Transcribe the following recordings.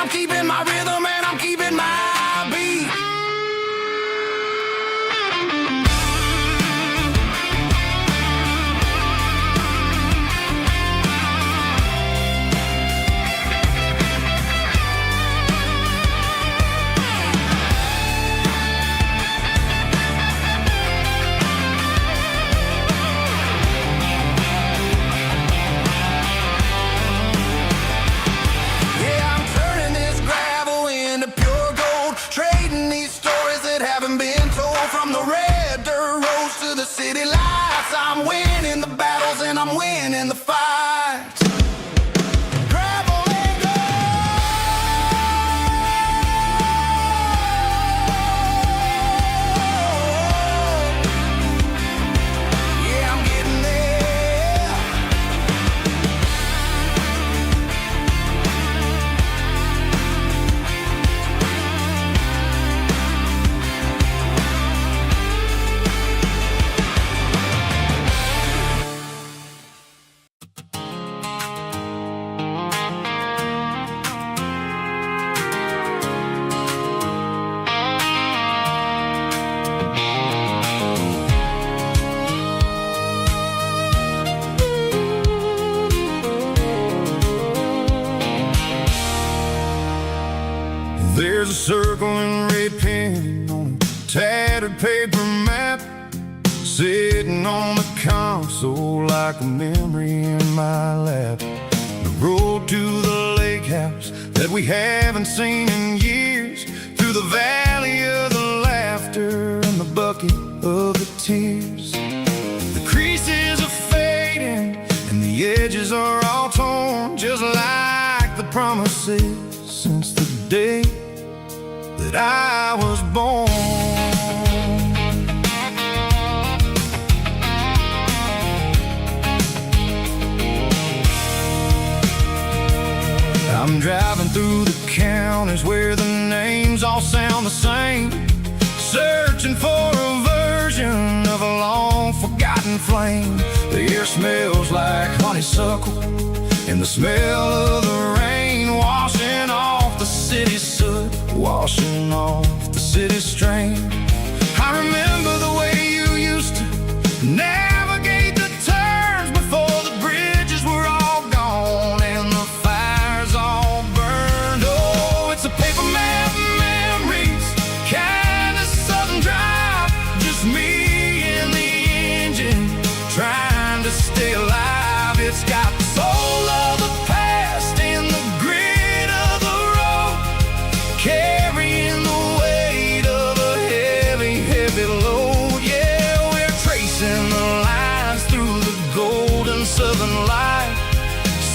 I'm keeping my rhythm and I'm keeping my beat. City lights, I'm winning the battles and I'm winning the fights. Gravel and gold. Yeah, I'm getting there. There's a circle in red pen on a tattered paper map, sitting on the console like a memory in my lap. The road to the lake house that we haven't seen in years, through the valley of the laughter and the bucket of the tears. The creases are fading and the edges are all torn, just like the promises since the day that I was born. I'm driving through the counties where the names all sound the same, searching for a version of a long forgotten flame. The air smells like honeysuckle and the smell of the rain washing off the city's soot, washing off the city's strain. I remember the way you used to navigate the turns before the bridges were all gone and the fires all burned. Oh, it's a paper map memories, kind of southern drive, just me and the engine trying to stay alive. It's got the soul of the past and the grit of the road, carrying the weight of a heavy, heavy load. Yeah, we're tracing the lines through the golden southern light,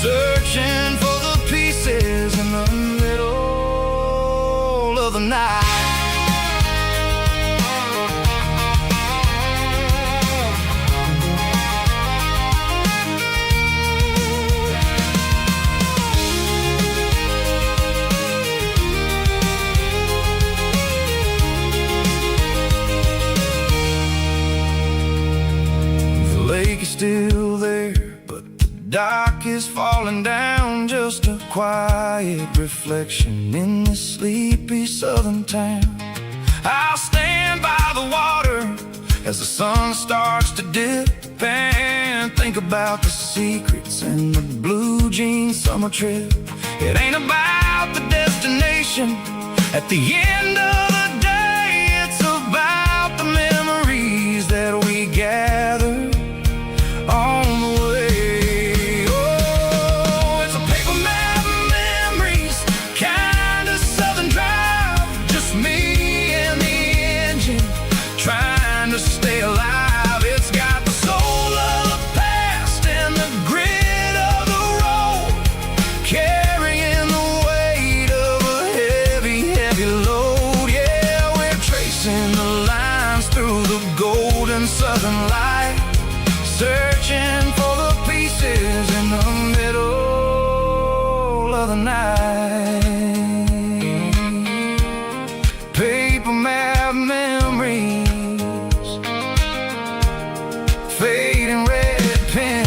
searching for the pieces in the middle of the night. Still there, but the dock is falling down, just a quiet reflection in this sleepy southern town. I'll stand by the water as the sun starts to dip and think about the secrets in the blue jean summer trip. It ain't about the destination at the end of the day, it's about the memories that we gather on the way. Oh, it's a paper map memories, kind of southern drive, just me and the engine trying to stay alive. It's got the soul of the past and the grit of the road, carrying the weight of a heavy, heavy load. Yeah, we're tracing the lines through the golden southern light, searching for the pieces in the middle of the night. Paper map memories, fading red pen,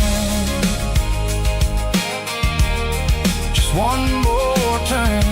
just one more turn.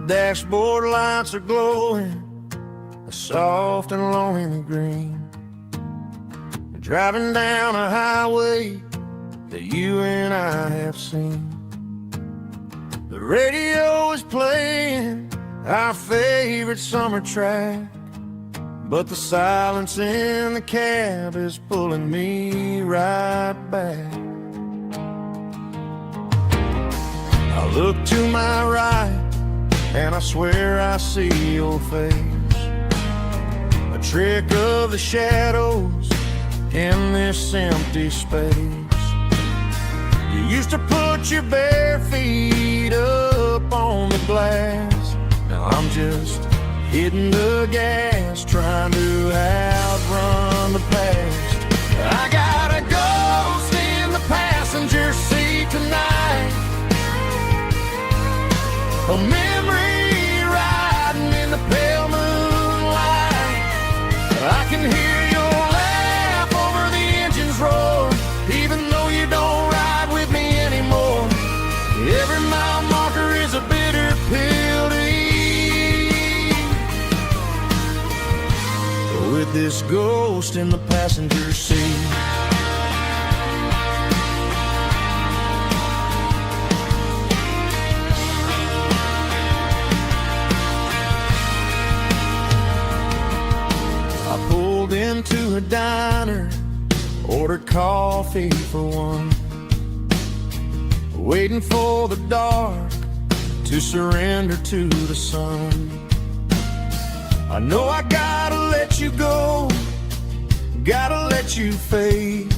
dashboard lights are glowing, a soft and lonely green. Driving down a highway that you and I have seen. The radio is playing our favorite summer track, but the silence in the cab is pulling me right back. I look to my right and I swear I see your face, a trick of the shadows in this empty space. You used to put your bare feet up on the glass. Now I'm just hitting the gas, trying to outrun the past. I got a ghost in the passenger seat tonight, a memory riding in the pale moonlight. I can hear your laugh over the engine's roar, even though you don't ride with me anymore. Every mile marker is a bitter pill to eat, with this ghost in the passenger seat. I pulled into a diner, ordered coffee for one, waiting for the dark to surrender to the sun. I know I gotta let you go, gotta let you fade,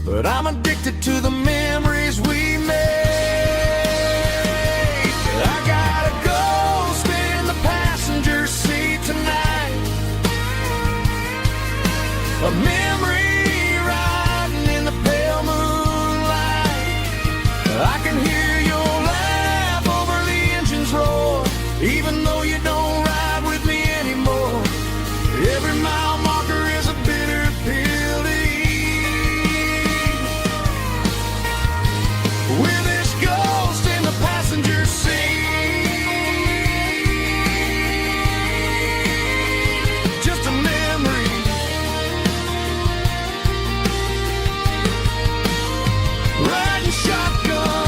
but I'm addicted to the memories we made. I got a ghost in the passenger seat tonight, a memory riding in the pale moonlight. I can hear your laugh over the engine's roar, even though you don't ride with me anymore. Every mile marker is a bitter pill to eat, with this ghost in the passenger seat. Just a memory, riding shotgun.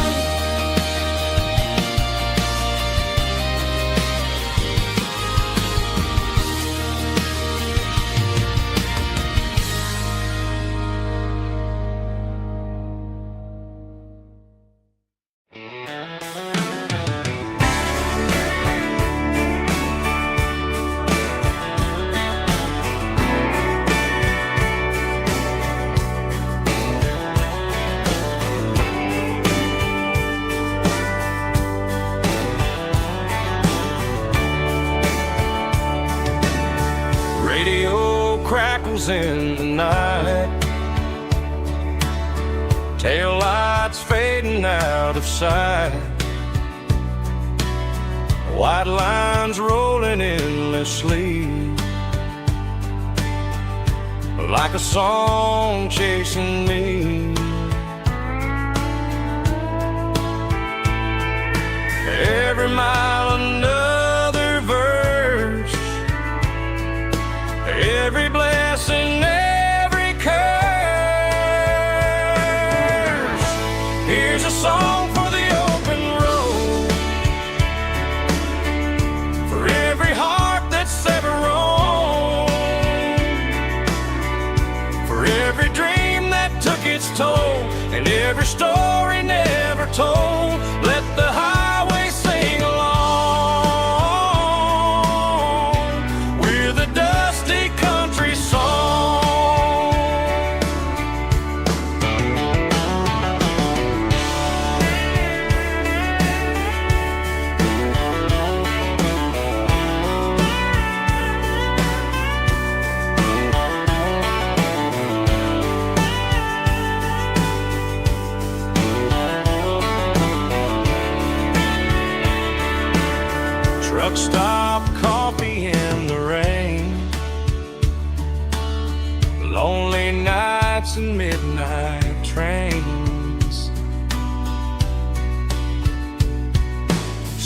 Radio crackles in the night, tail lights fading out of sight, white lines rolling endlessly, like a song chasing me. Every mile another verse, every blessing, every curse. Here's a song for the open road, for every heart that's ever roamed, for every dream that took its toll, and every story never told. Let the highway sing along with a dusty country song. Truck stop, coffee in the rain, lonely nights and midnight trains,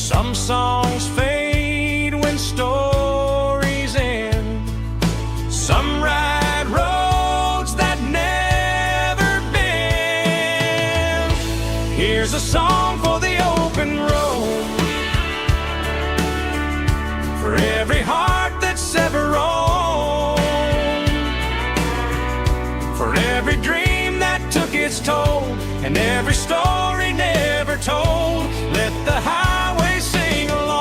Some songs fade when stories end. Some ride roads that never bend. Here's a song for the open road, for every heart that's ever roamed, for every dream that took its toll, and every story never told. Let the highway sing along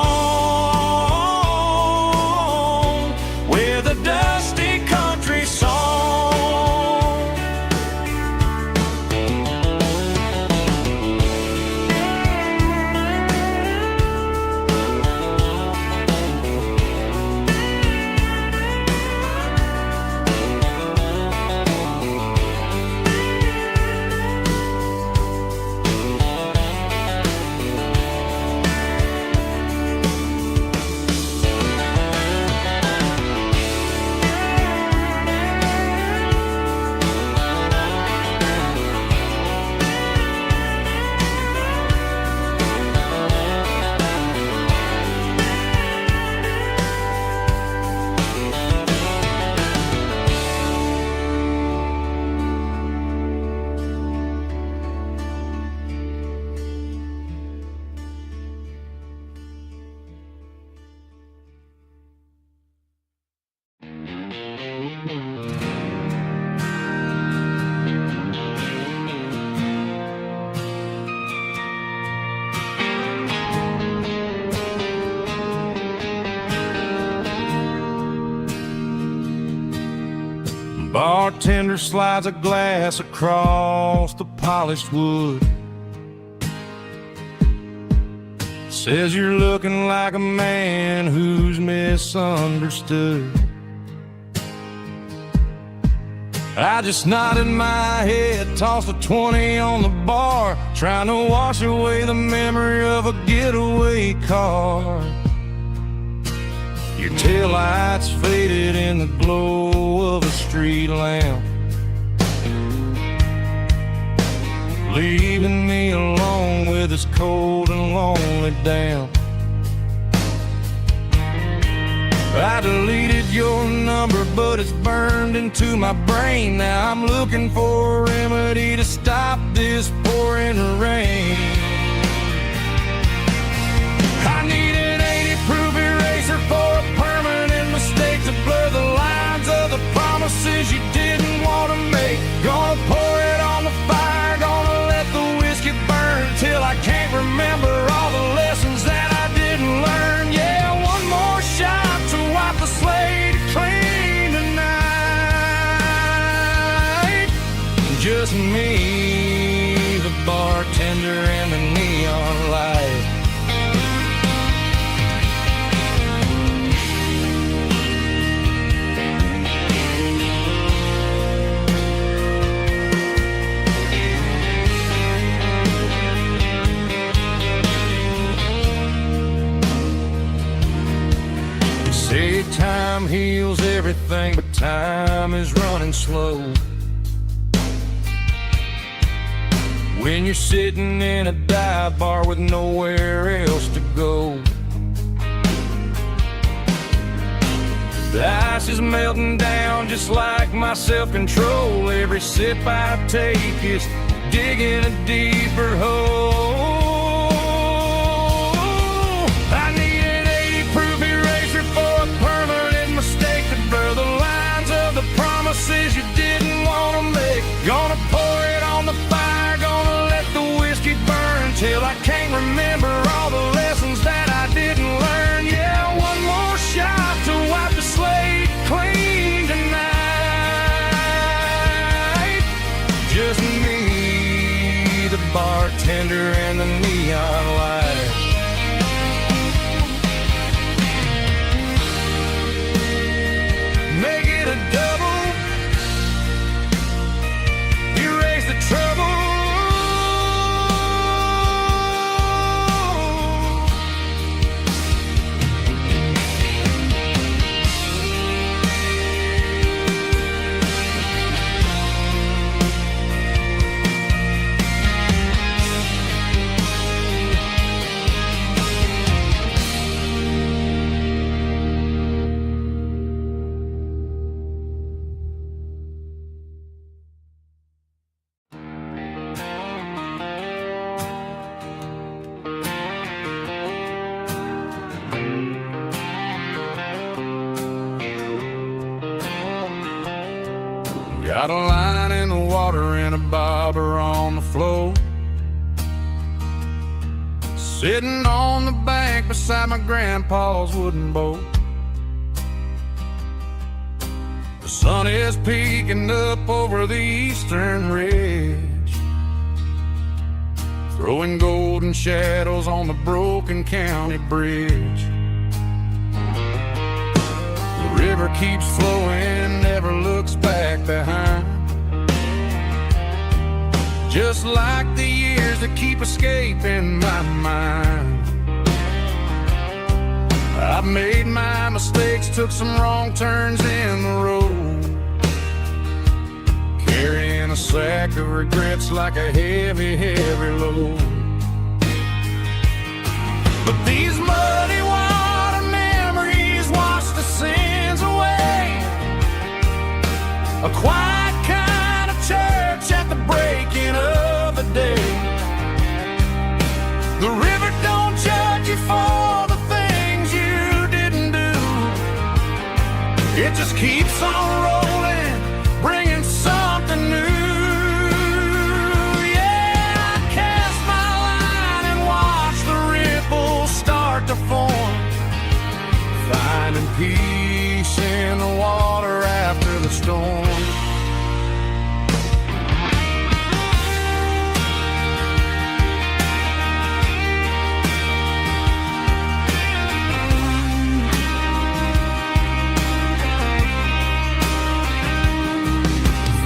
with a dusty country song. Bartender slides a glass across the polished wood. Says you're looking like a man who's misunderstood. I just nodded my head, tossed a 20 on the bar, trying to wash away the memory of a getaway car. Your taillights faded in the glow of a street lamp, leaving me alone with this cold and lonely damp. I deleted your number, but it's burned into my brain. Now I'm looking for a remedy to stop this pouring rain. I need an 80-proof eraser for a permanent mistake to blur the lines of the promises you didn't want to make. Gonna pour it on the fire, gonna let the whiskey burn till I can't remember all the lessons that I didn't learn. Yeah, one more shot to wipe the slate clean tonight. Just me, the bartender, and the neon light. Say time heals everything, but time is running slow. When you're sitting in a dive bar with nowhere else to go, the ice is melting down just like my self-control. Every sip I take is digging a deeper hole. I need an 80-proof eraser for a permanent mistake to blur the lines of the promises you didn't want to make. Gonna pour it on the fire, gonna let the whiskey burn till I can't remember all the lessons that I didn't learn. Yeah, one more shot to wipe the slate clean tonight. Just me, the bartender, and the Got a line in the water and a bobber on the floor. Sitting on the bank beside my grandpa's wooden boat. The sun is peeking up over the eastern ridge, throwing golden shadows on the broken county bridge. The river keeps flowing, never looks back behind, just like the years that keep escaping my mind. I've made my mistakes, took some wrong turns in the road, carrying a sack of regrets like a heavy, heavy load. But these muddy water memories wash the sins away. A quiet kind of church at the breaking of the day. The river don't judge you for the things you didn't do. It just keeps on rolling, bringing something new. Yeah, I cast my line and watch the ripples start to form, finding peace in the water after the storm.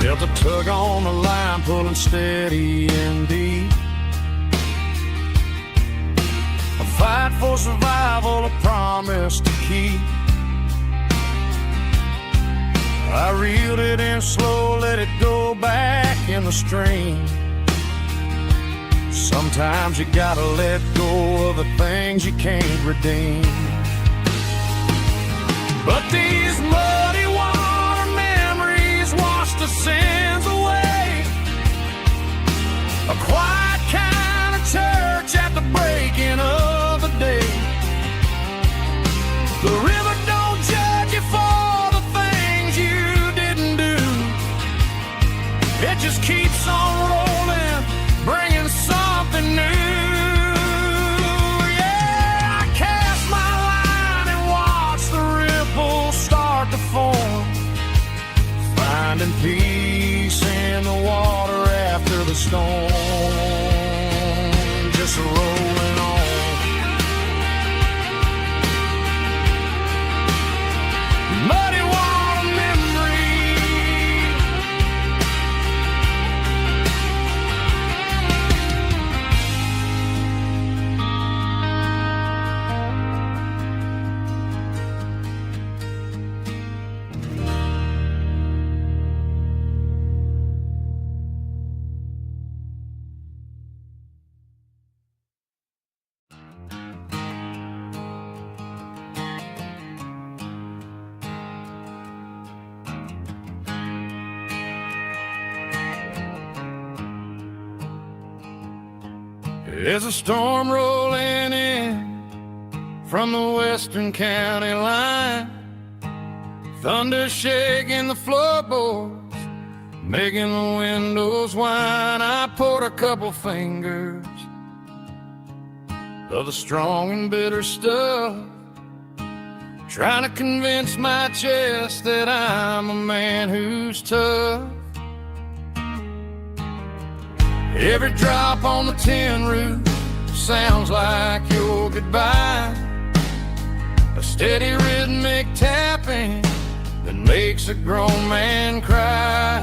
Felt a tug on the line, pulling steady and deep. A fight for survival, a promise to keep. I reeled it in slow, let it go back in the stream. Sometimes you gotta let go of the things you can't redeem. But these muddy water memories wash the sins away. A quiet kind of church at the breaking of the day. The river don't judge you for the things you didn't do. It just keeps on rolling, bringing something new. Yeah, I cast my line and watch the ripples start to form, finding peace in the water after the storm. Just rolling on. Muddy water memory. There's a storm rolling in from the western county line, thunder shaking the floorboards, making the windows whine. I poured a couple fingers of the strong and bitter stuff, trying to convince my chest that I'm a man who's tough. Every drop on the tin roof sounds like your goodbye, a steady rhythmic tapping that makes a grown man cry.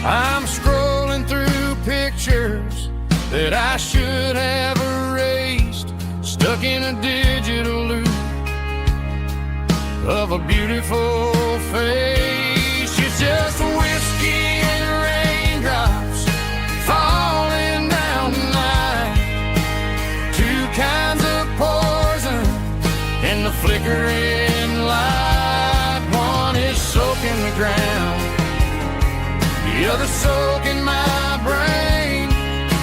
I'm scrolling through pictures that I should have erased, stuck in a digital loop of a beautiful face. It's just whiskey and raindrops falling down tonight, two kinds of poison in the flickering light. One is soaking the ground, the other soaking my brain.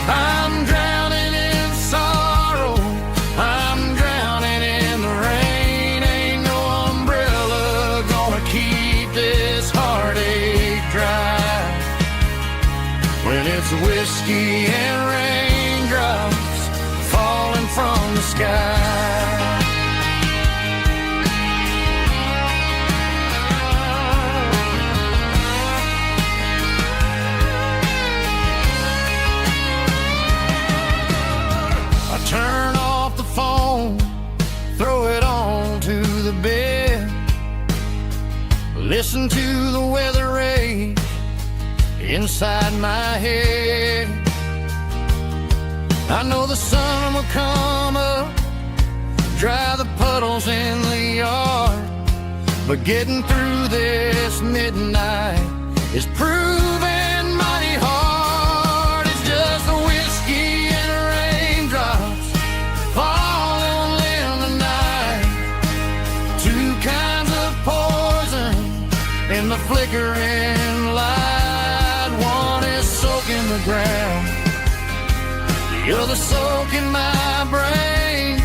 I'm drowning in sorrow, I'm drowning in the rain. Ain't no umbrella gonna keep this heartache whiskey and raindrops falling from the sky. I turn off the phone, throw it on to the bed, listen to the weather rage inside my head. I know the sun will come up, dry the puddles in the yard, but getting through this midnight is proving mighty hard. It's just the whiskey and raindrops falling in the night, two kinds of poison in the flickering light. One is soaking the ground, the other soaking my brain.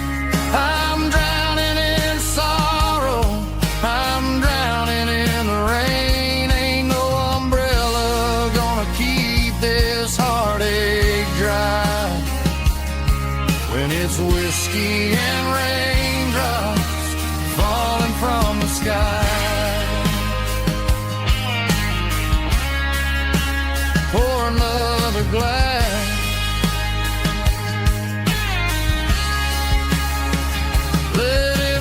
I'm drowning in sorrow, I'm drowning in the rain. Ain't no umbrella gonna keep this heartache dry when it's whiskey and raindrops falling from the sky. Pour another glass, let it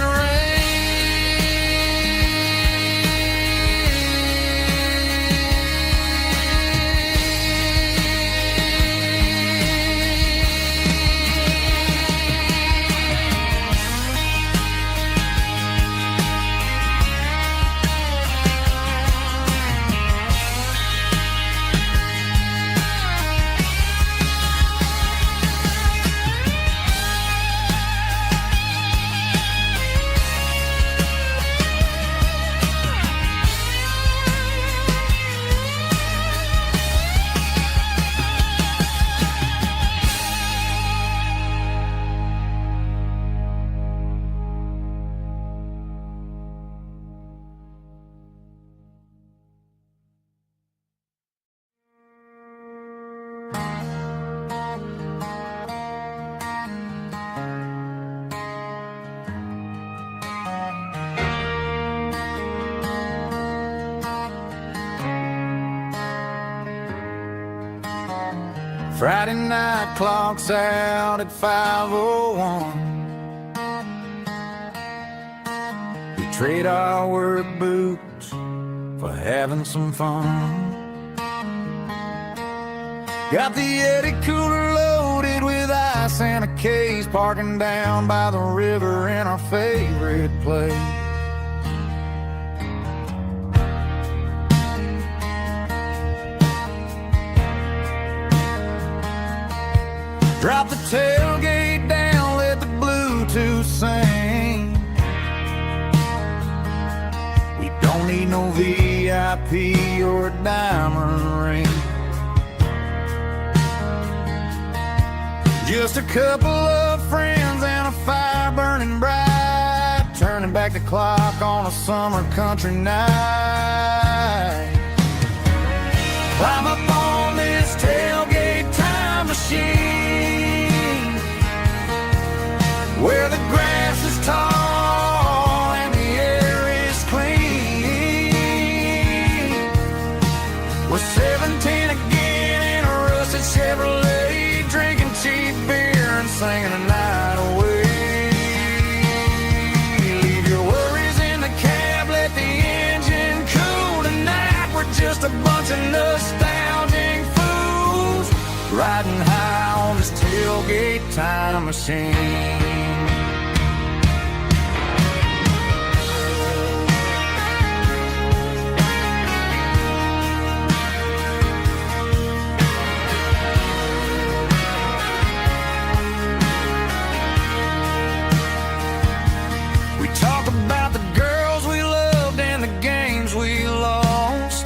Friday night clocks out at 5:01. We trade our work boots for having some fun. Got the Yeti cooler loaded with ice and a case, parking down by the river in our favorite place. Drop the tailgate down, let the Bluetooth sing. We don't need no VIP or a diamond ring. Just a couple of friends and a fire burning bright, turning back the clock on a summer country night. Climb up on this tailgate time machine, where the grass is tall and the air is clean. We're 17 again in a rusted Chevrolet, drinking cheap beer and singing the night away. Leave your worries in the cab, let the engine cool tonight. We're just a bunch of nostalgic fools riding high on this tailgate time machine. We talk about the girls we loved and the games we lost,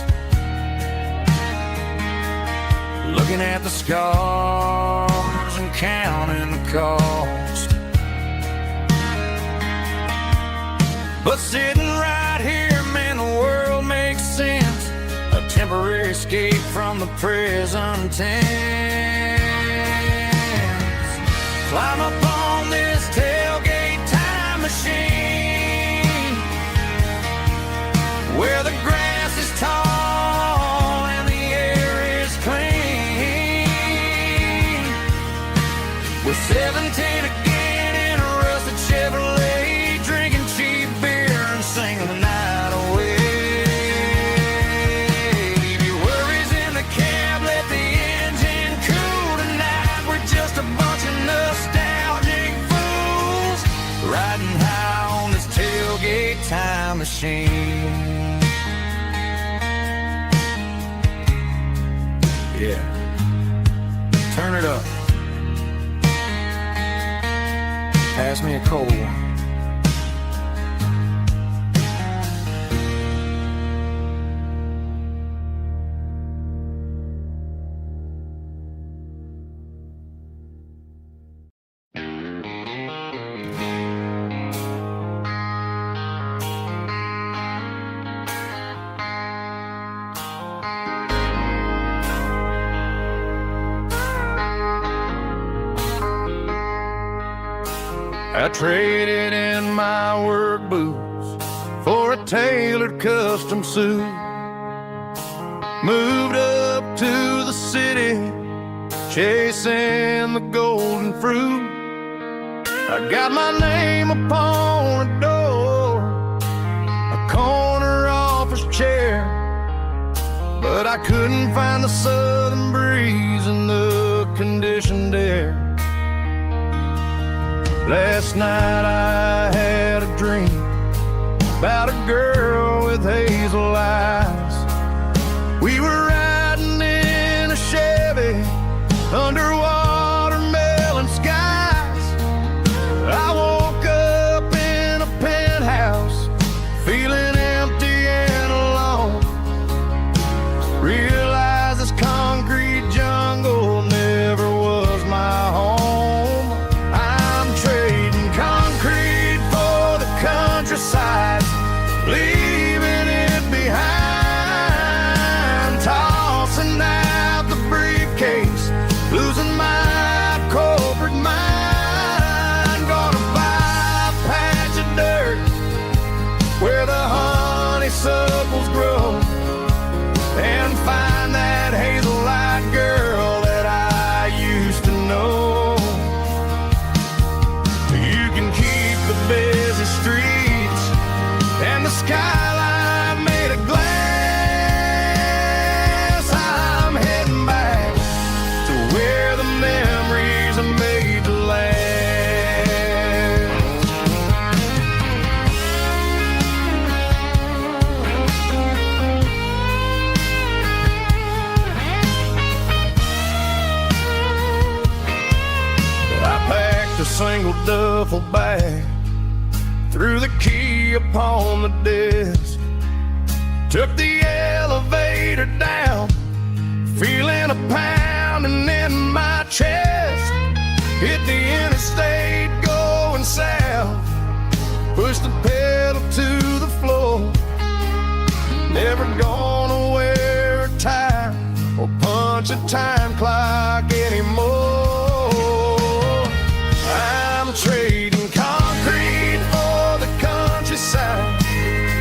looking at the scars and counting the cost. But sitting right here, man, the world makes sense. A temporary escape from the prison tents. Climb up on this tailgate time machine, where the grass is tall and the air is clean. We're 17 again in a rusted Chevrolet, drinking cheap beer and singing the night away. Leave your worries in the cab, let the engine cool tonight. We're just a bunch of nostalgic fools riding high on this tailgate time machine. Yeah, turn it up. Pass me a cold one. I traded in my work boots for a tailored custom suit. Moved up to the city, chasing the golden fruit. I got my name upon a door, a corner office chair, but I couldn't find the southern breeze in the conditioned air. Last night I had a dream about a girl with hazel eyes. We were riding in a Chevy under watermelon skies. I woke up in a penthouse feeling empty and alone. Realized this concrete jungle never was my home. Countryside, leaving it behind, tossing out the briefcase, losing my corporate mind. Gonna buy a patch of dirt where the honeysuckles grow and find that hazel-eyed girl that I used to know. You can keep the busy streets and the skyline made of glass. I'm heading back to where the memories are made to last. I packed a single duffel bag, threw the key upon the desk, took the elevator down, feeling a pounding in my chest. Hit the interstate going south, pushed the pedal to the floor. Never gonna wear a tie or punch a time clock anymore. I'm trading concrete for the countryside,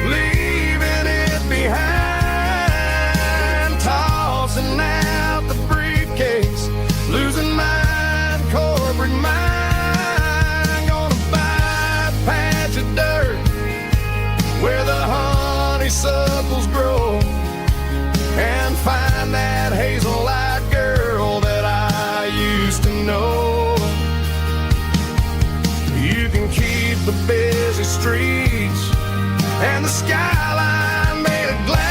leaving it behind, tossing out the briefcase, losing my corporate mind. Gonna buy a patch of dirt where the honeysuckles grow and find that hazel-eyed girl that I used to know. You can keep the busy streets and the skyline made of glass.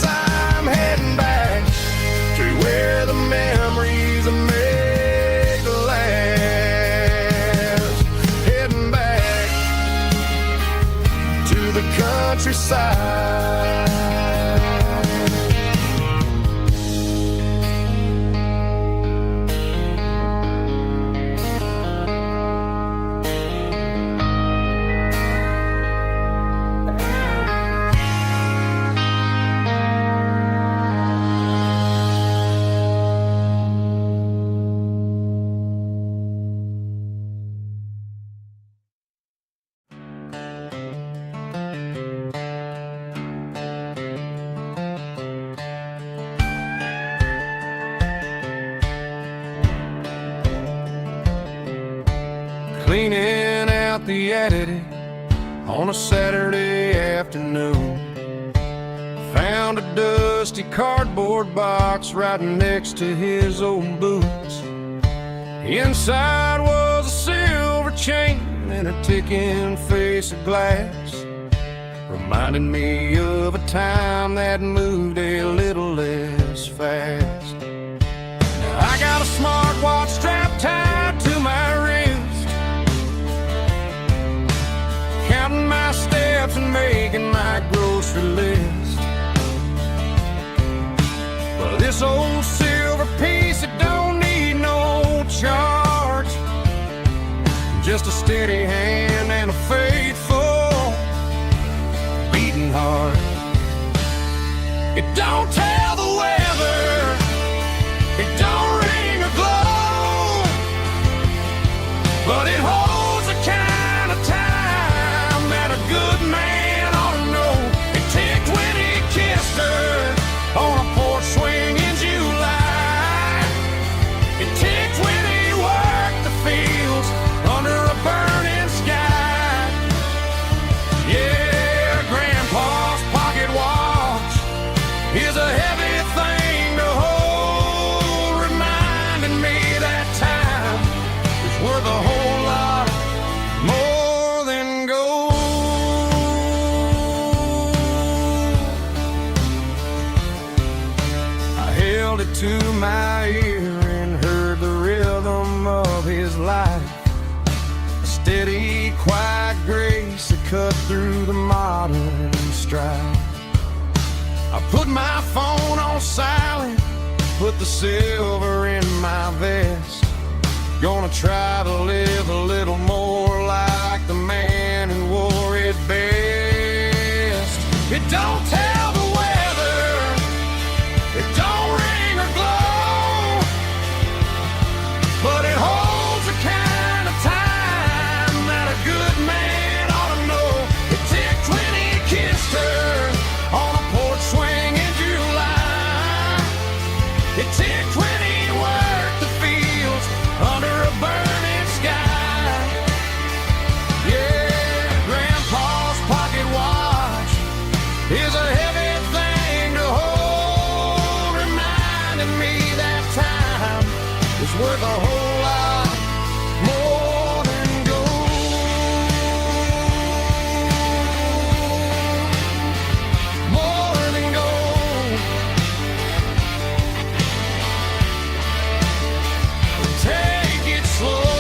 I'm heading back to where the memories are made to last. Heading back to the countryside. cleaning out the attic on a Saturday afternoon. Found a dusty cardboard box right next to his old boots. Inside was a silver chain and a ticking face of glass, reminding me of a time that moved a little less fast. Now I got a smartwatch strapped tied to my wrist, counting my steps and making my grocery list. But this old silver piece, it don't need no charge, just a steady hand and a faithful beating heart. It don't tell the weather, it don't ring or glow, but it holds the kind of time that a good man ought to know. It ticked when he kissed her on a porch swing in July. It ticked when he worked the fields under a burning sky. Yeah, Grandpa's pocket watch is a heavy thing to hold, reminding me that time is worth a whole lot more than gold. I held it to my ear and heard the rhythm of his life, a steady, quiet grace that cut through the modern strife. I put my phone on silent, put the silver in my vest. Gonna try to live a little more like the man who wore it best. It don't tell the weather, it don't ring or glow, but it holds the kind of time that a good man ought to know. It ticked when he kissed her on a porch swing in July. It ticked when he worked the fields under a burning sky. Yeah, Grandpa's pocket watch is a heavy thing to hold, reminding me that time is worth a whole lot more than gold. More than gold. Take it slow.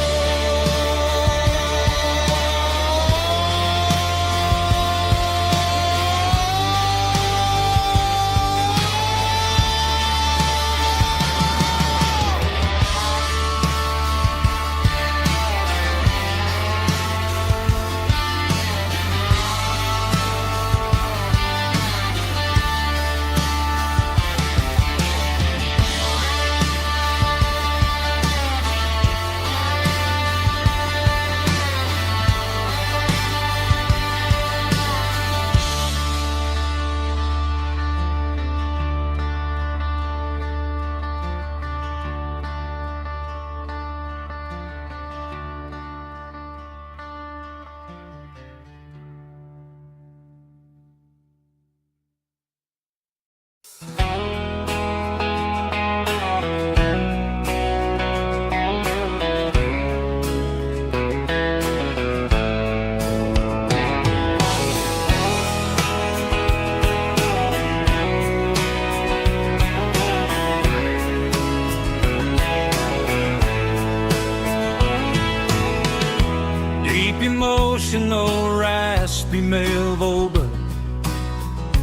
Emotional, raspy male vocal,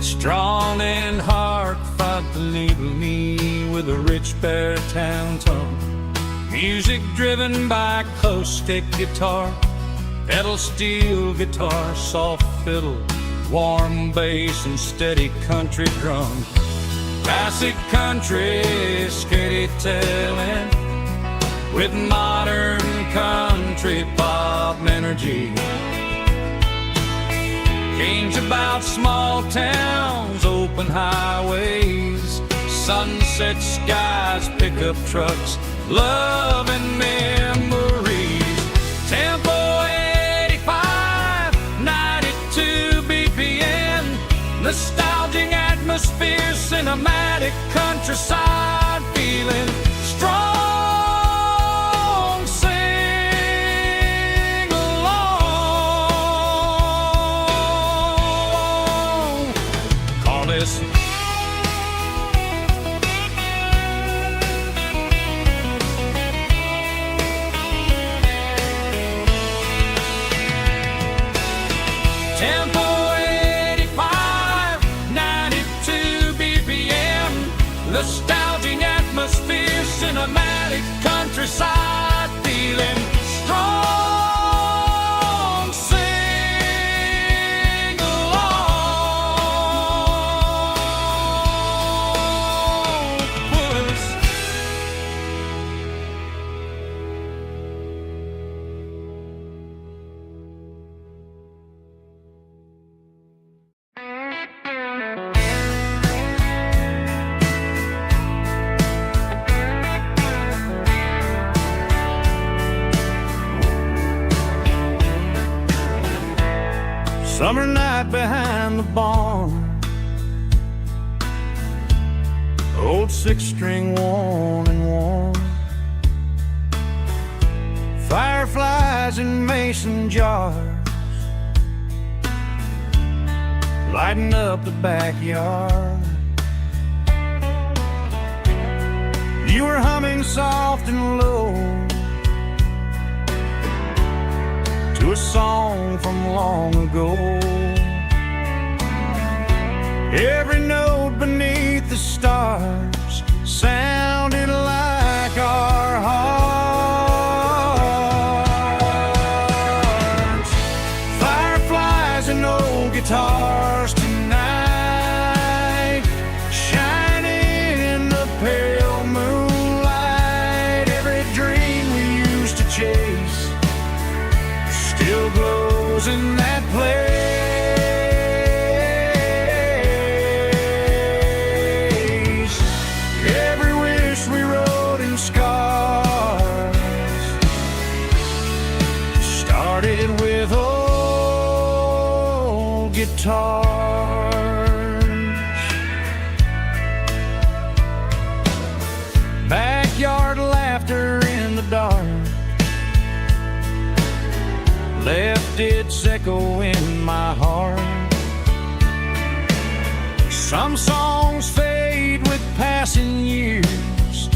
strong and heartfelt, leaving me with a rich baritone tone. Music driven by acoustic guitar, pedal steel guitar, soft fiddle, warm bass and steady country drum. Classic country storytelling with modern country pop energy. Games about small towns, open highways, sunset skies, pickup trucks, love and memories. Tempo dramatic countryside, feeling strong. Sing along. Call this tempo 85, 92 BPM, nostalgic atmosphere, cinematic countryside, feeling strong. Sing along. Puss. Summer night behind the barn, old six-string worn and worn, fireflies in mason jars, lighting up the backyard. You were humming soft and low to a song from long ago. Every note beneath the stars sounded like our hearts. Fireflies and old guitars tonight, shining in the pale moonlight. Every dream we used to chase still glows in that place. Every wish we wrote in scars started with old guitars. Backyard laughter in the dark left its echo in my heart. Some songs fade with passing years,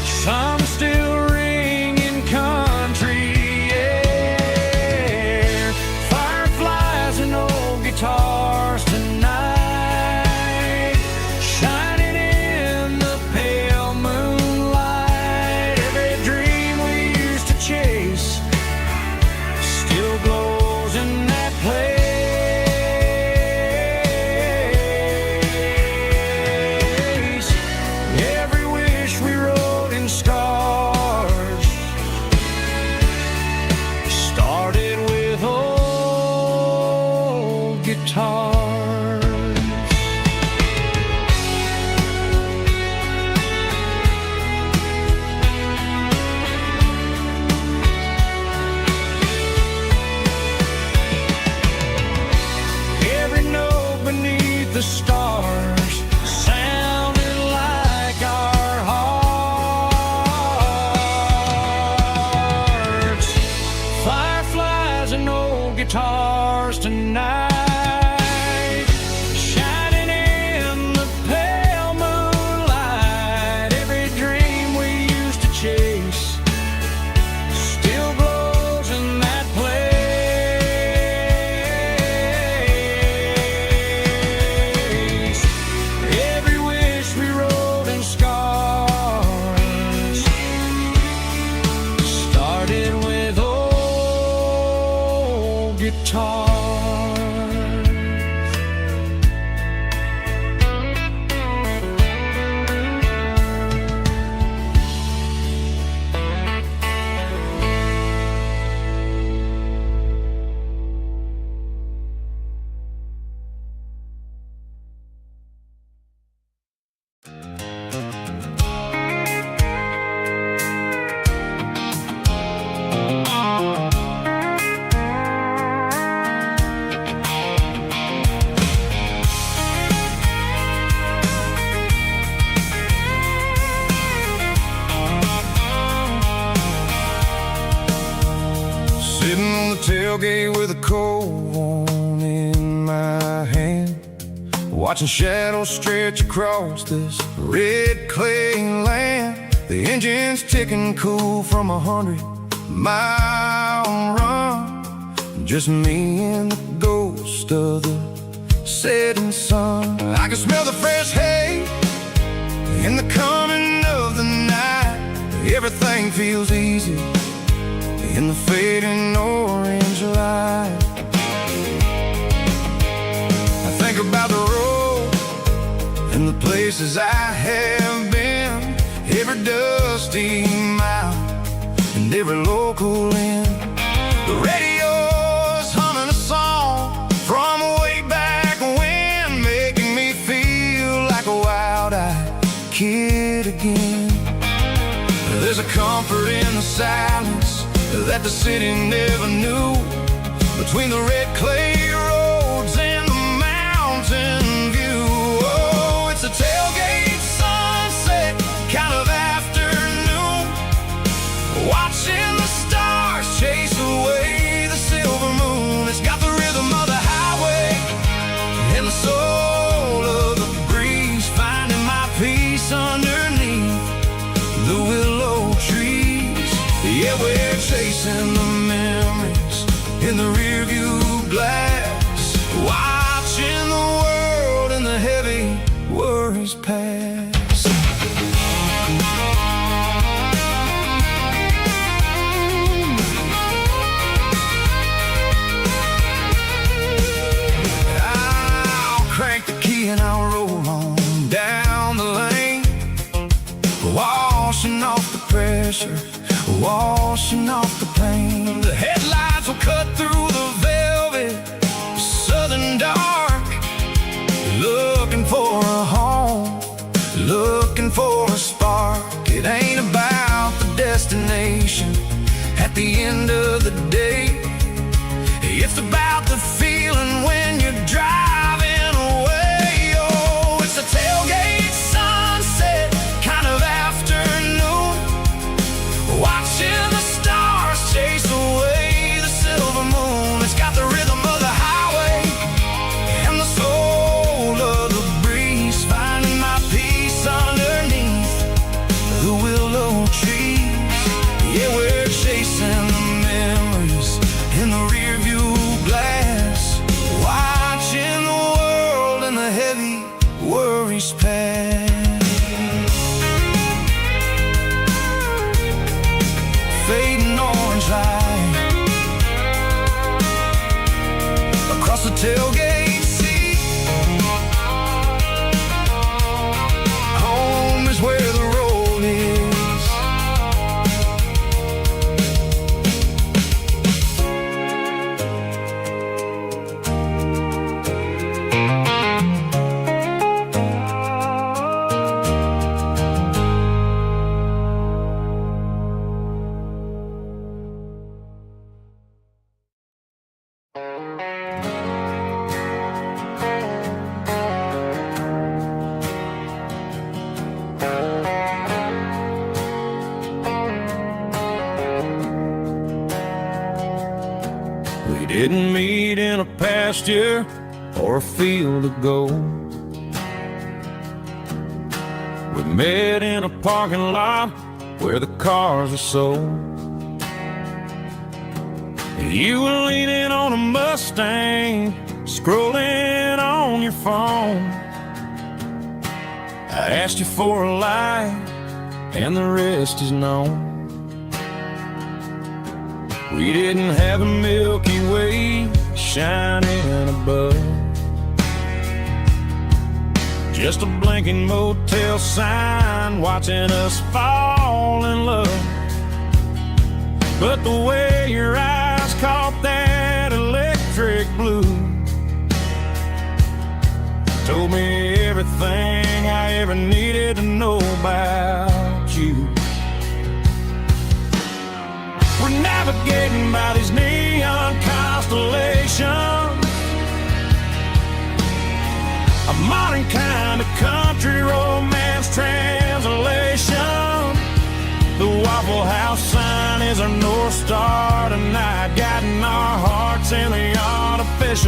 some still ring in country air. Fireflies and old guitars tonight, shining in the pale moonlight. Every dream we used to chase still glows in that place. Every wish we wrote in scars started with old guitars. Every note beneath the stars sounded like our hearts. Fireflies and old guitars tonight, shining in the pale moonlight. Every dream we used to chase still glows in that place. Every wish we wrote in scars started with old guitars. tailgate with a cold one in my hand, watching shadows stretch across this red clay land. The engine's ticking cool from 100-mile run. Just me and the ghost of the setting sun. I can smell the fresh hay in the coming of the night. Everything feels easy in the fading orange light. I think about the road and the places I have been, every dusty mile and every local inn. The radio's humming a song from way back when, making me feel like a wild-eyed kid again. There's a comfort in the silence that the city never knew, between the red clay roads and the mountain view. Oh, it's a tailgate sunset kind of afternoon, watching the stars chase away the silver moon. It's got the rhythm of the highway and the soul of the breeze, finding my peace underneath the willow trees. Yeah, we're chasing the memories in the rearview glass, watching the world and the heavy worries pass. I'll crank the key and I'll roll on down the lane, washing off the pressure, washing off the pain. The headlights will cut through the velvet southern dark, looking for a home, looking for a spark. It ain't about the destination at the end of the day, it's about the feeling when you're driving away. Oh, it's a tailgate sunset kind of afternoon, watching the stars chase away the silver moon. It's got the rhythm of the highway and the soul of the breeze, finding my peace underneath the willow trees. Yeah, we're chasing the memories in the rearview glass, watching the world and the heavy worries pass. Fading orange light across the tailgate seat. Home is where the road is. We didn't meet in a pasture or a field of gold. We met in a parking lot where the cars are sold. You were leaning on a Mustang, scrolling on your phone. I asked you for a light, and the rest is known. We didn't have a Milky Way shining above, just a blinking motel sign watching us fall in love. But the way your eyes caught that electric blue told me everything I ever needed to know about you. We're navigating by these neon constellations, a modern kind of country romance translation. The Waffle House sign is our North Star tonight, guiding our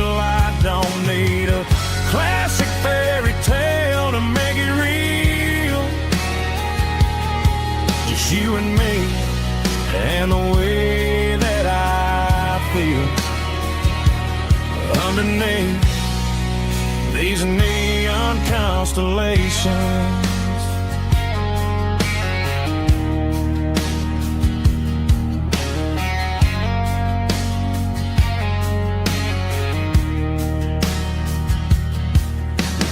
official. I don't need a classic fairy tale to make it real. Just you and me and the way that I feel underneath these neon constellations.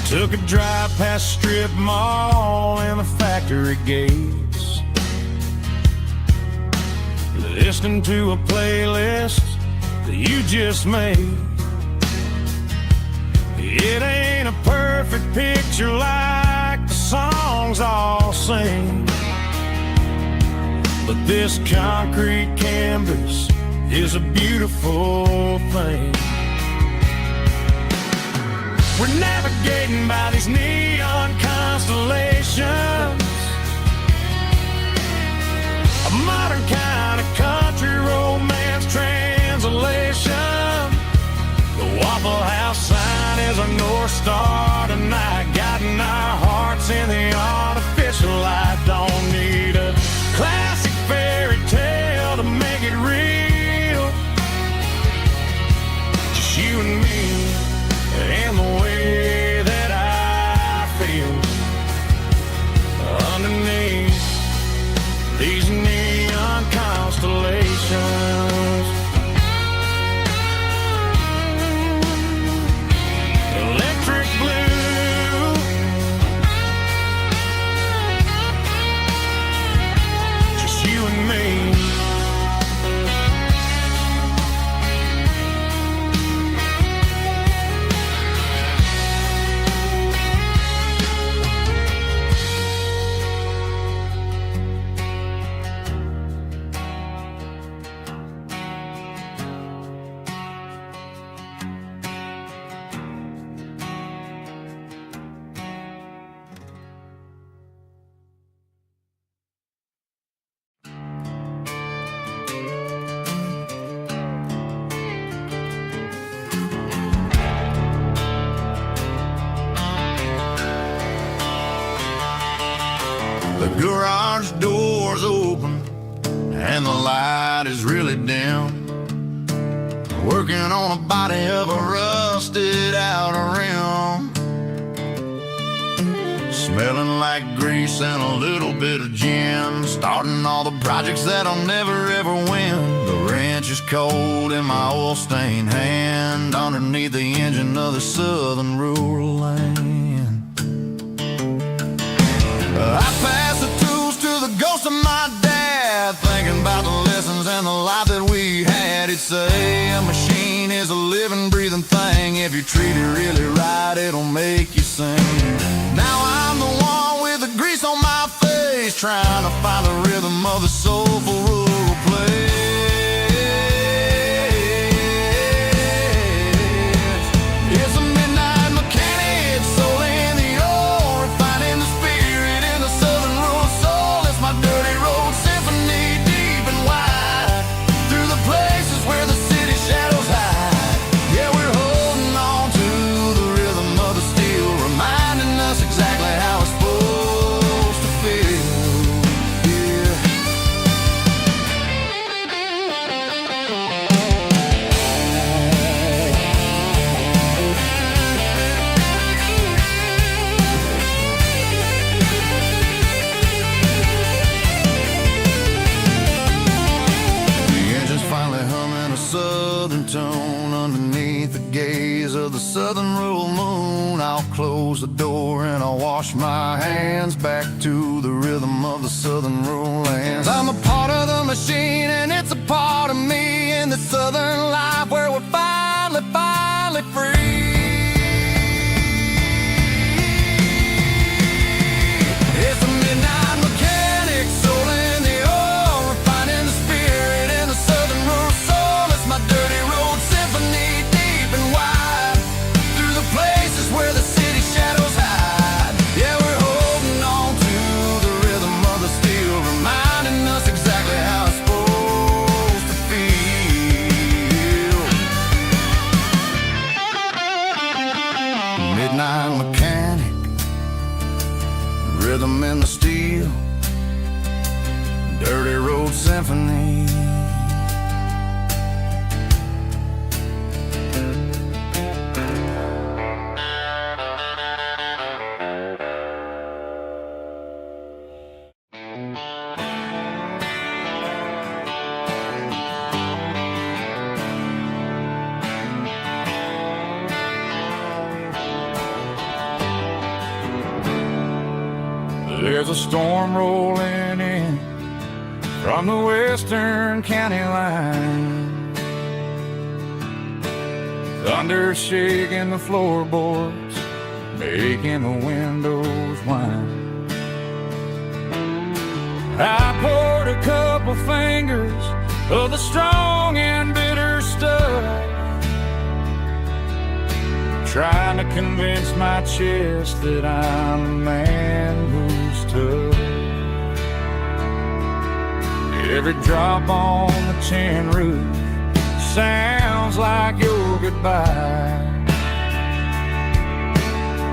Took a drive past strip mall and the factory gates, listening to a playlist that you just made. It ain't a perfect picture like the songs all sing, but this concrete canvas is a beautiful thing. We're navigating by these neon constellations, a modern kind of country romance translation. The Waffle House sign is a North Star tonight, guiding our hearts in the artificial light. Don't need a classic fairy tale to make it real. Just you and me and the way that I feel underneath these neon constellations. Electric blue, just you and me. The garage door's open and the light is really dim. Working on a body of a rusted out rim, smelling like grease and a little bit of gin. Starting all the projects that I'll never ever win. The wrench is cold in my oil-stained hand, underneath the engine of the southern rural land. I pass the tools to the ghost of my dad, thinking about the lessons and the life that we had. He'd say a machine is a living, breathing thing. If you treat it really right, it'll make you sing. Now I'm the one with the grease on my face, trying to find the rhythm of the soulful rural place. It's a midnight mechanic, soul in the ore, refining the spirit in the southern rural soul. It's my dirty road symphony, deep and wide, through the places where the city shadows hide. Yeah, we're holding on to the rhythm of the steel, reminding us exactly how it's supposed to feel. Yeah. The engine's finally humming a southern tone underneath the gaze of the southern rural moon. I'll close the door and I'll wash my hands, back to the rhythm of the southern rural lands. I'm a part of the machine and it's a part of me, in the southern life where we're finally free. It's a midnight mechanic, soul in the ore, refining the spirit in the southern rural soul. It's my dirty road symphony, deep and wide, through the places where the city shadows hide. Yeah, we're holding on to the rhythm of the steel, reminding us exactly how it's supposed to feel. There's a storm rolling in from the western county line. Thunder shaking the floorboards, making the windows whine. I poured a couple fingers of the strong and bitter stuff, trying to convince my chest that I'm a man who's tough. Every drop on the tin roof sounds like your goodbye,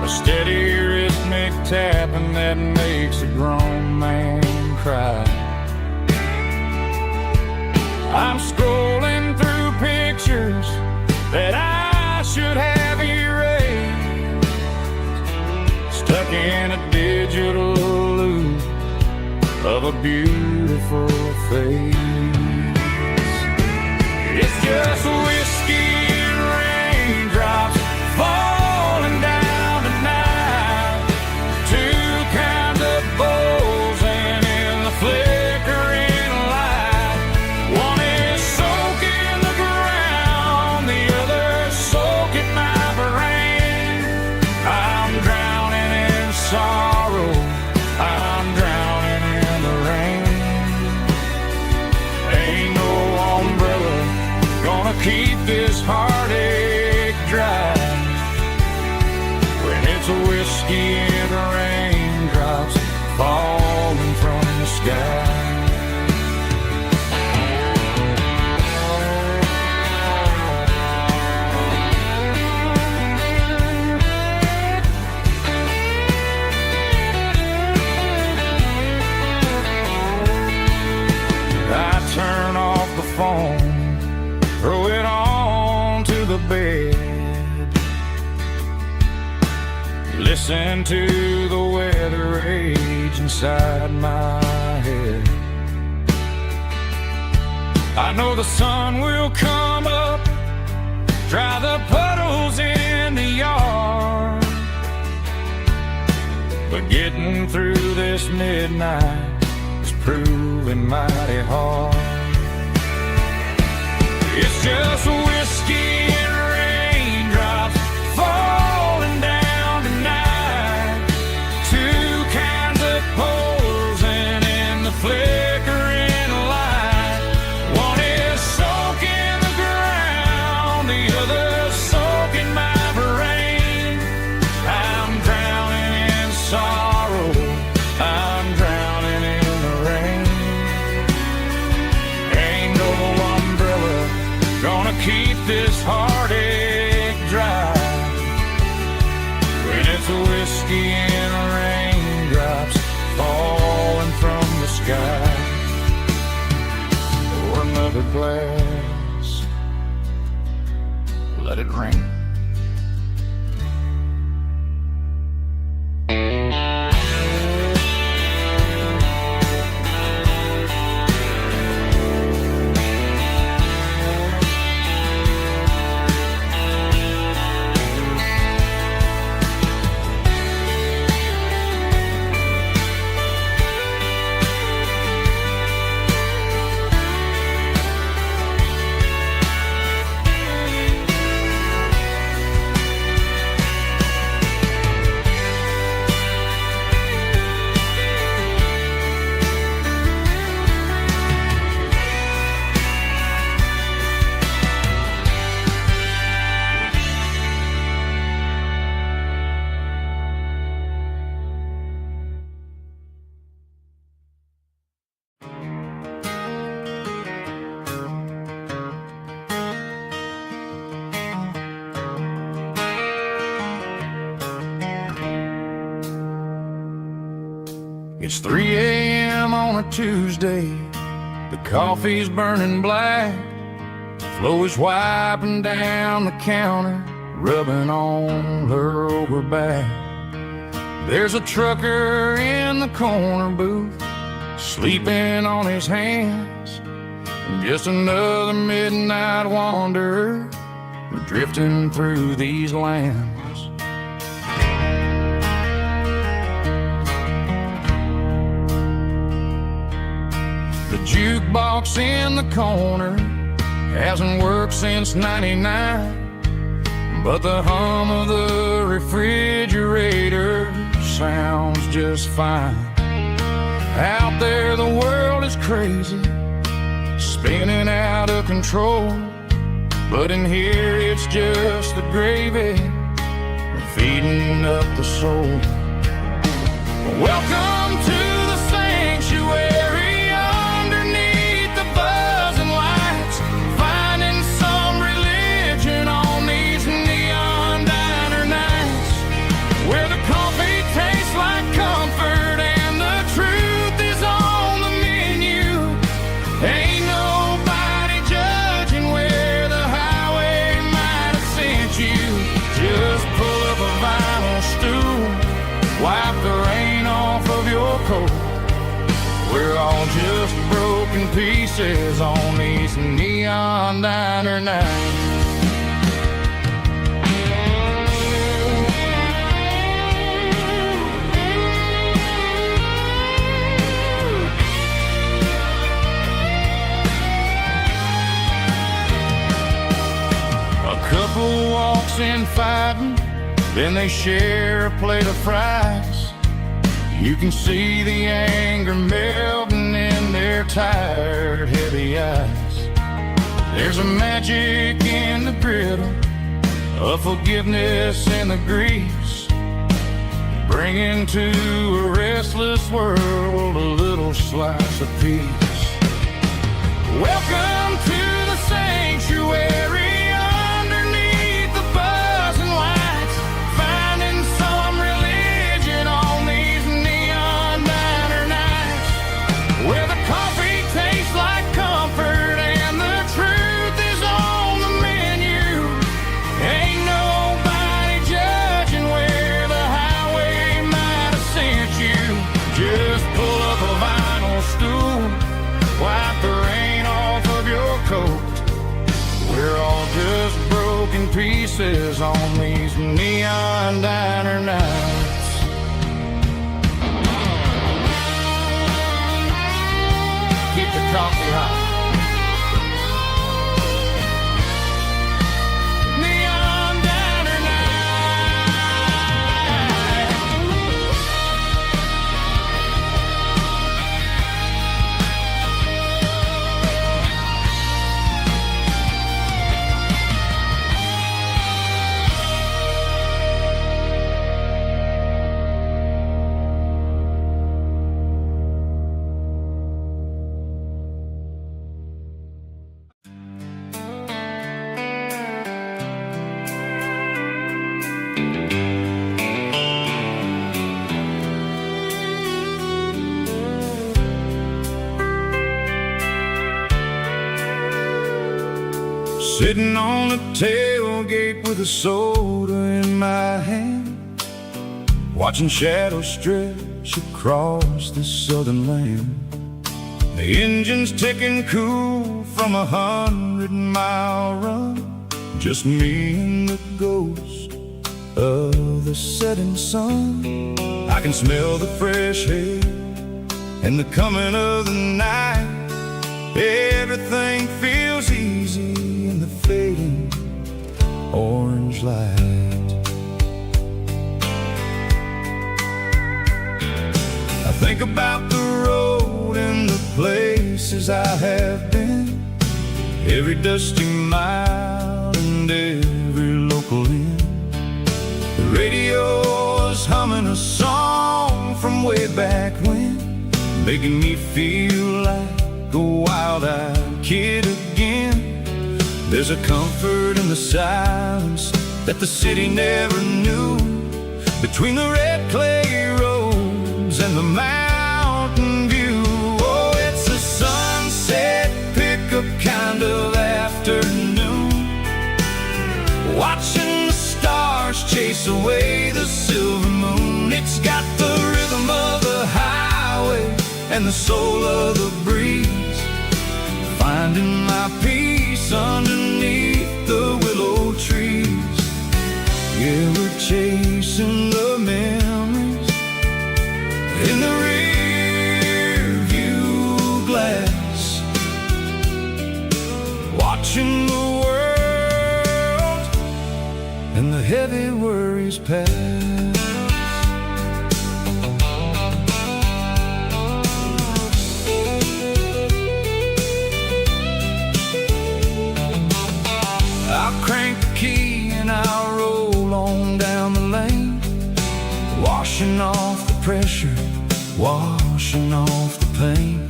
a steady rhythmic tapping that makes a grown man cry. I'm scrolling through pictures that I should have erased, stuck in a digital loop of a beautiful face. It's just whiskey and raindrops falling down tonight, two kinds of bowls and in the flickering light. One is soaking the ground, the other soaking my brain. I'm drowning in sorrow, I'm drowning in the rain. Ain't no umbrella gonna keep this heartache dry when it's a whiskey and raindrops falling from the sky. I turn off the phone, throw it on to the bed, listen to the weather rage inside my head. I know the sun will come up, dry the puddles in the yard, but getting through this midnight is proving mighty hard. It's just whiskey and raindrops falling down tonight, two kinds of pours and in the flickering light. One is soaking the ground, the other soaking my brain. I'm drowning in sorrow, I'm drowning in the rain. Ain't no umbrella gonna keep this heartache dry when it's a whiskey and raindrops falling from the sky. Pour another glass, let it rain. It's 3 a.m. on a Tuesday, the coffee's burning black, Flo is wiping down the counter, rubbing on her over back. There's a trucker in the corner booth, sleeping on his hands, and just another midnight wanderer drifting through these lands. jukebox in the corner hasn't worked since '99, but the hum of the refrigerator sounds just fine. Out there the world is crazy, spinning out of control, but in here it's just the gravy feeding up the soul. Welcome to the sanctuary underneath the buzzing lights, finding some religion on these neon diner nights, where the coffee tastes like comfort and the truth is on the menu. Ain't nobody judging where the highway might have sent you. Just pull up a vinyl stool, wipe the rain off of your coat. We're all just broken pieces on these neon diner nights. A couple walks in fighting, then they share a plate of fries. You can see the anger melting in their tired, heavy eyes. There's a magic in the griddle, a forgiveness in the grease, bringing to a restless world a little slice of peace. Welcome to the sanctuary. We're all just broken pieces on these neon diner nights. Keep the coffee hot. Neon diner Sitting on the tailgate with a soda in my hand, watching shadows stretch across the southern land. The engine's ticking cool from 100-mile run, just me and the ghost of the setting sun. I can smell the fresh hay and the coming of the night. Everything feels easy in the fading orange light. I think about the road and the places I have been, every dusty mile and every local inn. The radio is humming a song from way back when, making me feel like a wild-eyed kid again. There's a comfort in the silence that the city never knew, between the red clay roads and the mountain view. Oh, it's a sunset pickup kind of afternoon, watching the stars chase away the silver moon. It's got the rhythm of the highway and the soul of the breeze, finding my peace underneath the willow trees. Yeah, we're chasing the memories in the rear view glass. watching the world and the heavy worries pass. I'll crank the key and I'll roll on down the lane, washing off the pressure, washing off the pain.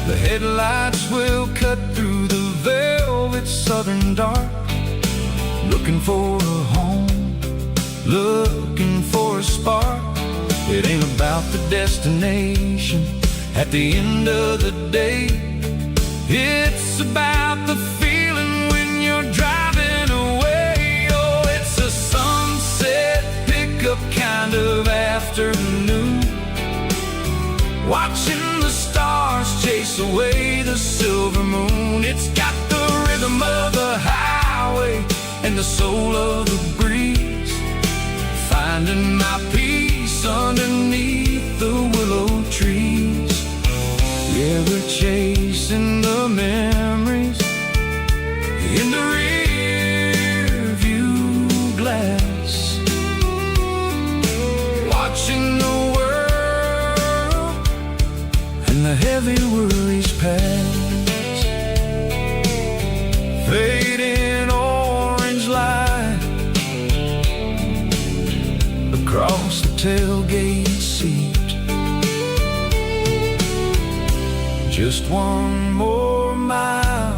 The headlights will cut through the velvet southern dark, looking for a home, looking for a spark. It ain't about the destination at the end of the day. It's about the feeling when you're driving away. Oh, it's a sunset pickup kind of afternoon, watching the stars chase away the silver moon. It's got the rhythm of the highway and the soul of the breeze, finding my peace underneath the willow trees. Yeah, we're chasing the memories in the rear view glass, watching the world and the heavy worries pass. Fading orange light across the tailgate seat. Just one more mile,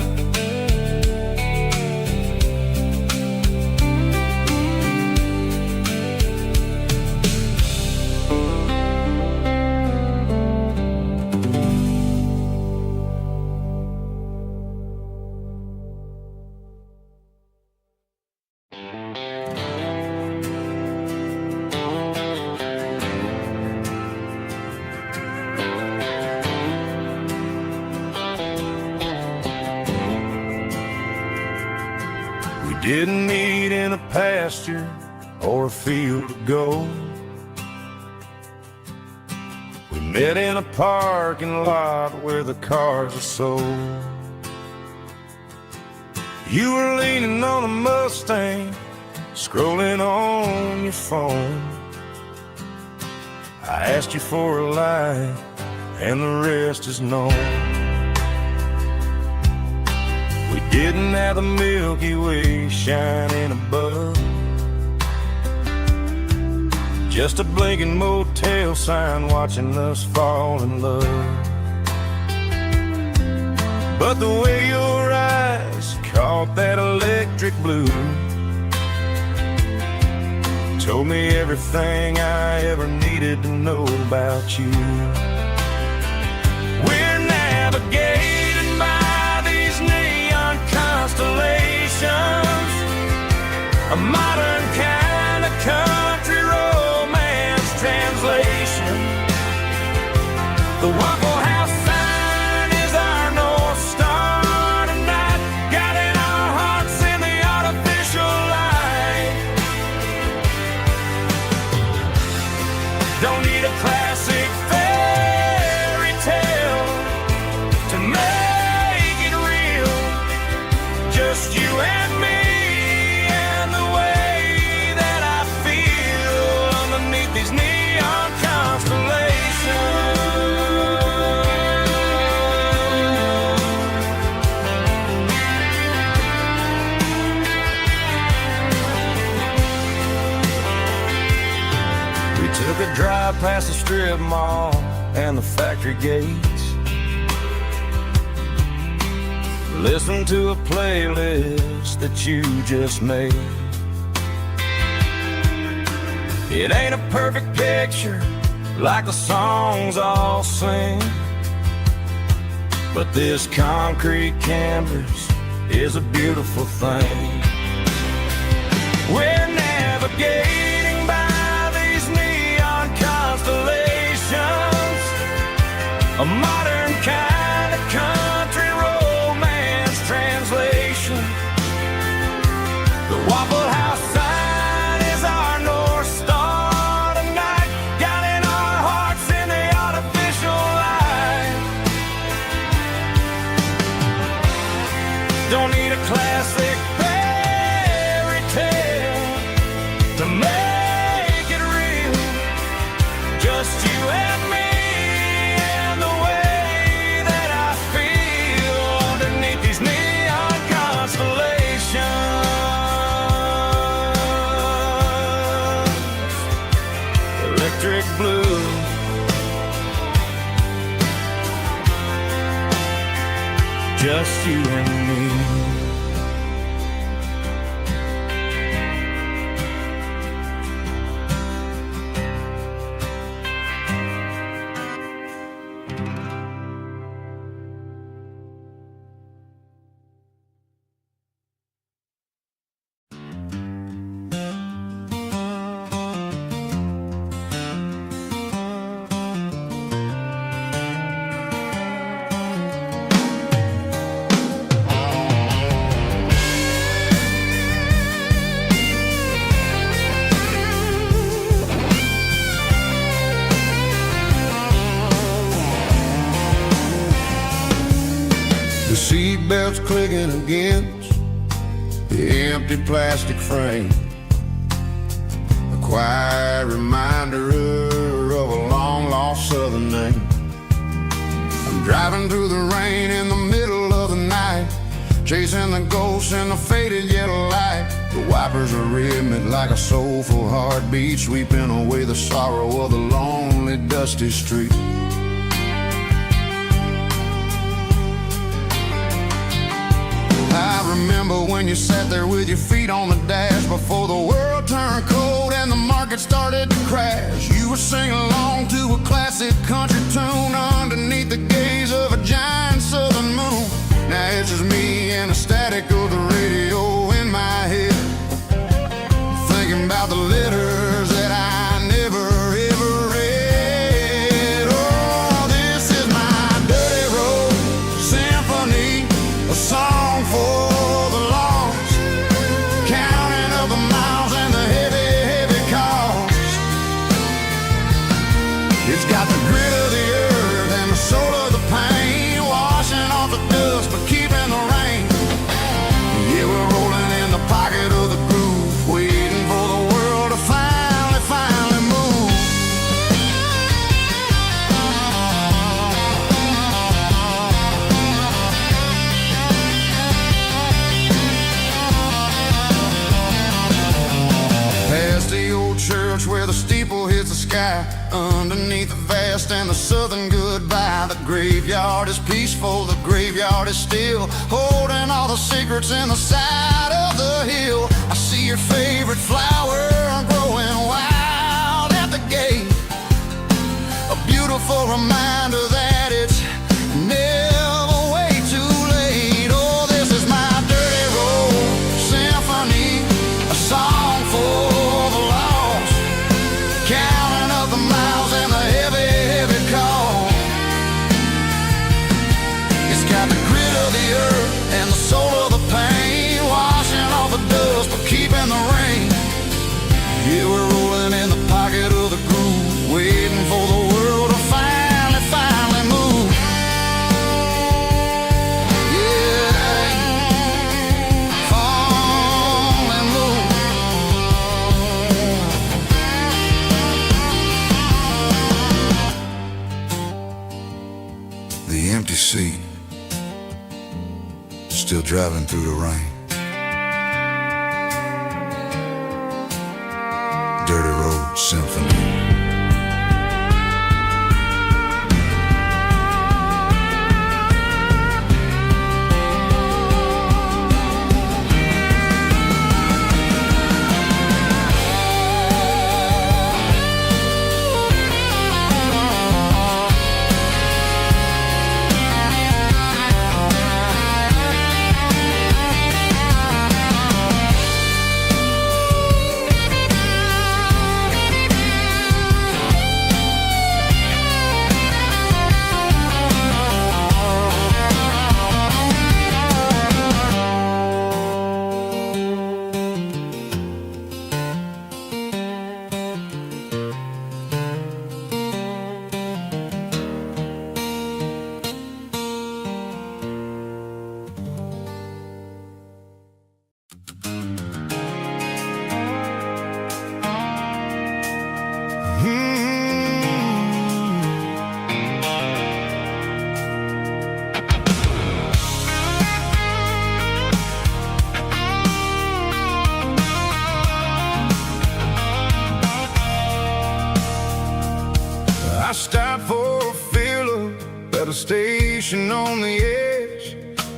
didn't meet in a pasture or a field of gold. We met in a parking lot where the cars are sold. You were leaning on a Mustang, scrolling on your phone. I asked you for a light, and the rest is known. We didn't have the Milky Way shining above, just a blinking motel sign watching us fall in love. But the way your eyes caught that electric blue told me everything I ever needed to know about you. We're navigating by these neon constellations, a modern kind of country romance translation. The Waffle House sign is our North Star tonight, guiding our hearts in the artificial light. Don't need a classic fairy tale to make it real, just you and me and the way that I feel underneath these neon constellations. We took a drive past the strip mall and the factory gates, listened to a playlist that you just made. It ain't a perfect picture like the songs all sing, but this concrete canvas is a beautiful thing. We're navigating by these neon constellations, a modern kind of country romance translation. The Waffle House sign is our North Star tonight, guiding our hearts in the artificial light. Don't need a classic fairy tale to make it real. Just you and me and the way that I feel underneath these neon constellations. Electric blue. Just you and me. The seatbelt's clicking against the empty plastic frame, a quiet reminder of a long-lost southern name. I'm driving through the rain in the middle of the night, chasing the ghosts in the faded yellow light. The wipers are rhythmic like a soulful heartbeat, sweeping away the sorrow of the lonely, dusty street. I remember when you sat there with your feet on the dash before the world turned cold and the market started to crash. You were singing along to a classic country tune underneath the gaze of a giant southern moon. Now it's just me and the static of the radio in my head, thinking about the letters that I never ever read. Oh, this is my dirty road symphony, a song for the lost, counting up the miles and the heavy, heavy cost. It's got the grit of the earth and the soul of the pain, washing off the dust but keeping the rain. Yeah, we're rolling in the pocket of the groove, waiting for the world to finally move. Past the old church where the steeple hits the sky, underneath the vast and the southern goodbye. The graveyard is peaceful, the graveyard is still, holding all the secrets in the side of the hill. I see your favorite flower growing wild at the gate, a beautiful reminder that it's never way too late. Oh, this is my dirty road symphony, a song for the lost, counting up the miles and the heavy, heavy call. It's got the grit of the earth and the soul of the pain, washing off the dust but keeping the rain. Yeah, we're rolling in the pocket of the groove, waiting for the world to finally move. Yeah, finally move. The empty seat, still driving through the rain. Dirty road symphony. station on the edge,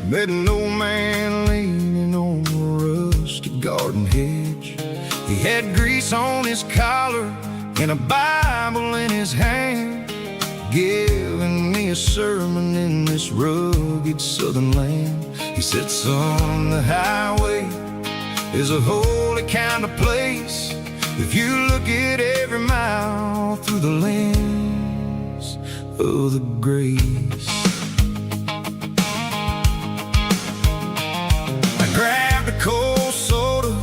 met an old man leaning on a rusty garden hedge. He had grease on his collar and a Bible in his hand, giving me a sermon in this rugged southern land. He said, son, the highway is a holy kind of place if you look at every mile through the lens of the grace. I grabbed a cold soda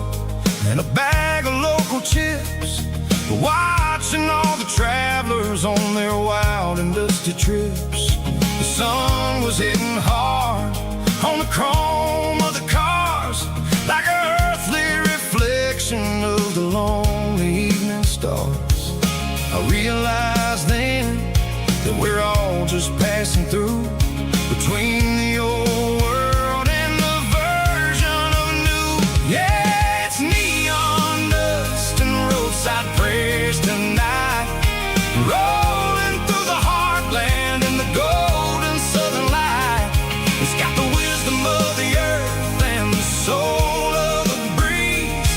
and a bag of local chips, watching all the travelers on their wild and dusty trips. The sun was hitting hard on the chrome of the cars, like an earthly reflection of the lonely evening stars. I realized then that we're all just passing through between the old world and the version of new. Yeah, it's neon dust and roadside prayers tonight, rolling through the heartland in the golden southern light. It's got the wisdom of the earth and the soul of the breeze,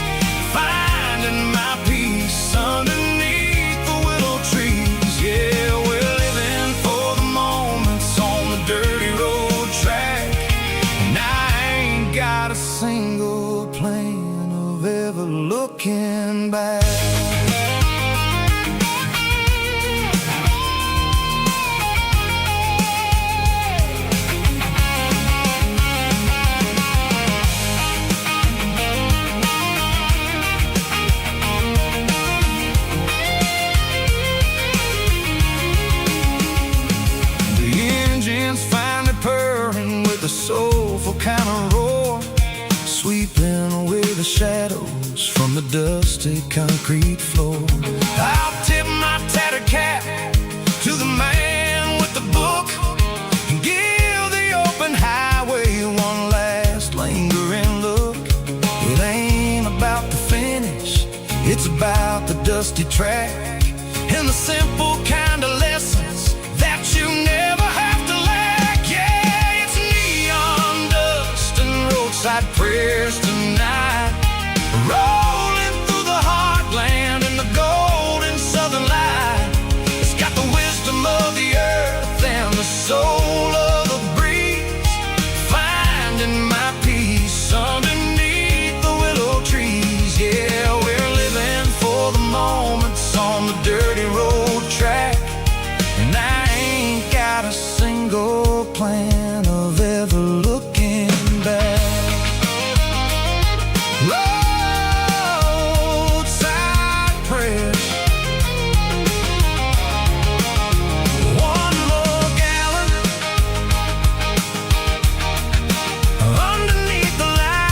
finding my peace underneath the willow trees. Yeah, we're living for the moments on the dirty road track, and I ain't got a single plan of ever looking back. The soulful kind of roar, sweeping away the shadows from the dusty concrete floor. I'll tip my tattered cap to the man with the book and give the open highway one last lingering look. It ain't about the finish, it's about the dusty track and the simple kind of lessons that you never have to lack. Yeah, it's neon dust and roadside prayers tonight, rolling through the heartland in the golden southern light. It's got the wisdom of the earth and the soul of the breeze, finding my peace underneath the willow trees. Yeah, we're living for the moments on the dirty road track, and I ain't got a single plan of ever looking back. Roadside prayers, one more gallon underneath the light.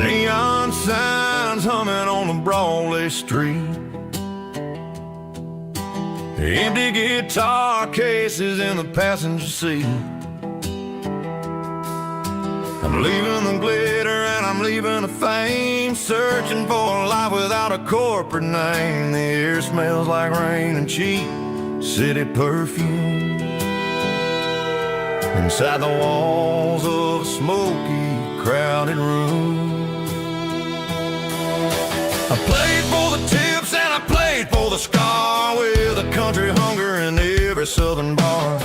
Neon signs humming on the Broadway street, empty guitar cases in the passenger seat. I'm leaving the glitter and I'm leaving the fame, searching for a life without a corporate name. The air smells like rain and cheap city perfume inside the walls of a smoky, crowded room. I played for the tips and I played for the scar, with a country hunger in every southern bar.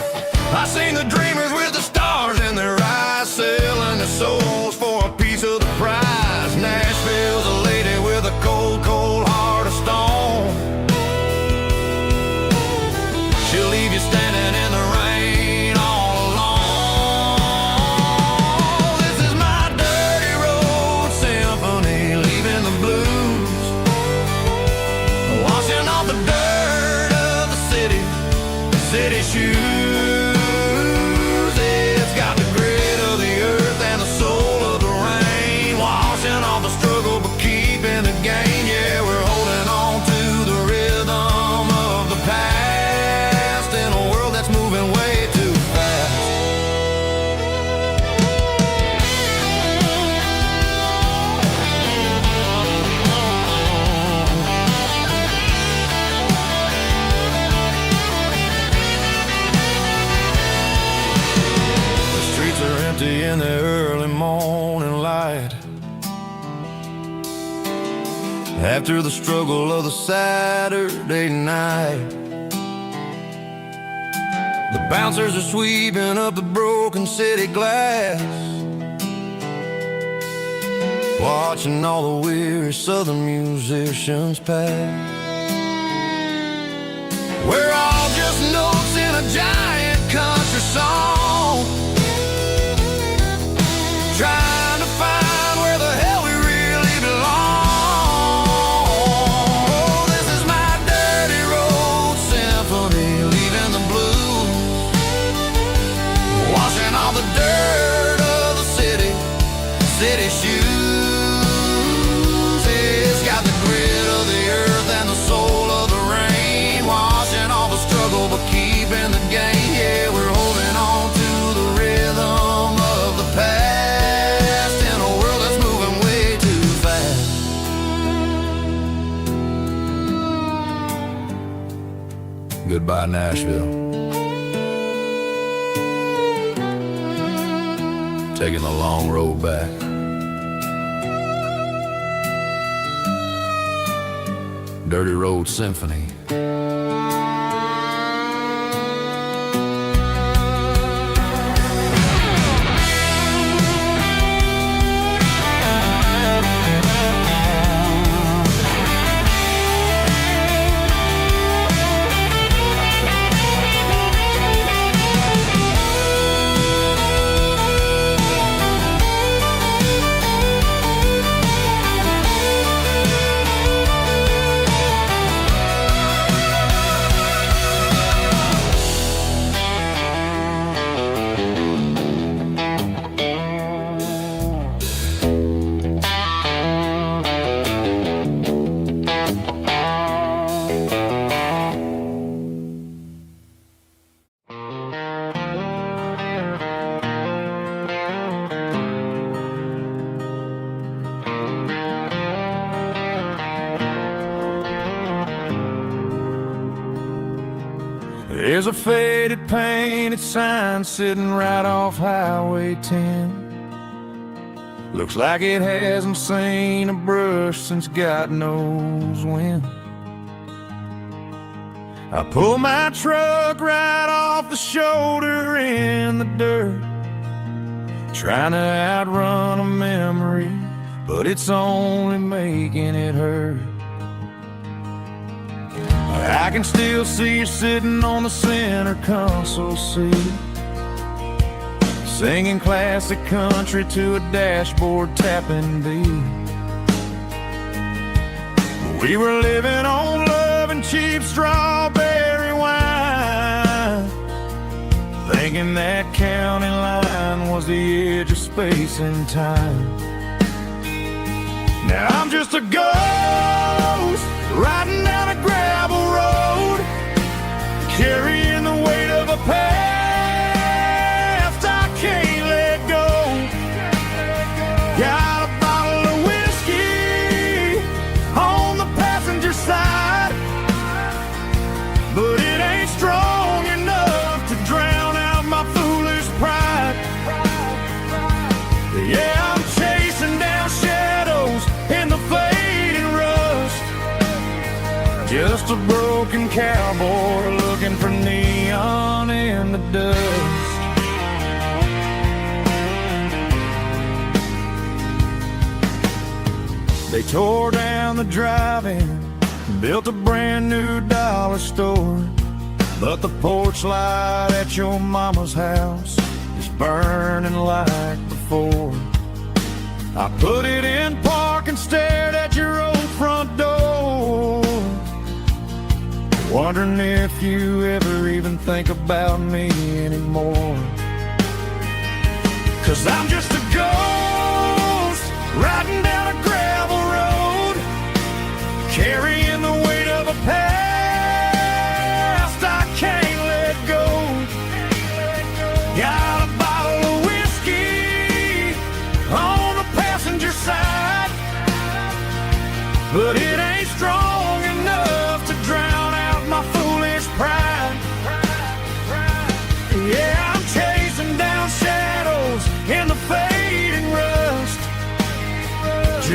I seen the dreamers with the stars in their eyes, selling their souls for a piece of the prize. Nashville's a lady with a cold, cold heart of stone. She'll leave you standing in the rain in the early morning light. After the struggle of the Saturday night, the bouncers are sweeping up the broken city glass, watching all the weary southern musicians pass. We're all just notes in a giant country song, trying to find where the hell we really belong. Oh, this is my dirty road symphony, leaving the blues, washing all the dirt of the city shoes. It's got the grit of the earth and the soul of the rain, washing all the struggle but keeping the game. Yeah, we're holding on to the rhythm of the past in a world that's moving way too fast. Goodbye, Nashville. Taking the long road back. Dirty Road Symphony. There's a faded painted sign sitting right off Highway 10. Looks like it hasn't seen a brush since God knows when. I pull my truck right off the shoulder in the dirt, trying to outrun a memory, but it's only making it hurt. I can still see you sitting on the center console seat, singing classic country to a dashboard tapping beat. We were living on love and cheap strawberry wine, thinking that county line was the edge of space and time. Now I'm just a ghost riding down a gravel road, carrying the weight of a past I can't let go. Got a bottle of whiskey on the passenger side, but it ain't strong enough to drown out my foolish pride. Yeah, I'm chasing down shadows in the fading rust, just a broken cowboy looking for neon in the dust. They tore down the drive-in, built a brand new dollar store, but the porch light at your mama's house is burning like before. I put it in park and stared at your old front door, wondering if you ever even think about me anymore. 'Cause I'm just a ghost riding down a gravel road, carrying the weight of a past I can't let go. Got a bottle of whiskey on the passenger side, but it ain't strong enough to drown out my foolish pride. Yeah, I'm chasing down shadows in the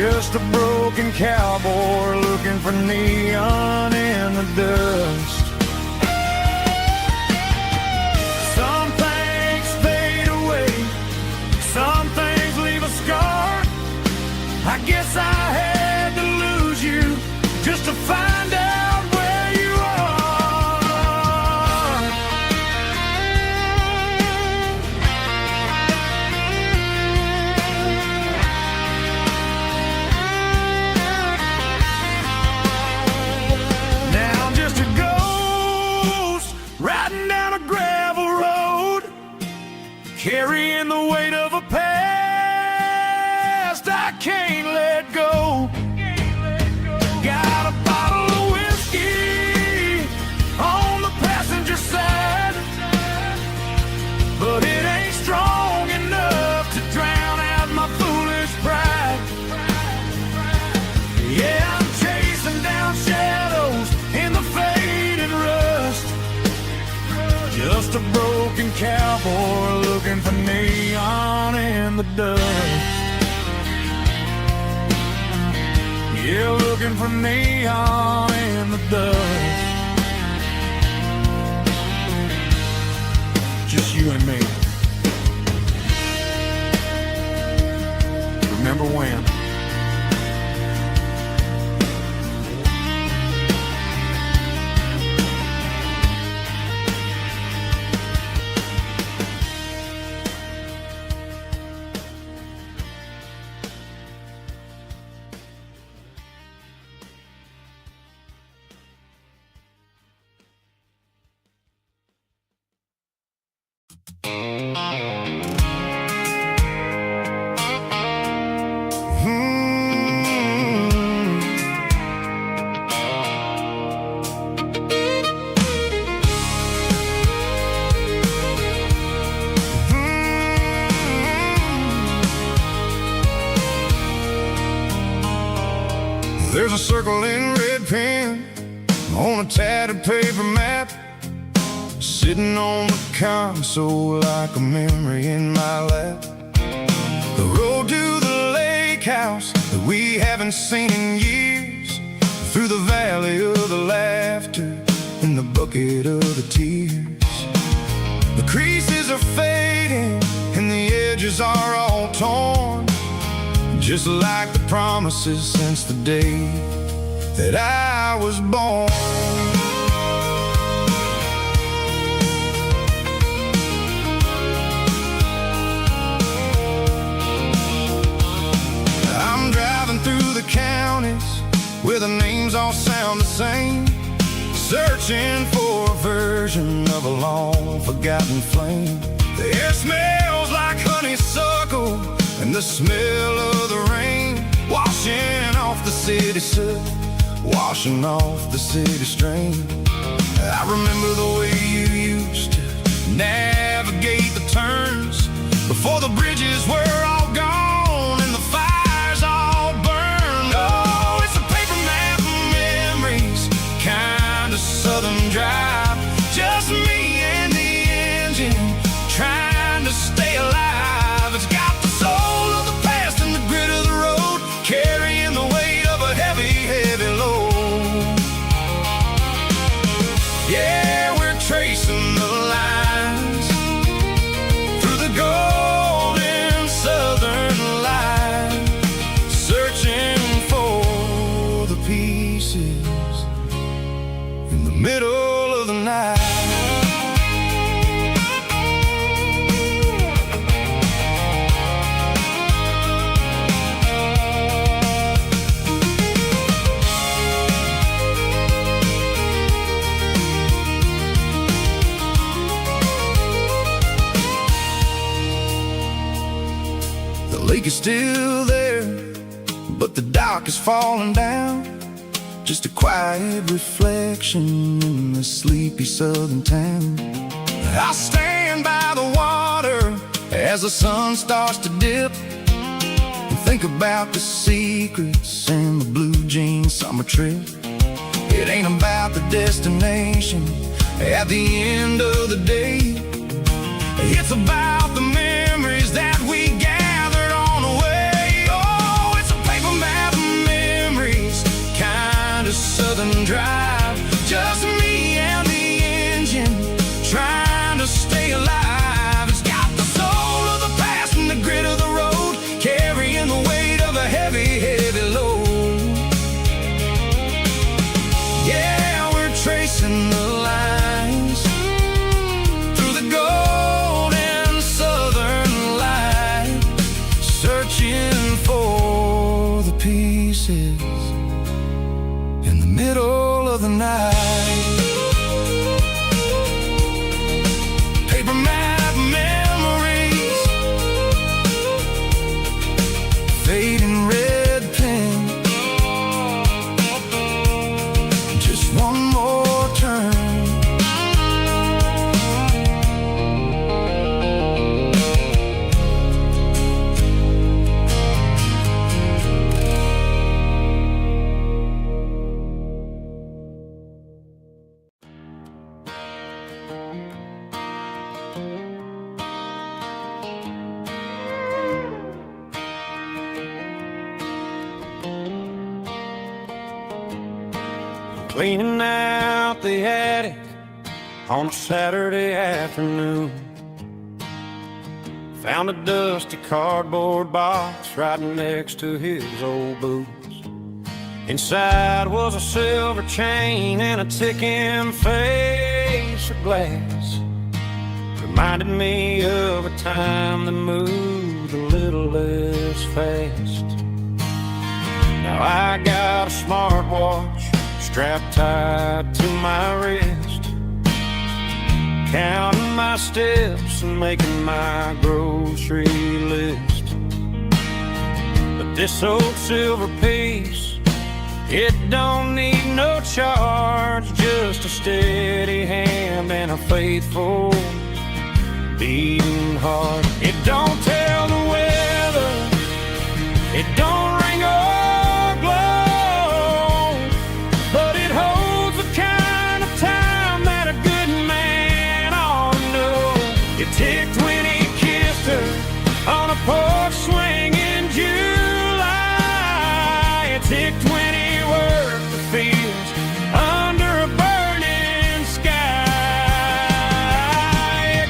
Just a broken cowboy looking for neon in the dust. Some things fade away, some things leave a scar. I guess I had to lose you just to find out where you are. Now I'm just a ghost riding down a gravel road, carrying the weight of a past I can't let go. Got a bottle of whiskey on the passenger side, but it ain't strong enough to drown out my foolish pride. Yeah, I'm chasing down shadows in the fading rust. Just a broken cowboy looking for neon in the dust. Yeah, looking for neon in the dust. Just you and me. Remember when? There's a circle in red pen on a tattered paper map, sitting on the console like a memory in my lap. The road to the lake house that we haven't seen in years, through the valley of the laughter and the bucket of the tears. The creases are fading and the edges are all torn, just like the promises since the day that I was born. I'm driving through the counties where the names all sound the same, searching for a version of a long forgotten flame. The air smells like honeysuckle and the smell of the rain, washing off the city soot, washing off the city strain. I remember the way you used to navigate the turns before the bridges were all gone and the fires all burned. Oh, it's a paper map of memories, kind of southern drive, just me and the engine trying to stay alive. It's got the soul of the past and the grit of the road, carrying the weight of a heavy, heavy load. Yeah, we're tracing the lines through the golden southern light, searching for the pieces in the middle of the night. The lake is still there, but the dock is falling down, just a quiet reflection in the sleepy southern town. I stand by the water as the sun starts to dip, and think about the secrets and the blue jean summer trip. It ain't about the destination at the end of the day, it's about the memories that we gathered on the way. Oh, it's a paper map cleaning out the attic on a Saturday afternoon. Found a dusty cardboard box right next to his old boots. Inside was a silver chain and a ticking face of glass. Reminded me of a time that moved a little less fast. Now I got a smartwatch strapped tight to my wrist, counting my steps and making my grocery list. But this old silver piece, it don't need no charge, just a steady hand and a faithful beating heart. It don't tell the weather, it don't ring or glow, but it holds the kind of time that a good man ought to know. It ticked when he kissed her on a porch swing in July. It ticked when he worked the fields under a burning sky.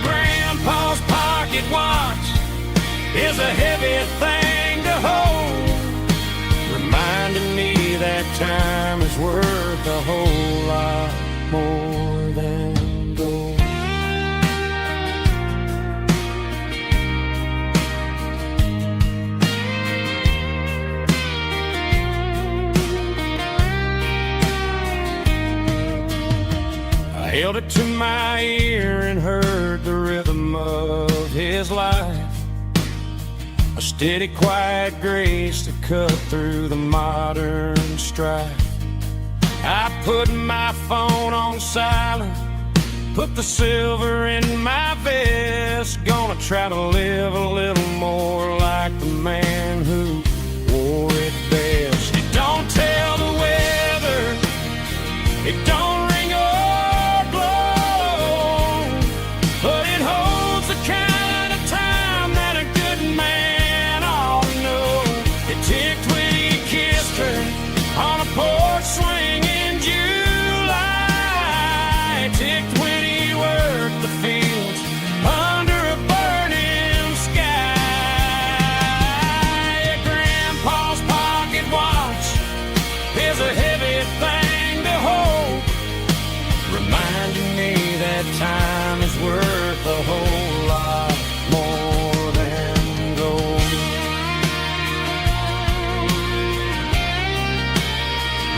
Grandpa's pocket watch is a heavy thing to hold, reminding me that time is worth a whole lot more than gold. I held it to my ear and heard the rhythm of his life, a steady, quiet grace to cut through the modern strife. I put my phone on silent, put the silver in my vest, gonna try to live a little more like the man who wore it best. It don't tell the weather, it don't ring or blow, but it holds the kind of time that a good man ought to know. It ticked when he kissed her on a porch swing in July. It ticked when he worked the fields under a burning sky. Grandpa's pocket watch is a heavy thing to hold, reminding me that time is worth a whole lot more than gold.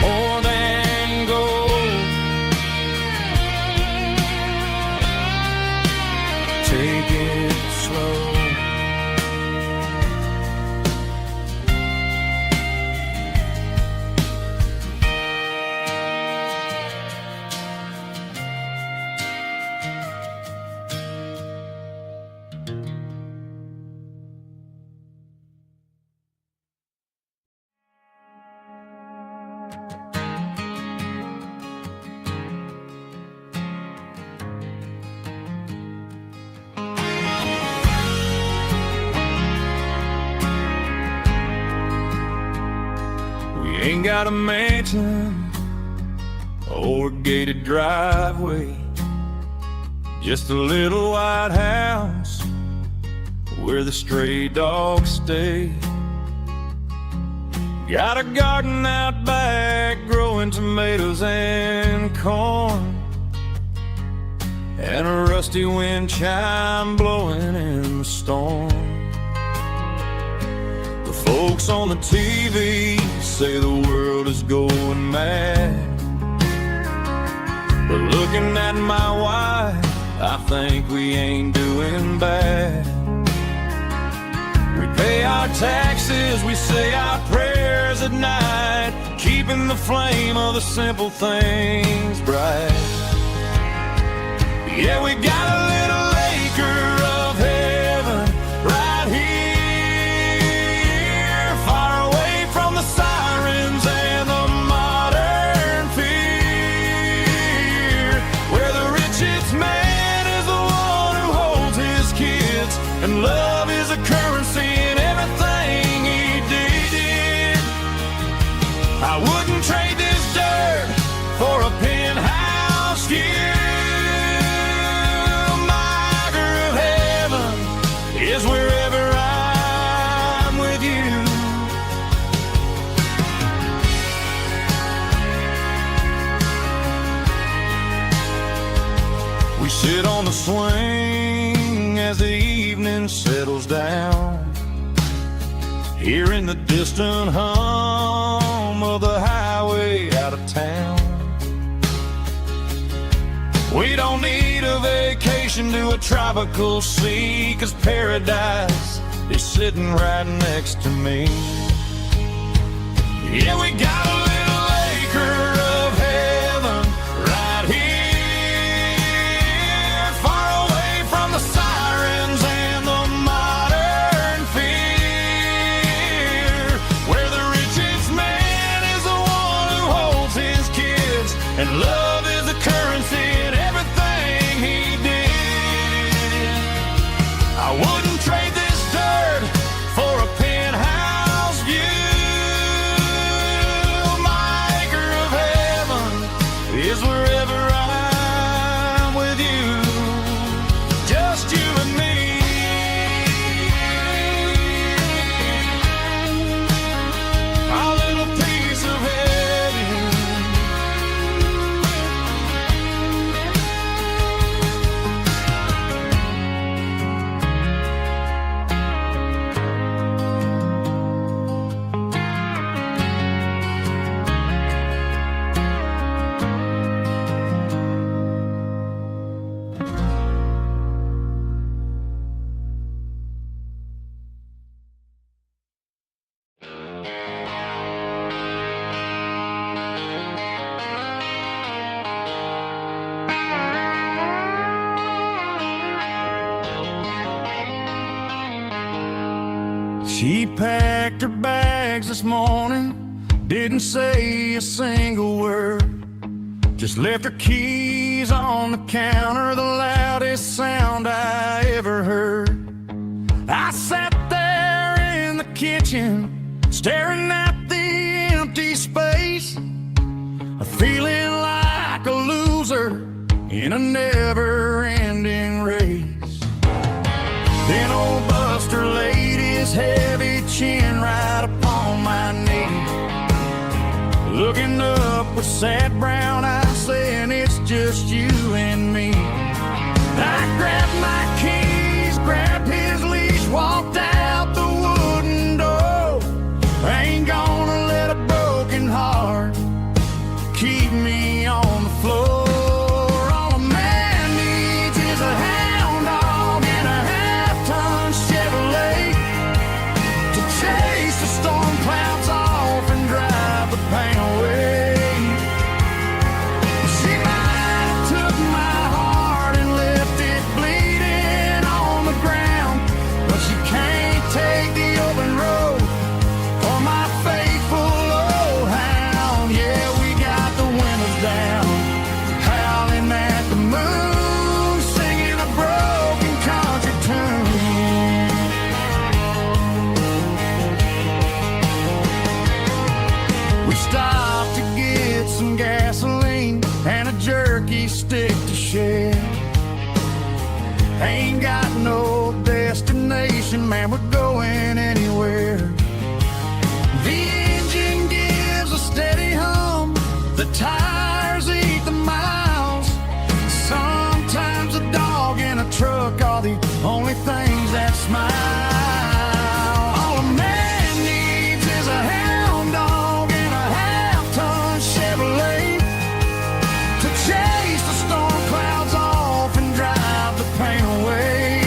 More than gold. Take it slow. Ain't got a mansion or a gated driveway, just a little white house where the stray dogs stay. Got a garden out back growing tomatoes and corn, and a rusty wind chime blowing in the storm. Folks on the TV say the world is going mad, but looking at my wife, I think we ain't doing bad. We pay our taxes, we say our prayers at night, keeping the flame of the simple things bright. Yeah, we got a little acre of heaven right here, sirens and the modern fear, where the richest man is the one who holds his kids, and love is a currency in everything he did. I wouldn't trade this dirt for swing as the evening settles down. Hearing the distant hum of the highway out of town. We don't need a vacation to a tropical sea, 'cause paradise is sitting right next to me. Yeah, we got a little acre of heaven right here, far away from the sirens and the modern fear, where the richest man is the one who holds his kids, and love is the currency in everything he did. I wouldn't trade this dirt for a penthouse view. My acre of heaven is wherever I'm with you, just you and me. Our little piece of heaven. She packed her bags this morning, didn't say a single word, just left her keys on the counter, the loudest sound I ever heard. I sat there in the kitchen, staring at the empty space, feeling like a loser in a never-ending race. Then old Buster laid his heavy chin right upon my knee, looking up with sad brown eyes, saying it's just you and me. I grabbed my keys, grabbed his leash, walked out the wooden door. I ain't gonna let a broken heart keep me on the floor. All a man needs is a hound dog and a half-ton Chevrolet to chase the storm clouds off and drive the pain away. She might have took my heart and left it bleeding on the ground, but she can't take the open road for my faithful old hound. Yeah, we got the windows down, howling at the moon, singing a broken country tune. We stopped to get some gasoline and a jerky stick to share. Ain't got no destination, man, we're going anywhere. The engine gives a steady hum, the tires eat the miles. Sometimes a dog and a truck are the only things that smile. All a man needs is a hound dog and a half-ton Chevrolet to chase the storm clouds off and drive the pain away.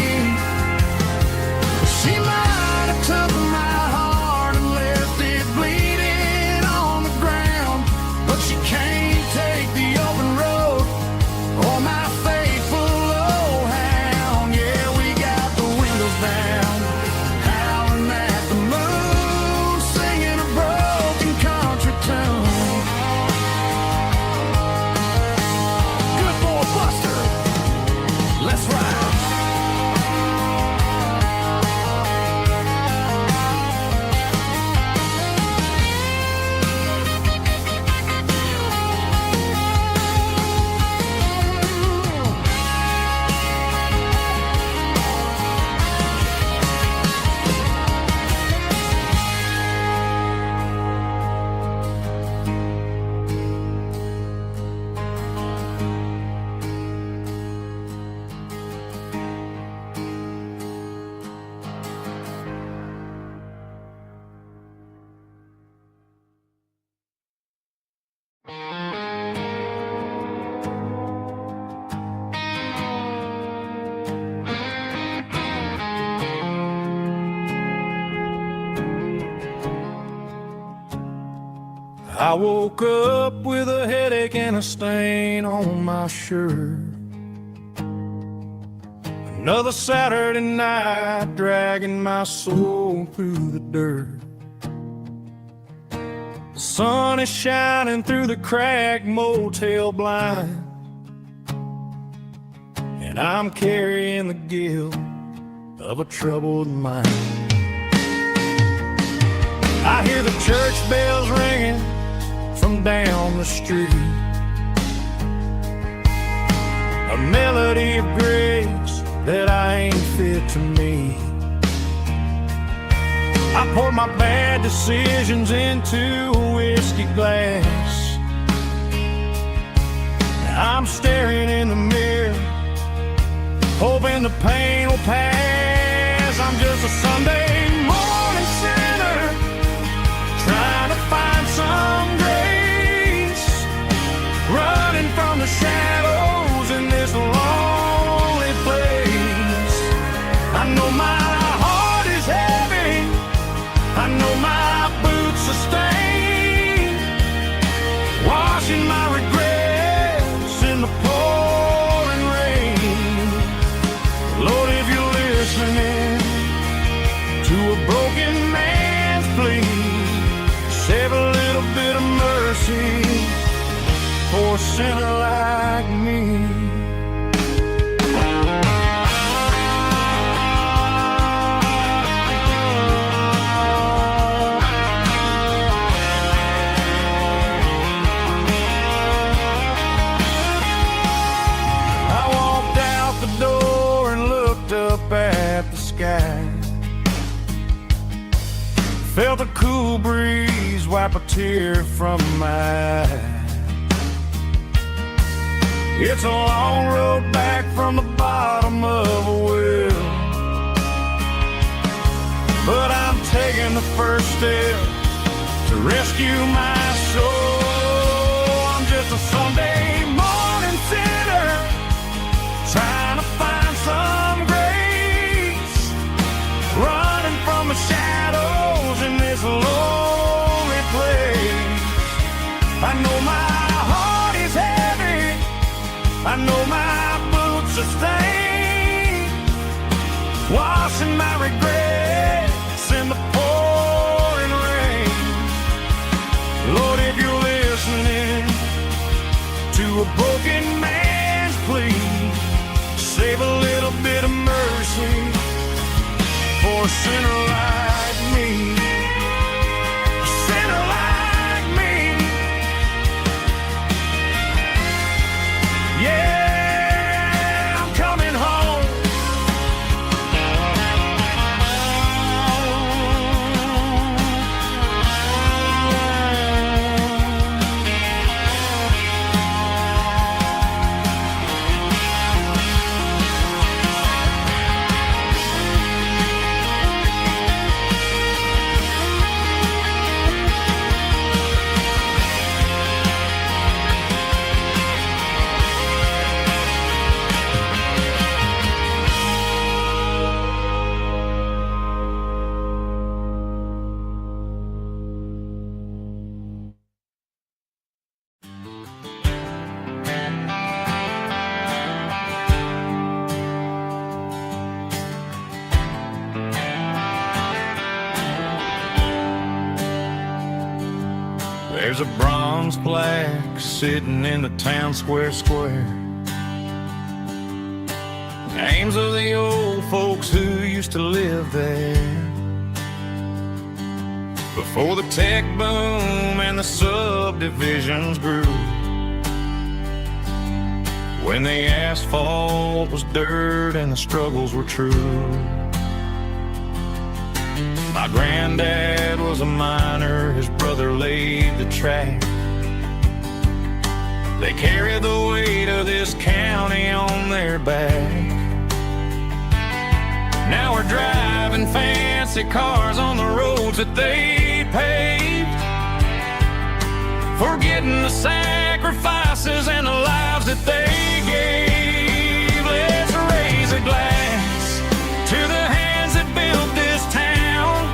I woke up with a headache and a stain on my shirt. Another Saturday night dragging my soul through the dirt. The sun is shining through the cracked motel blind, and I'm carrying the guilt of a troubled mind. I hear the church bells ringing from down the street, a melody of grace that I ain't fit to meet. I poured my bad decisions into a whiskey glass. I'm staring in the mirror, hoping the pain will pass. I'm just a Sunday morning sinner, trying to find some grace, running from the shadows in this lonely place. I know my heart is heavy, I know my boots are stained, washing my regrets in the pouring rain. Lord, if you're listening to a broken man's plea, save a little bit of mercy for a sinner like me. At the sky, felt a cool breeze wipe a tear from my eye. It's a long road back from the bottom of a well, but I'm taking the first step to rescue my soul. I'm just a Sunday morning sinner, trying to find some grace, running from the shadows in this lonely place. I know my heart is heavy, I know my boots are stained, washing my regrets in the pouring rain. Lord, if you're listening to a broken man's plea, save a little bit of mercy for a sinner like me. A sinner like me. Yeah, I'm coming home. There's a bronze plaque sitting in the town square. Names of the old folks who used to live there before the tech boom and the subdivisions grew, when the asphalt was dirt and the struggles were true. My granddad was a miner, his brother laid the track. They carried the weight of this county on their back. Now we're driving fancy cars on the roads that they paved, forgetting the sacrifices and the lives that they gave. Let's raise a glass to the hands that built this town,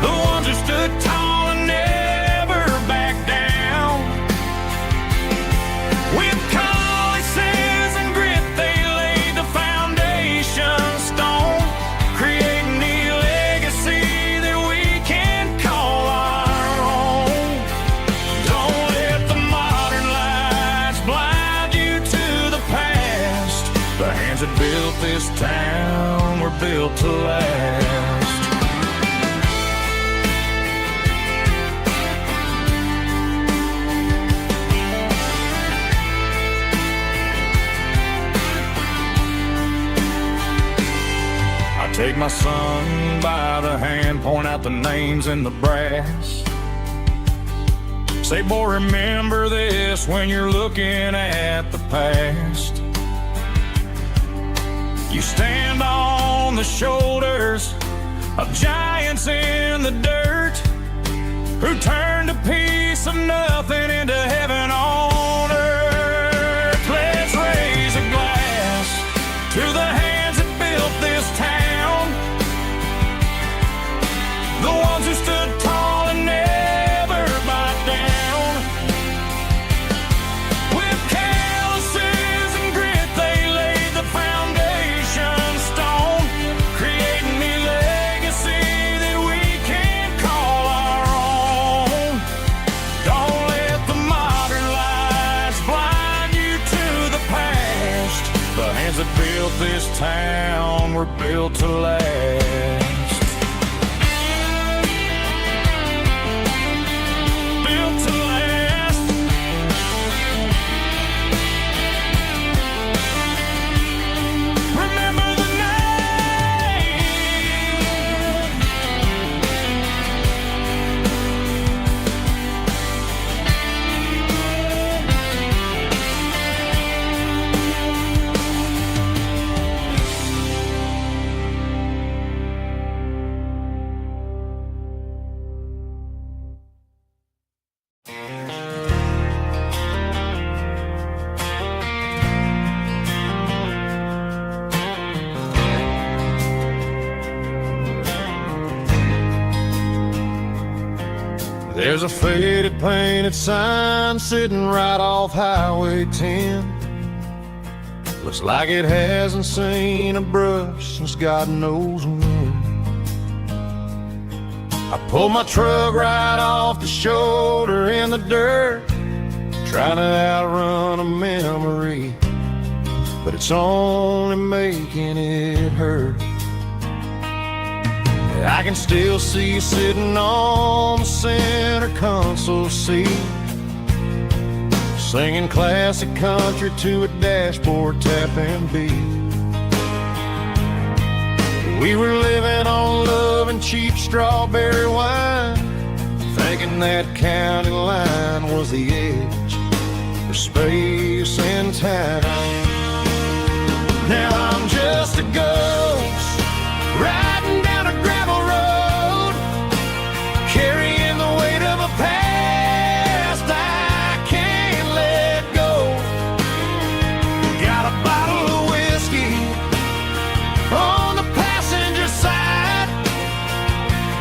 the ones who stood tall and this town were built to last. Take my son by the hand, point out the names in the brass. Say, boy, remember this when you're looking at the past. You stand on the shoulders of giants in the dirt who turned a piece of nothing into heaven on earth. Let's raise a glass to the hands that built this town, the ones who stood tall and never backed down. With calluses and grit they laid the foundation stone, creating a legacy that we can call our own. Don't let the modern lights blind you to the past. The hands that built this town were built to last. There's a faded painted sign sitting right off Highway 10. Looks like it hasn't seen a brush since God knows when. I pulled my truck right off the shoulder in the dirt, trying to outrun a memory, but it's only making it hurt. I can still see you sitting on the center console seat, singing classic country to a dashboard tapping beat. We were living on love and cheap strawberry wine, thinking that county line was the edge for space and time. Now I'm just a ghost riding down a gravel road, carrying the weight of a past I can't let go. Got a bottle of whiskey on the passenger side,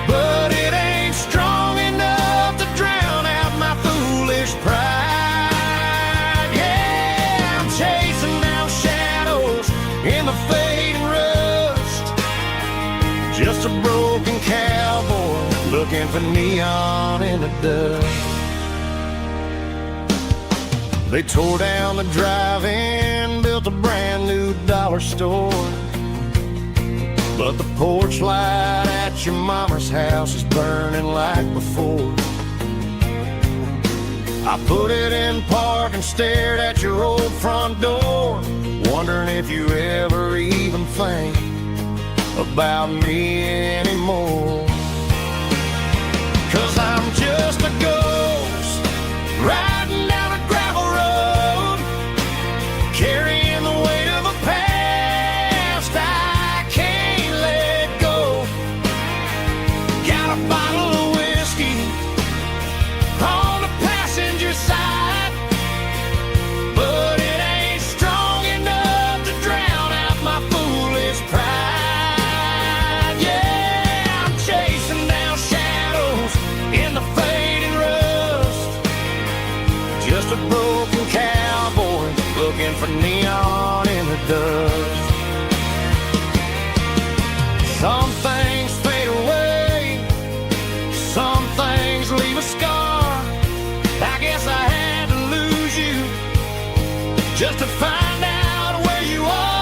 but it ain't strong enough to drown out my foolish pride. Yeah, I'm chasing down shadows in the fading rust, just a broken cowboy looking for neon in the dust. They tore down the drive-in, built a brand new dollar store, but the porch light at your mama's house is burning like before. I put it in park and stared at your old front door, wondering if you ever even think about me anymore. 'Cause I'm just a ghost riding down a gravel road, carrying the weight of a past I can't let go. Got a bottle of whiskey on the passenger side, but it ain't strong enough to drown out my foolish pride. Yeah, I'm chasing down shadows in the fading rust, just a broken cowboy looking for neon in the dust. Some things fade away, some things leave a scar. I guess I had to lose you just to find out where you are.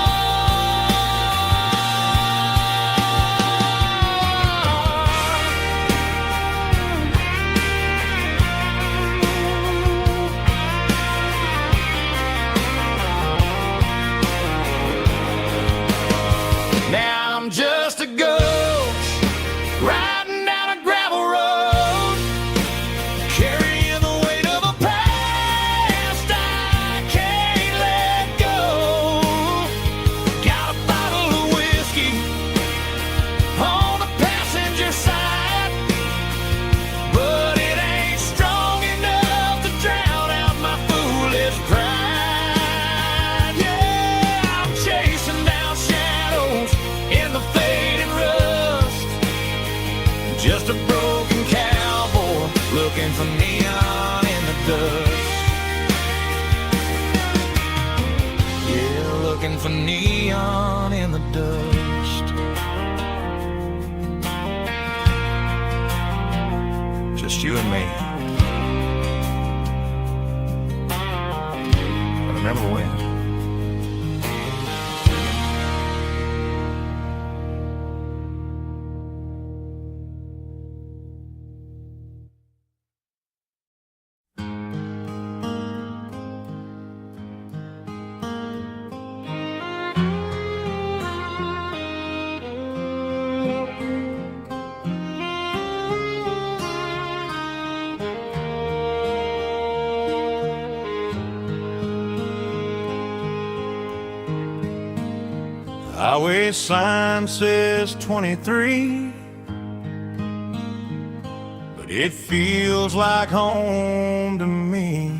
Just a broken cowboy looking for neon in the dust. Yeah, looking for neon in the dust. Just you and me. I remember when. Highway sign says 23, but it feels like home to me.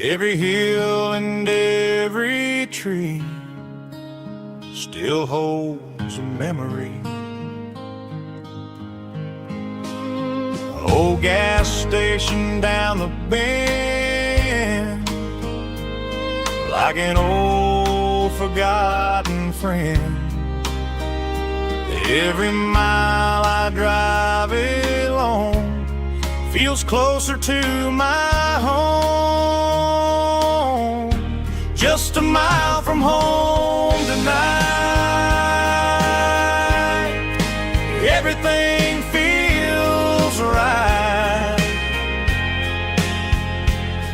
Every hill and every tree still holds a memory. Old gas station down the bend, like an old forgotten friend. Every mile I drive along feels closer to my home. Just a mile from home tonight, everything feels right.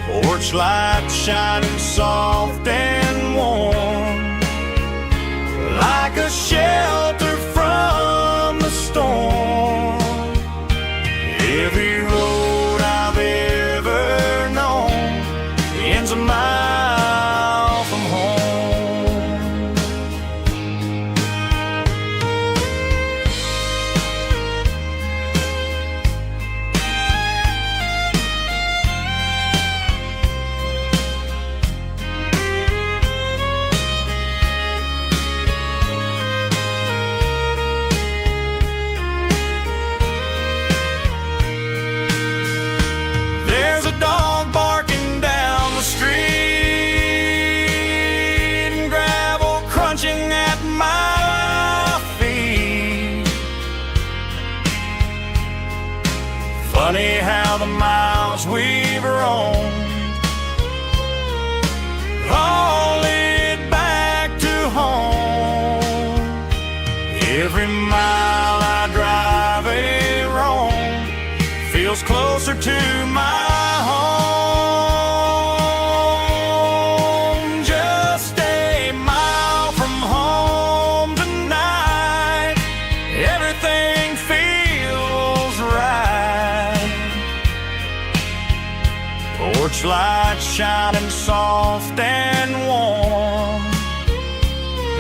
Porch lights shining soft and warm, like a shelter from the storm. Every road I've ever known ends a mile from home. There's a dog barking down the street, and gravel crunching at my feet. Funny how the miles we've roamed all lead back to home. Every mile I drive roam feels closer to my home. Just a mile from home tonight, everything feels right. Porch lights shining soft and warm,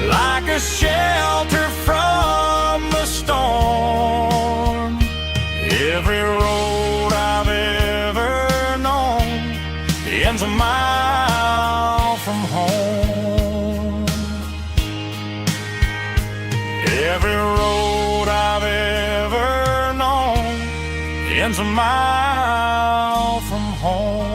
like a shelter from the storm. Every road I've ever known ends a mile from home. Every road I've ever known ends a mile from home.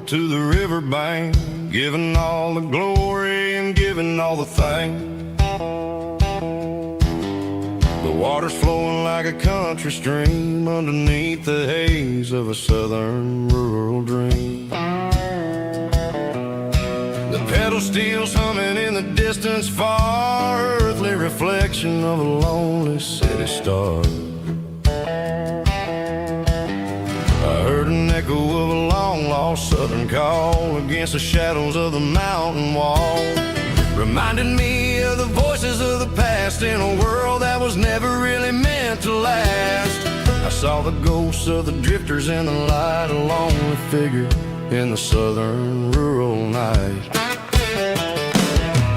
To the riverbank, giving all the glory and giving all the thanks. The water's flowing like a country stream underneath the haze of a southern rural dream. The pedal steel's humming in the distance far, earthly reflection of a lonely city star. I heard an echo of a long lost lost southern call against the shadows of the mountain wall. Reminded me of the voices of the past in a world that was never really meant to last. I saw the ghosts of the drifters in the light, a lonely figure in the southern rural night.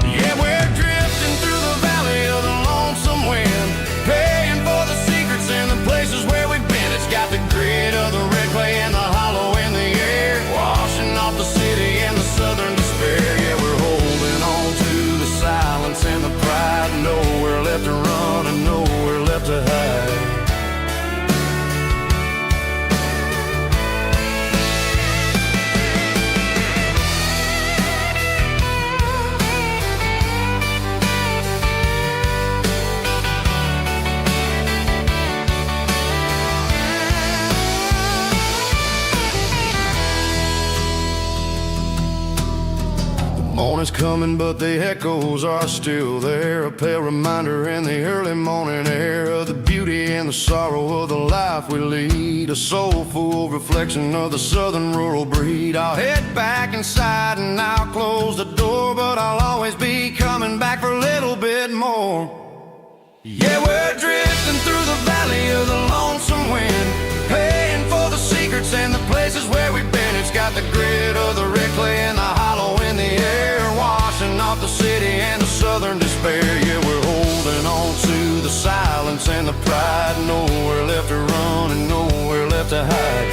Yeah, we're drifting through the valley of the lonesome wind, paying for the secrets and the places where we've been. It's got the grit of the red clay and the hollow in the air, washing off the city and the southern despair. Yeah, we're holding on to the silence and the pride, nowhere left to run and nowhere left to hide. Morning's coming, but the echoes are still there. A pale reminder in the early morning air of the beauty and the sorrow of the life we lead. A soulful reflection of the southern rural breed. I'll head back inside and I'll close the door, but I'll always be coming back for a little bit more. Yeah, we're drifting through the valley of the lonesome wind, paying for the secrets and the places where we've been. It's got the grit of the red clay and the hollow in the air, washing off the city and the southern despair. Yeah, we're holding on to the silence and the pride, nowhere left to run and nowhere left to hide.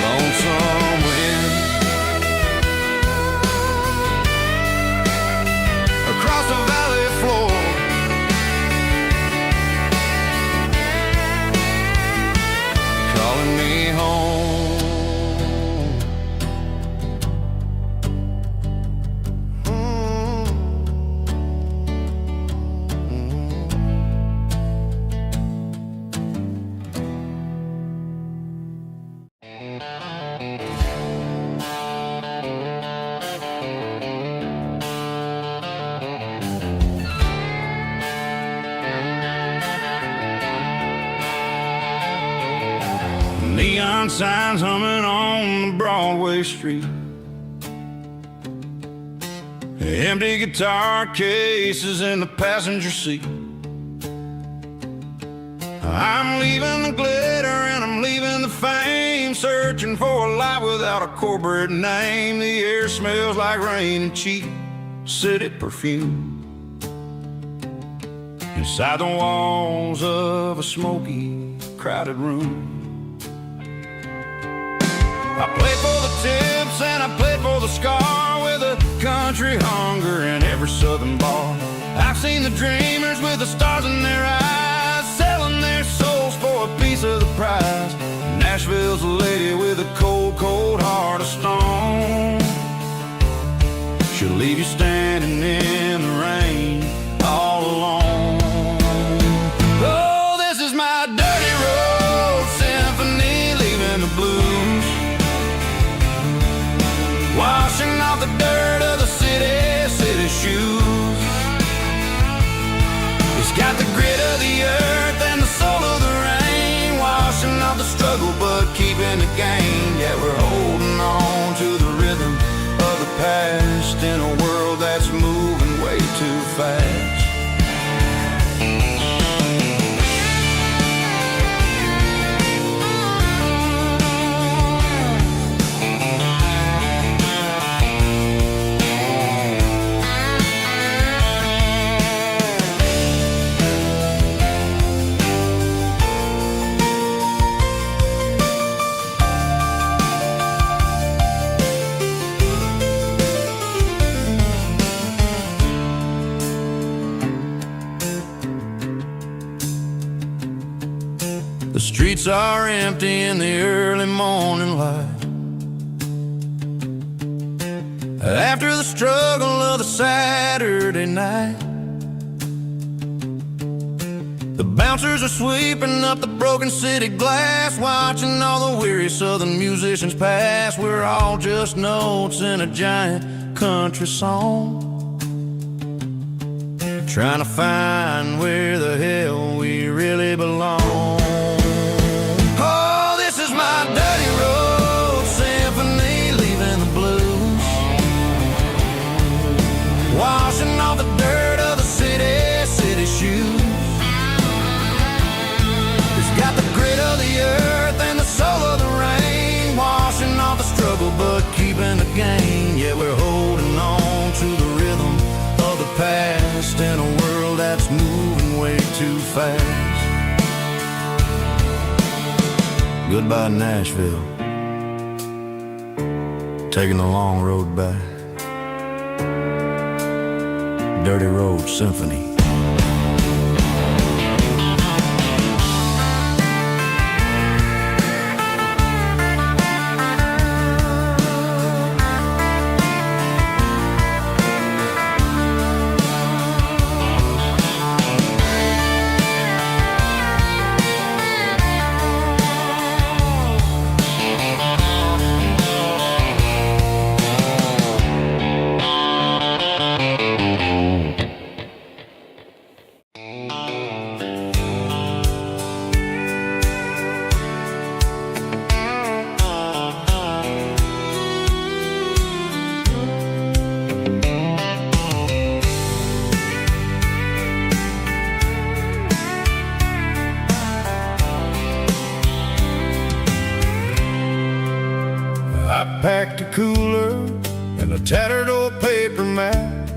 Lonesome wind across the valley floor, calling me home. Neon signs humming on the Broadway street, empty guitar cases in the passenger seat. I'm leaving the glitter and I'm leaving the fame, searching for a life without a corporate name. The air smells like rain and cheap city perfume inside the walls of a smoky, crowded room. I played for the tips and I played for the scar, with a country hunger in every southern bar. I've seen the dreamers with the stars in their eyes, selling their souls for a piece of the prize. Nashville's a lady with a cold, cold heart of stone. She'll leave you standing in the rain all alone. Oh, this is my dirty road symphony, leaving the blues, washing off the dirt of the city shoes. It's got the grit of the earth and the soul of the rain, washing off the struggle but keeping the gain. Yeah, we're holding on to the rhythm of the past in a world that's moving way too fast. The streets are empty in the early morning light, after the struggle of the Saturday night. The bouncers are sweeping up the broken city glass, watching all the weary southern musicians pass. We're all just notes in a giant country song, trying to find where the hell we really belong. fast. Goodbye Nashville, taking the long road back. Dirty Road Symphony. I packed a cooler and a tattered old paper map,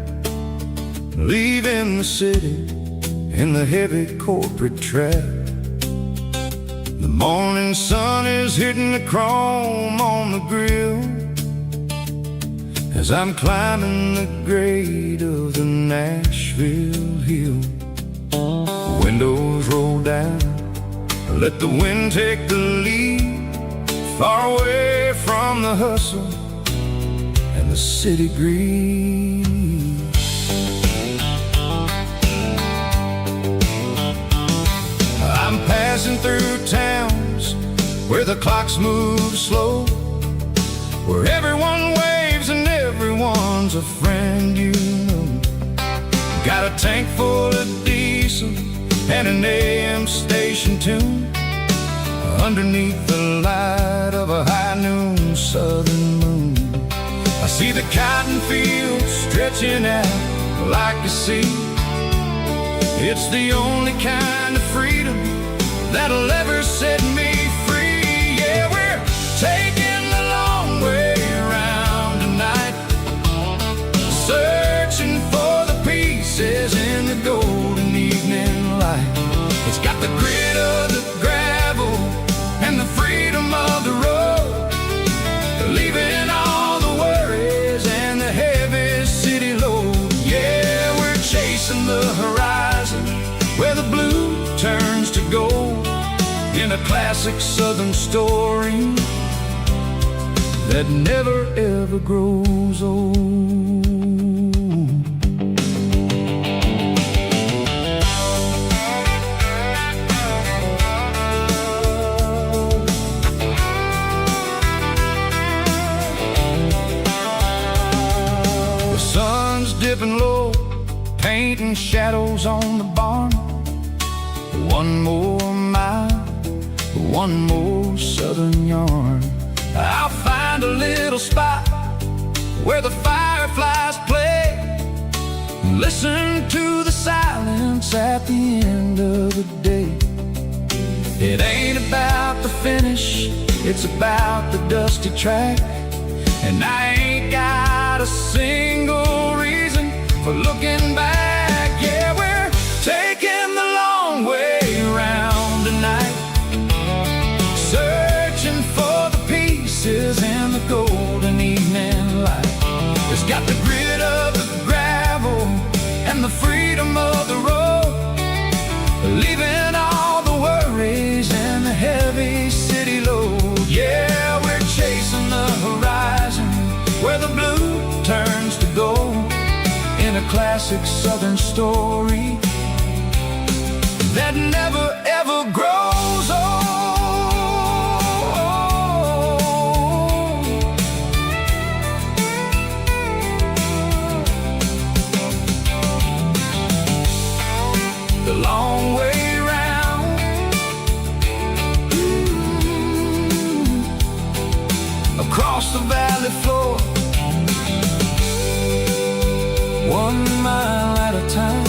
leaving the city in the heavy corporate trap. The morning sun is hitting the chrome on the grill as I'm climbing the grade of the Nashville hill. The windows roll down, let the wind take the lead, far away from the hustle and the city greed. I'm passing through towns where the clocks move slow, where everyone waves and everyone's a friend you know. Got a tank full of diesel and an AM station tune underneath the light of a high noon southern moon. I see the cotton fields stretching out like a sea. It's the only kind of freedom that'll ever set me free. Yeah, we're taking the long way around tonight, searching for the pieces in the golden evening light. It's got the grit of the gravel and the freedom of the road, leaving all the worries and the heavy city load. Yeah, we're chasing the horizon where the blue turns to gold, in a classic southern story that never ever grows old. Dipping low, painting shadows on the barn. One more mile, one more southern yarn. I'll find a little spot where the fireflies play, and listen to the silence at the end of the day. It ain't about the finish, it's about the dusty track. And I ain't got a single reason for looking back. Yeah, we're taking the long way around tonight, searching for the pieces in the golden evening light. It's got the grit of the gravel and the freedom of the road, leaving all the worries and the heavy city load. Yeah, we're chasing the horizon where the blue turns to gold, in a classic southern story that never ever grows old. The long way round, across the valley floor, 1 mile at a time.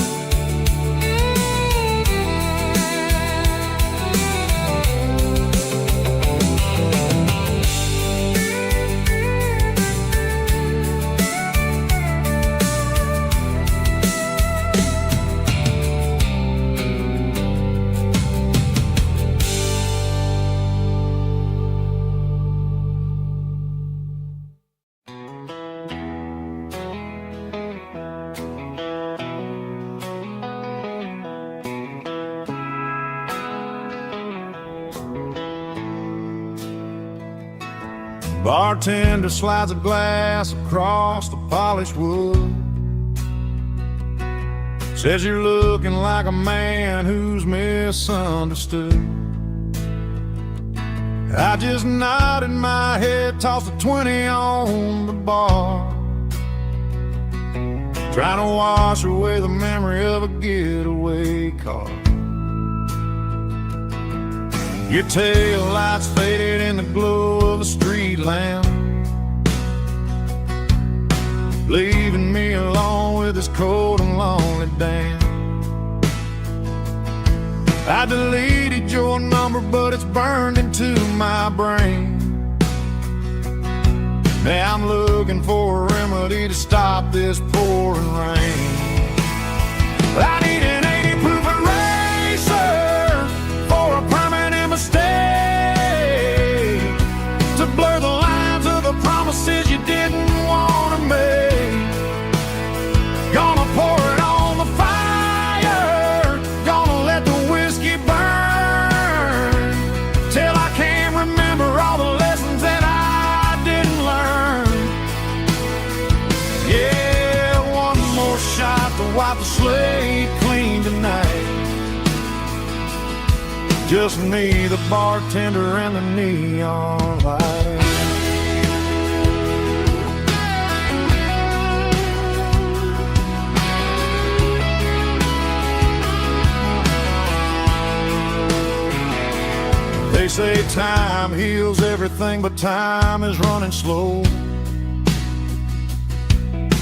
Bartender slides a glass across the polished wood. Says you're looking like a man who's misunderstood. I just nodded my head, tossed a 20 on the bar, trying to wash away the memory of a getaway car. Your tail lights faded in the glow of a street lamp, leaving me alone with this cold and lonely damn. I deleted your number, but it's burned into my brain. Now I'm looking for a remedy to stop this pouring rain. I need an 80 proof eraser for a permanent mistake, to blur the lines of the promises you didn't want to make. Gonna pour it on the fire, gonna let the whiskey burn, till I can't remember all the lessons that I didn't learn. Yeah, one more shot to wipe the slate clean tonight. Just me, the bartender, and the neon light. They say time heals everything, but time is running slow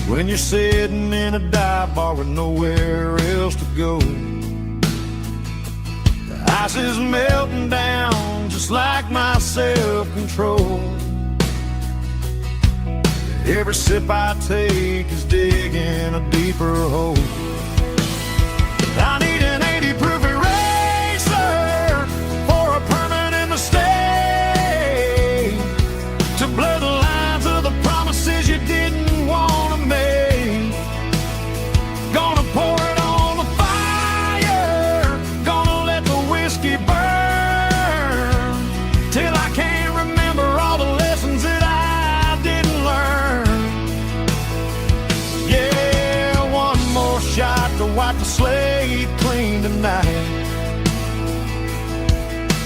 when you're sitting in a dive bar with nowhere else to go. The ice is melting down just like my self-control. Every sip I take is digging a deeper hole. I need an 80 proof eraser for a permanent mistake, to blur the lines of the promises you didn't want to make. Gonna pour it on the fire, gonna let the whiskey burn, till I can't remember all the lessons that I didn't learn. Yeah, one more shot to wipe the slate clean tonight.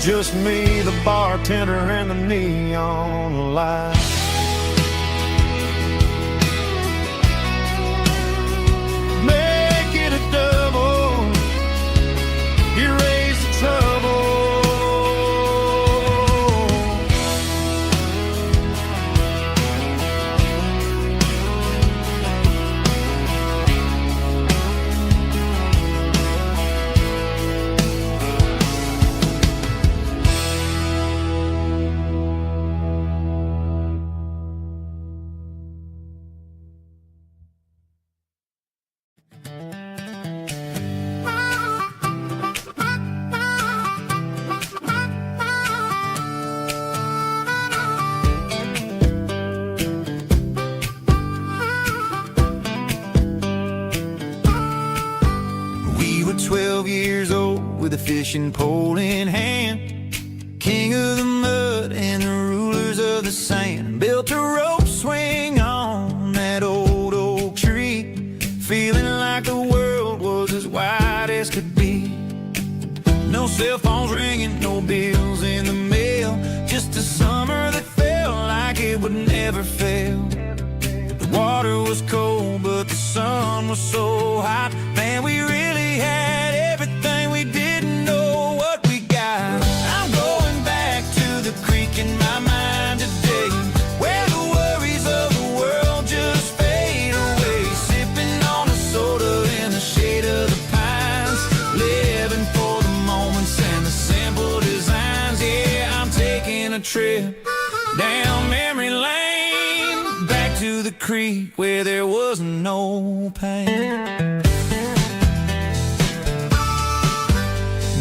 Just me, the bartender, and the neon light. Make it a double, erase the trouble. We were 12 years old with a fishing pole in hand, king of the mud and the rulers of the sand. Built a rope swing on that old oak tree, feeling like the world was as wide as could be. No cell phones ringing, no bills in the mail, just a summer that felt like it would never fail. The water was cold, but the sun was so hot. Man, we really had everything, we didn't know what we got. I'm going back to the creek in my mind today, where the worries of the world just fade away. Sipping on a soda in the shade of the pines, living for the moments and the simple designs. Yeah, I'm taking a trip down memory lane, back to the creek where there was no pain.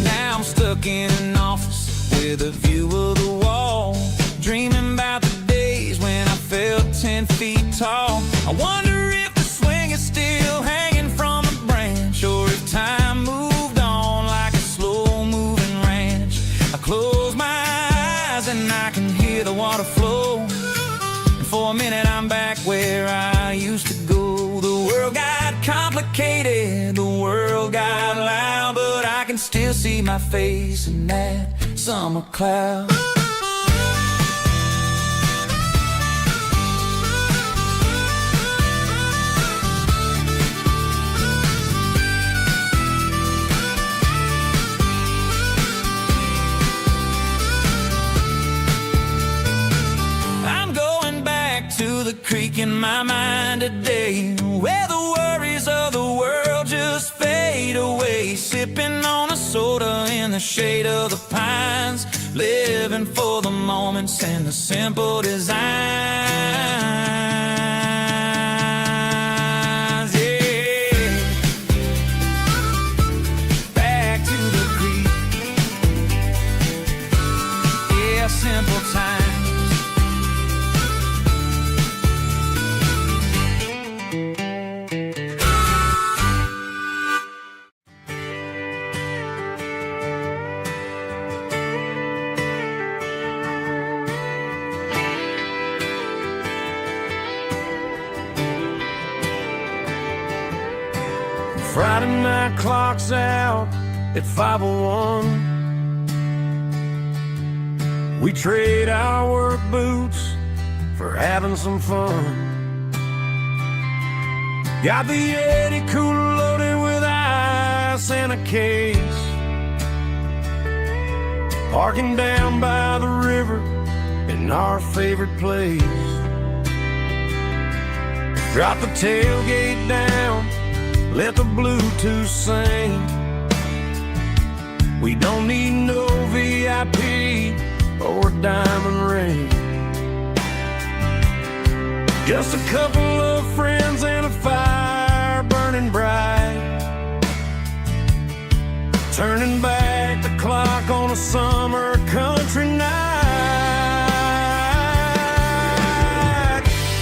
Now I'm stuck in an office with a view of the wall, dreaming about the days when I felt 10 feet tall. I wonder if the swing is still hanging from a branch, or if time moved on like a slow-moving ranch. I close my eyes and I can hear the water flow, for a minute, I'm back where I used to go. The world got complicated, the world got loud, but I can still see my face in that summer cloud. To the creek in my mind today, where the worries of the world just fade away. Sipping on a soda in the shade of the pines, living for the moments and the simple designs. Yeah, back to the creek. Yeah, simple times. Friday night clock's out at 5:01. We trade our work boots for having some fun. Got the Yeti cooler loaded with ice and a case, parking down by the river in our favorite place. Drop the tailgate down, let the Bluetooth sing. We don't need no VIP or diamond ring. Just a couple of friends and a fire burning bright, turning back the clock on a summer country night.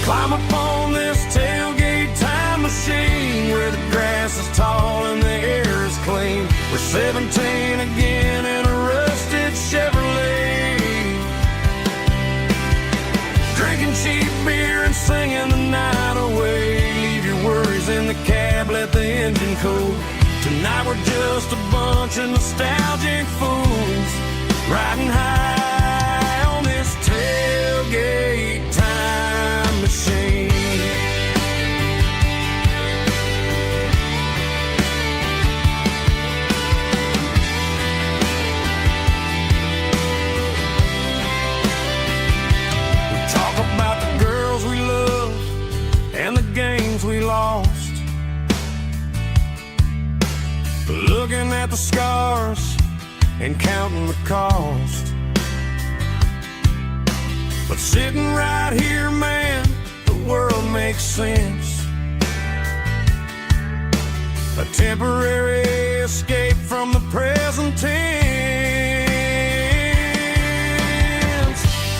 Climb up on this tailgate time machine where the grass is tall and the air is clean. We're 17 again in a rusted Chevrolet, drinking cheap beer and singing the night away. Leave your worries in the cab, let the engine cool. Tonight we're just a bunch of nostalgic fools, riding high on this tailgate time machine. We lost, looking at the scars and counting the cost. But sitting right here, man, the world makes sense. A temporary escape from the present tense.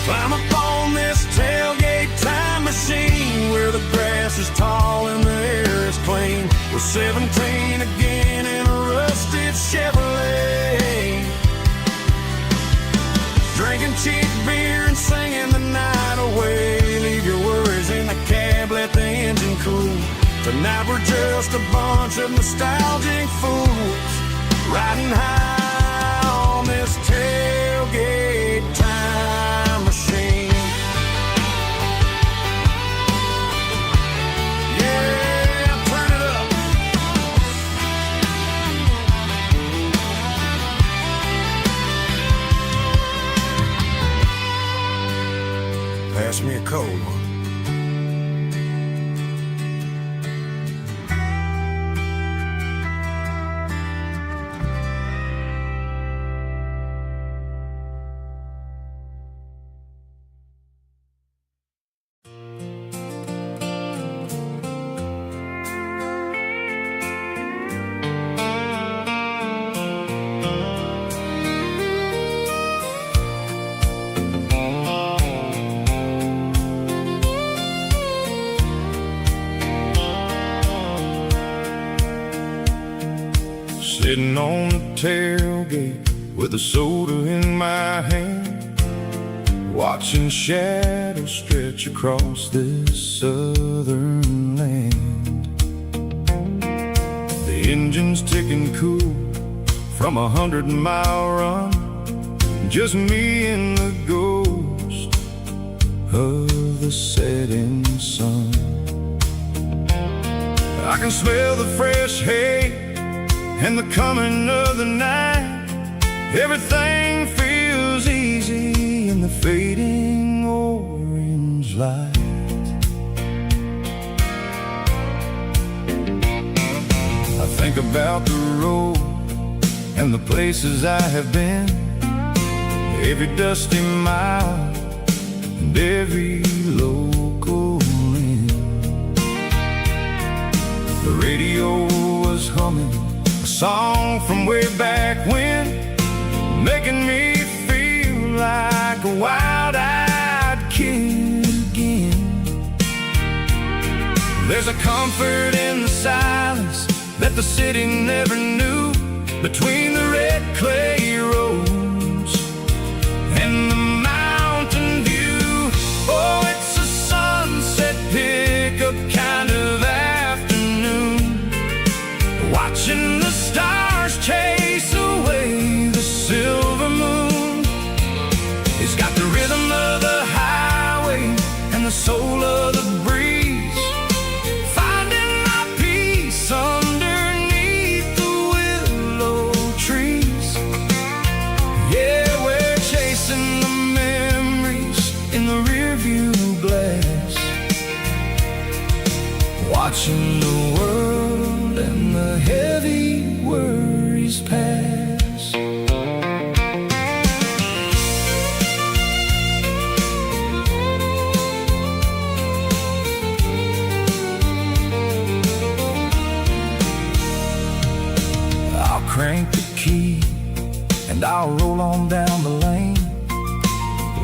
Climb up on this tailgate time machine where the grass is tall and the air is clean. We're 17 again in a rusted Chevrolet, drinking cheap beer and singing the night away. Leave your worries in the cab, let the engine cool. Tonight we're just a bunch of nostalgic fools, riding high on this tailgate time machine. Pass me a cold one. Sitting on the tailgate with a soda in my hand, watching shadows stretch across this southern land. The engine's ticking cool from 100-mile run, just me and the ghost of the setting sun. I can smell the fresh hay and the coming of the night. Everything feels easy in the fading orange light. I think about the road and the places I have been, every dusty mile and every local inn. The radio was humming a song from way back when, making me feel like a wild-eyed kid again. There's a comfort in the silence that the city never knew, between the red clay roads and the mountain view. Oh, it's a sunset pickup kind of afternoon, watching the stars chase away the silver moon. It's got the rhythm of the highway and the soul of the breeze, finding my peace underneath the willow trees. Yeah, we're chasing the memories in the rearview glass, watching the world and the heavy worries pass. I'll crank the key and I'll roll on down the lane,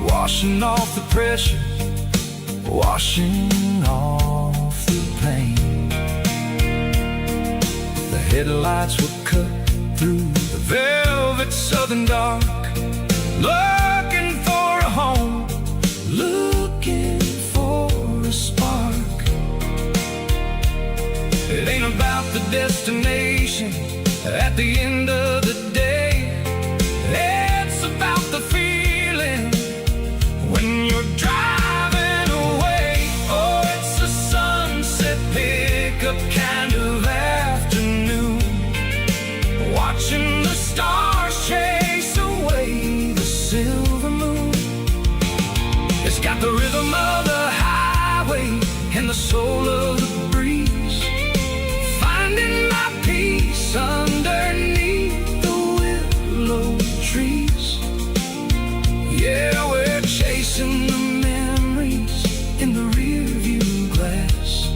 washing off the pressure, washing off the pain. The headlights will cut through the velvet southern dark, looking for a home, looking for a spark. It ain't about the destination at the end of the day, it's about the feeling when you're driving away. Oh, it's a sunset pickup kind of afternoon, watching the stars chase away the silver moon. It's got the rhythm of the highway and the soul of the breeze, finding my peace underneath the willow trees. Yeah, we're chasing the memories in the rearview glass,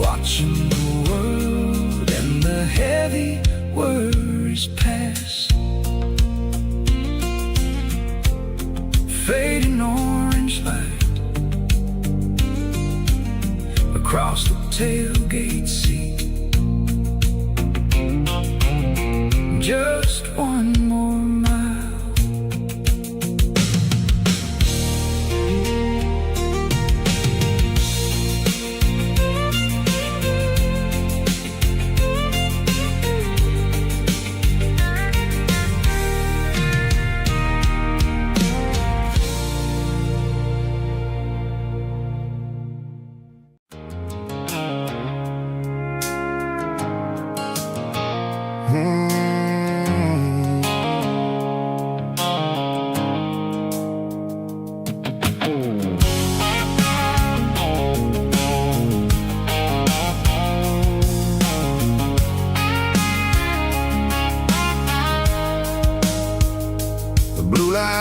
watching the world and the heavy worries pass. Fading orange light across the tailgate seat. Just one more mile.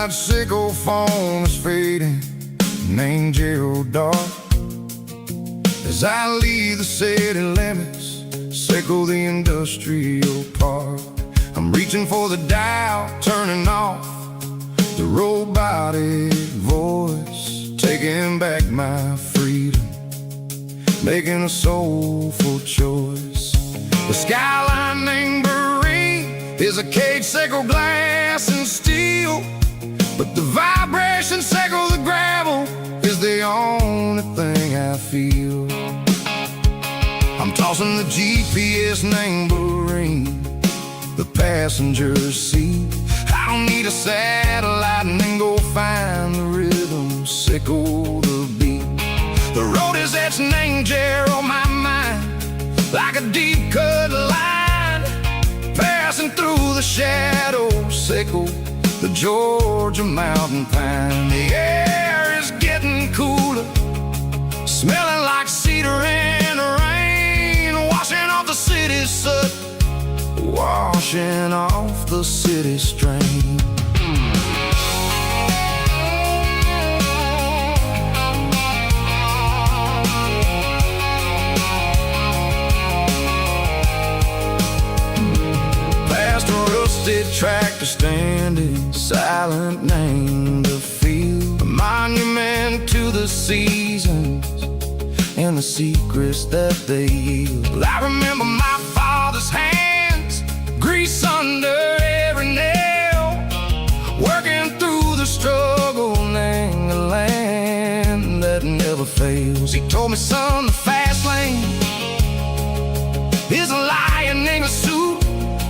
Sickle foam is fading, an angel dark. As I leave the city limits, sickle the industrial park. I'm reaching for the dial, turning off the robotic voice, taking back my freedom, making a soulful choice. The skyline named Marine is a cage, sickle, glass, and steel. but the vibrations echo the gravel is the only thing I feel. I'm tossing the GPS neighboring the passenger's seat. I don't need a satellite and then go find the rhythm, sickle the beat. The road is etched an angel on my mind, like a deep cut line, passing through the shadows, sickle the Georgia mountain pine. The air is getting cooler, smelling like cedar in the rain, washing off the city's soot, washing off the city strain. Past a rusted tractor standing silent, named a field, a monument to the seasons and the secrets that they yield. I remember my father's hands, grease under every nail, working through the struggle in a land that never fails. He told me, son, the fast lane is a lion in a suit.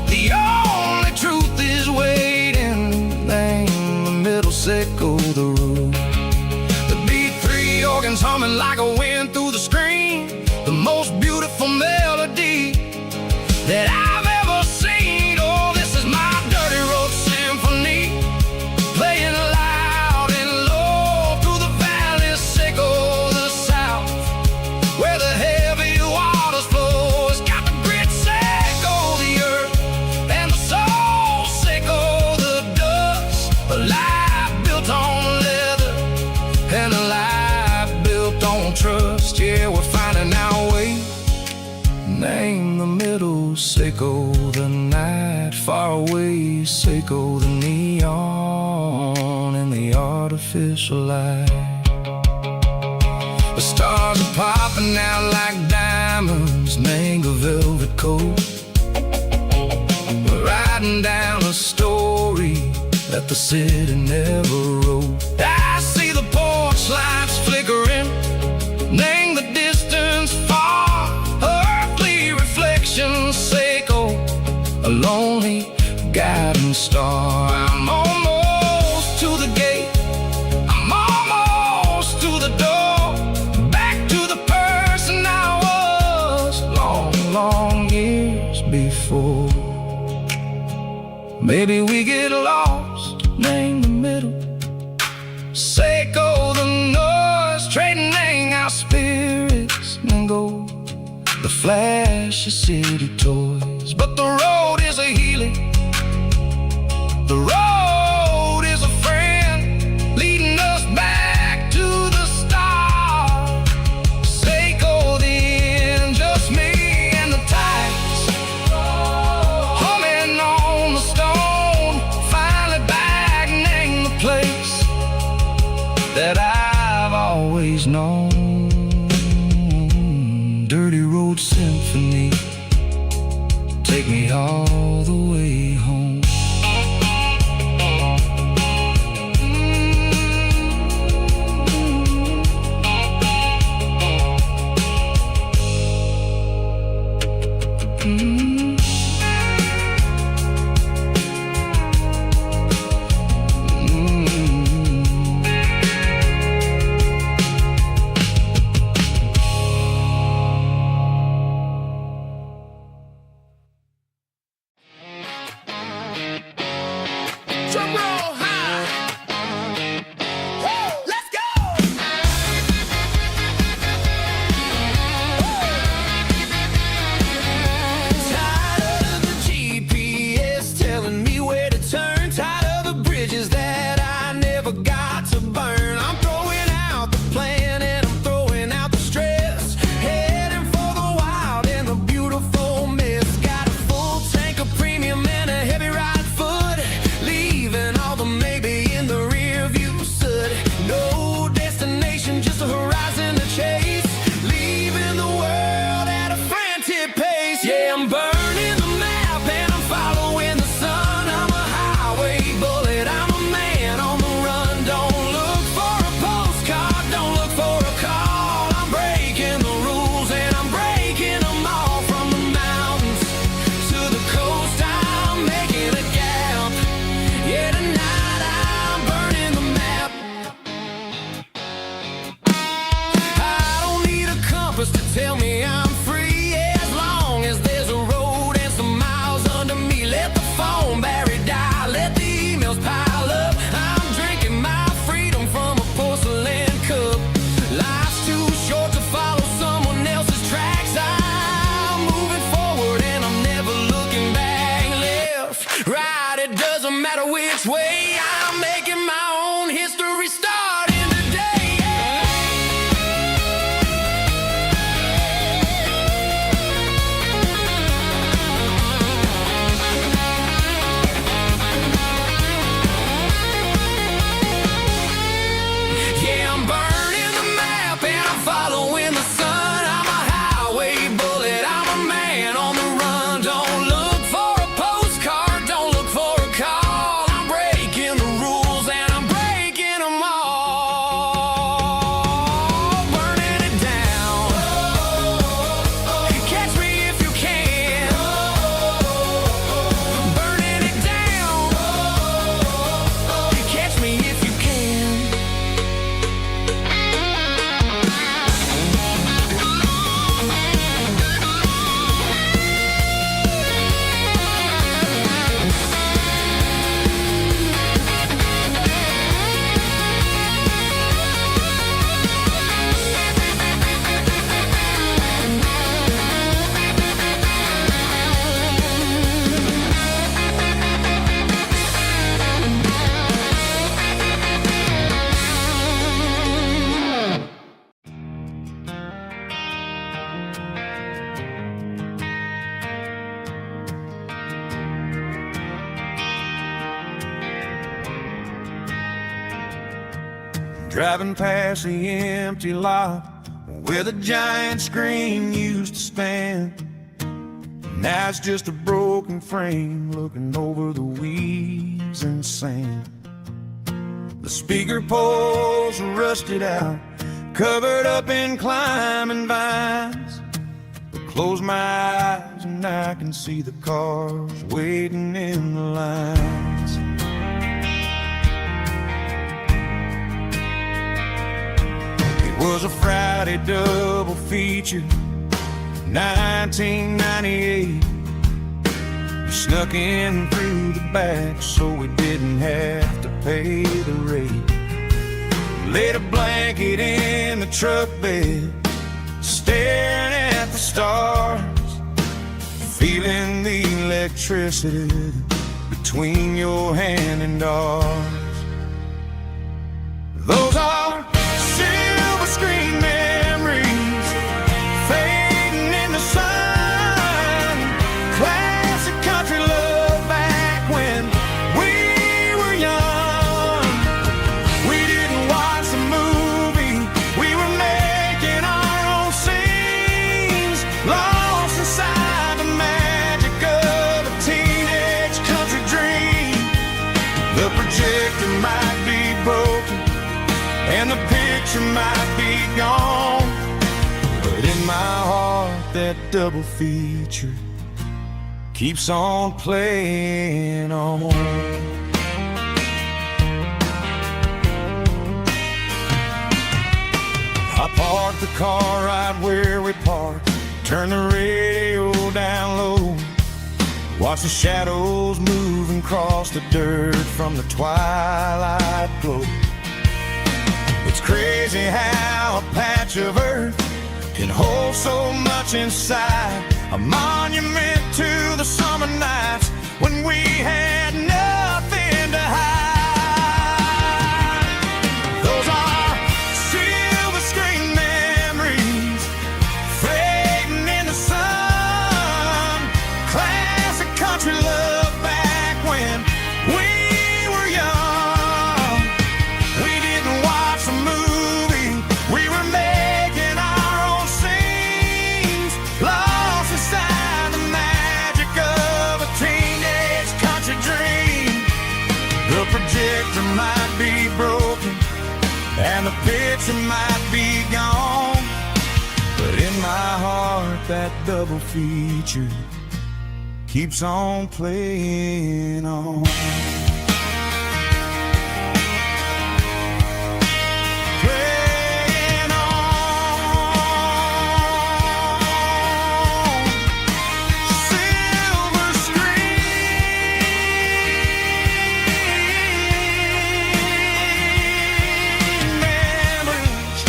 The only truth is waiting. Name the middle, sickle the root. The B3 organs humming like a wind through the screen, the most beautiful melody that I've ever seen. Oh, this is my dirty road symphony, playing loud and low through the valleys, sickle the south, where the heavy waters flow. It's got the grit, sickle the earth, and the soul, sickle the dust. A life built on leather and a life built on trust. Yeah, we're finding our way. Name the middle, sickle the night, far away, sickle the neon and the artificial light. The stars are popping out like diamonds, mango velvet coat. We're riding down a story that the city never wrote. I see the porch lights flickering, name the distance far, earthly reflections, sickle a lonely guiding star. I'm almost to the gate, I'm almost to the door, back to the person I was long, long years before. Maybe we get lost, name the middle, sickle the noise, trading our spirits and go the flash of city toys. But the road is a healing, the road is a friend, leading us back to the start. Sickle the end, just me and the tides, humming on the stone, finally back, name the place that I've always known. Dirty road symphony, take me all the way home. driving past the empty lot where the giant screen used to stand. Now it's just a broken frame looking over the weeds and sand. The speaker poles are rusted out, covered up in climbing vines. But close my eyes and I can see the cars waiting in the lines. It was a Friday double feature, 1998. We snuck in through the back so we didn't have to pay the rate. Laid a blanket in the truck bed, staring at the stars, feeling the electricity between your hand and ours. Those are silver screen memories fading in the sun. Classic country love back when we were young. We didn't watch the movie, we were making our own scenes, lost inside the magic of a teenage country dream. The projector might be broken and the picture might be gone, but in my heart that double feature keeps on playing on. I parked the car right where we parked, turned the radio down low, watch the shadows move and cross the dirt from the twilight glow. It's crazy how a patch of earth can hold so much inside, a monument to the summer nights when we had nothing to hide. Those are silver screen memories fading in the sun. Classic country love back when we were young. We didn't watch the movie, we were making our own scenes, lost inside the magic of a teenage country dream. The projector might be broken and the picture might be gone, but in my heart that double feature keeps on playing on. Playing on. Silver screen memories.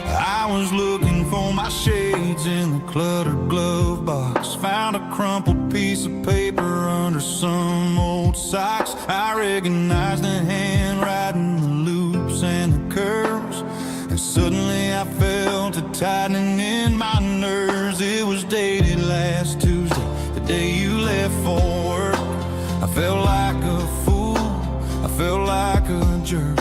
I was looking for my shades in the cluttered glove box, found a crumpled piece of paper under some old socks. I recognized the handwriting, the loops and the curves, and suddenly I felt a tightening in my nerves. It was dated last Tuesday, the day you left for work. I felt like a fool, I felt like a jerk.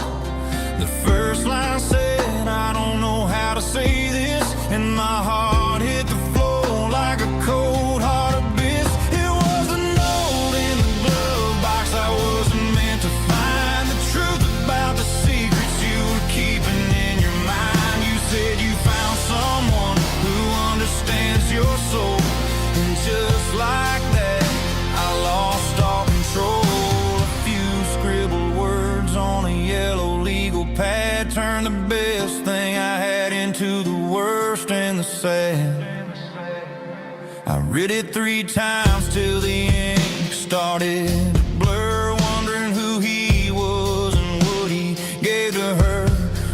The first line said, I don't know how to say this, and my heart hit the floor like a cold-hearted abyss. It was a note in the glove box I wasn't meant to find, the truth about the secrets you were keeping in your mind. You said you found someone who understands your soul, and just like that, I lost all control. A few scribbled words on a yellow legal pad turned the best thing I had into the worst and the sad. I read it 3 times till the ink started to blur, wondering who he was and what he gave to her.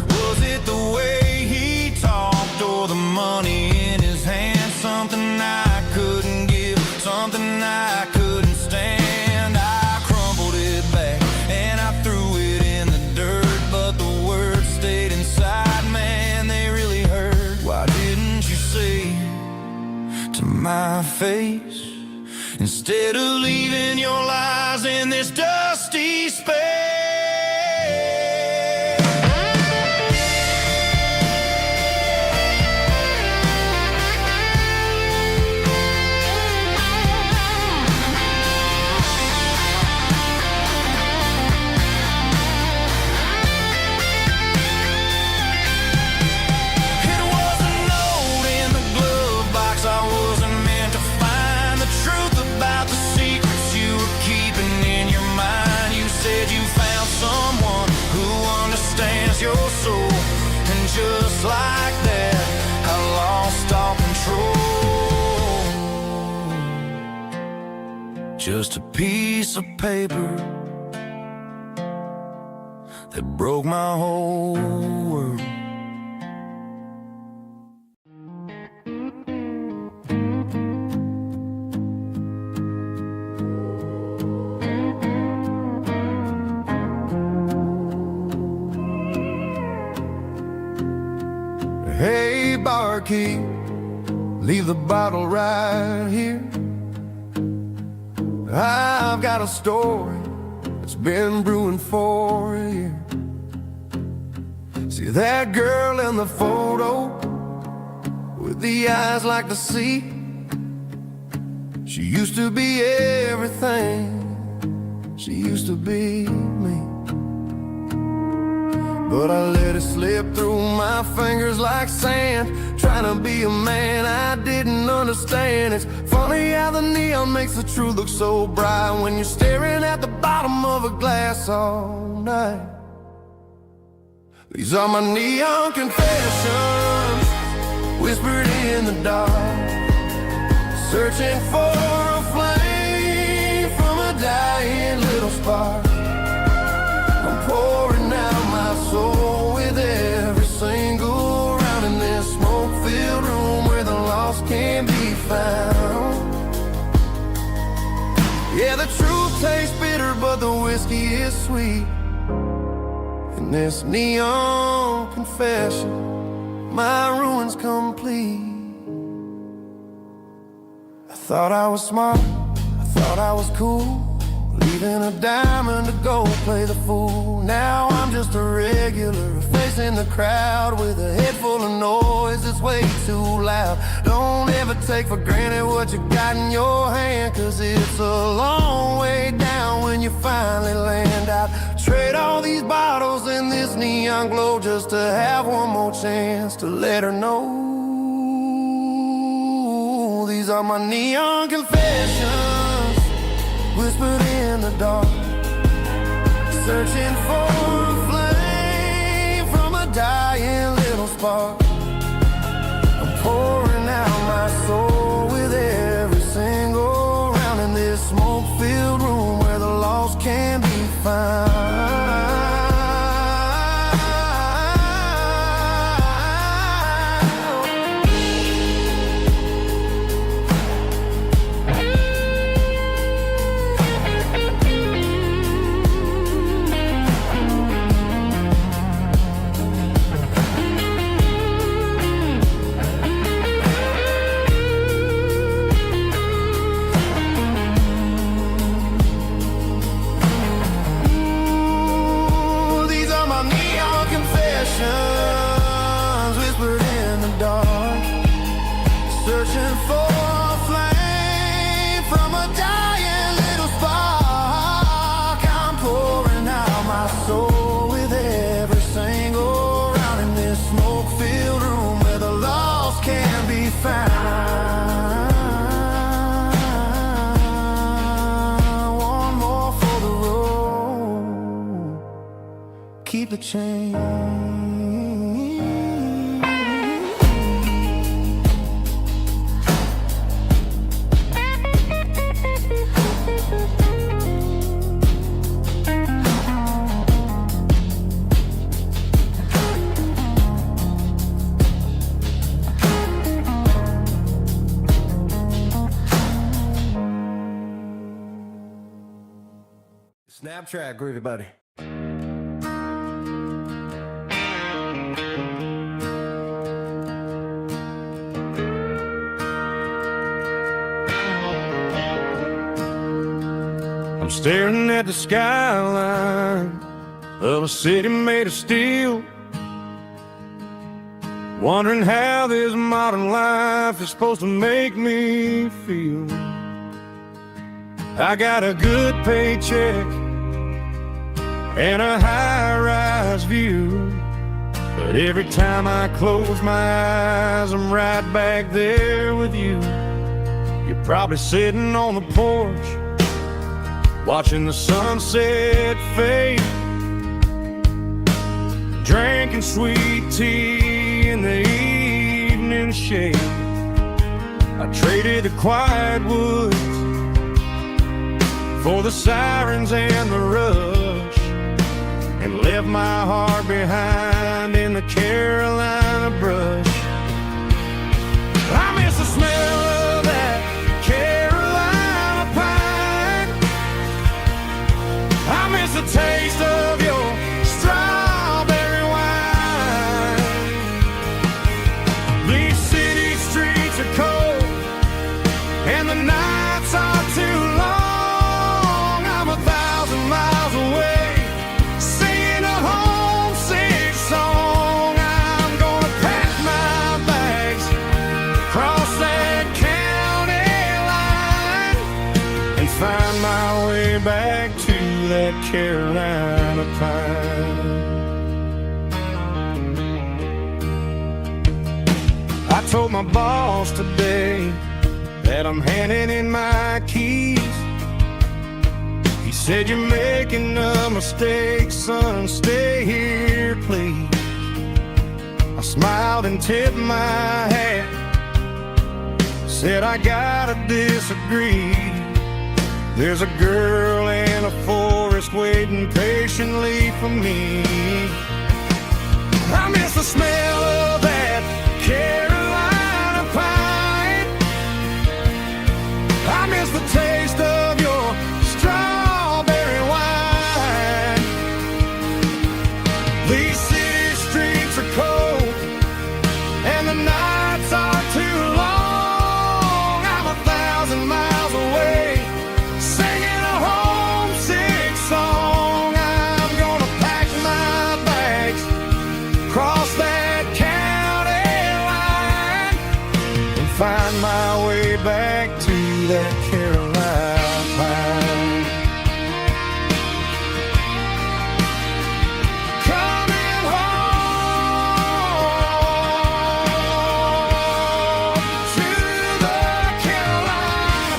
Was it the way he talked or the money in his hand? Something I couldn't give, something I couldn't stand. I crumpled it face, instead of leaving your lies in this dusty space. Your soul, and just like that, I lost all control. Just a piece of paper that broke my whole world. Hey, barkeep, leave the bottle right here. I've got a story that's been brewing for a year. See that girl in the photo with the eyes like the sea? She used to be everything, she used to be me. But I let it slip through my fingers like sand, trying to be a man I didn't understand. It's funny how the neon makes the truth look so bright when you're staring at the bottom of a glass all night. These are my neon confessions, whispered in the dark, searching for a flame from a dying little spark. I'm pouring out my soul with every single round in this smoke-filled room where the lost can't be found. Yeah, the truth tastes bitter, but the whiskey is sweet. In this neon confession, my ruin's complete. I thought I was smart, I thought I was cool, leaving a diamond to go play the fool. Now I'm just a regular, facing the crowd with a head full of noise that's way too loud. Don't ever take for granted what you got in your hand, cause it's a long way down when you finally land out. Trade all these bottles and this neon glow just to have one more chance to let her know. These are my neon confessions, whispered in the dark, searching for a flame from a dying little spark. I'm pouring out my soul with every single round in this smoke-filled room where the lost can be found. Whispered in the dark, searching for a flame from a dying little spark. I'm pouring out my soul with every single round in this smoke-filled room where the lost can be found. One more for the road, keep the change. Snapchat, groovy buddy. staring at the skyline of a city made of steel, wondering how this modern life is supposed to make me feel. I got a good paycheck and a high-rise view, but every time I close my eyes, I'm right back there with you. You're probably sitting on the porch, watching the sunset fade, drinking sweet tea in the evening shade. I traded the quiet woods for the sirens and the rush, and left my heart behind in the Carolina brush. I miss the smell of that Carolina pine. I miss the taste of your strawberry wine. These city streets are cold and the nights are too long. I'm 1,000 miles away, singing a homesick song. I'm gonna pack my bags, cross that county line, and find my way back to that Carolina pine. I told my boss today that I'm handing in my keys. He said, "You're making a mistake, son, stay here, please." I smiled and tipped my hat, said, "I gotta disagree. There's a girl in a forest waiting patiently for me." I miss the smell of that Carolina pine. I miss the taste of your strawberry wine. These city streets are cold and the nights are too long. I'm 1,000 miles away, singing a homesick song. I'm gonna pack my bags, cross that county line, and find my way back to that Carolina pine. Coming home to the Carolina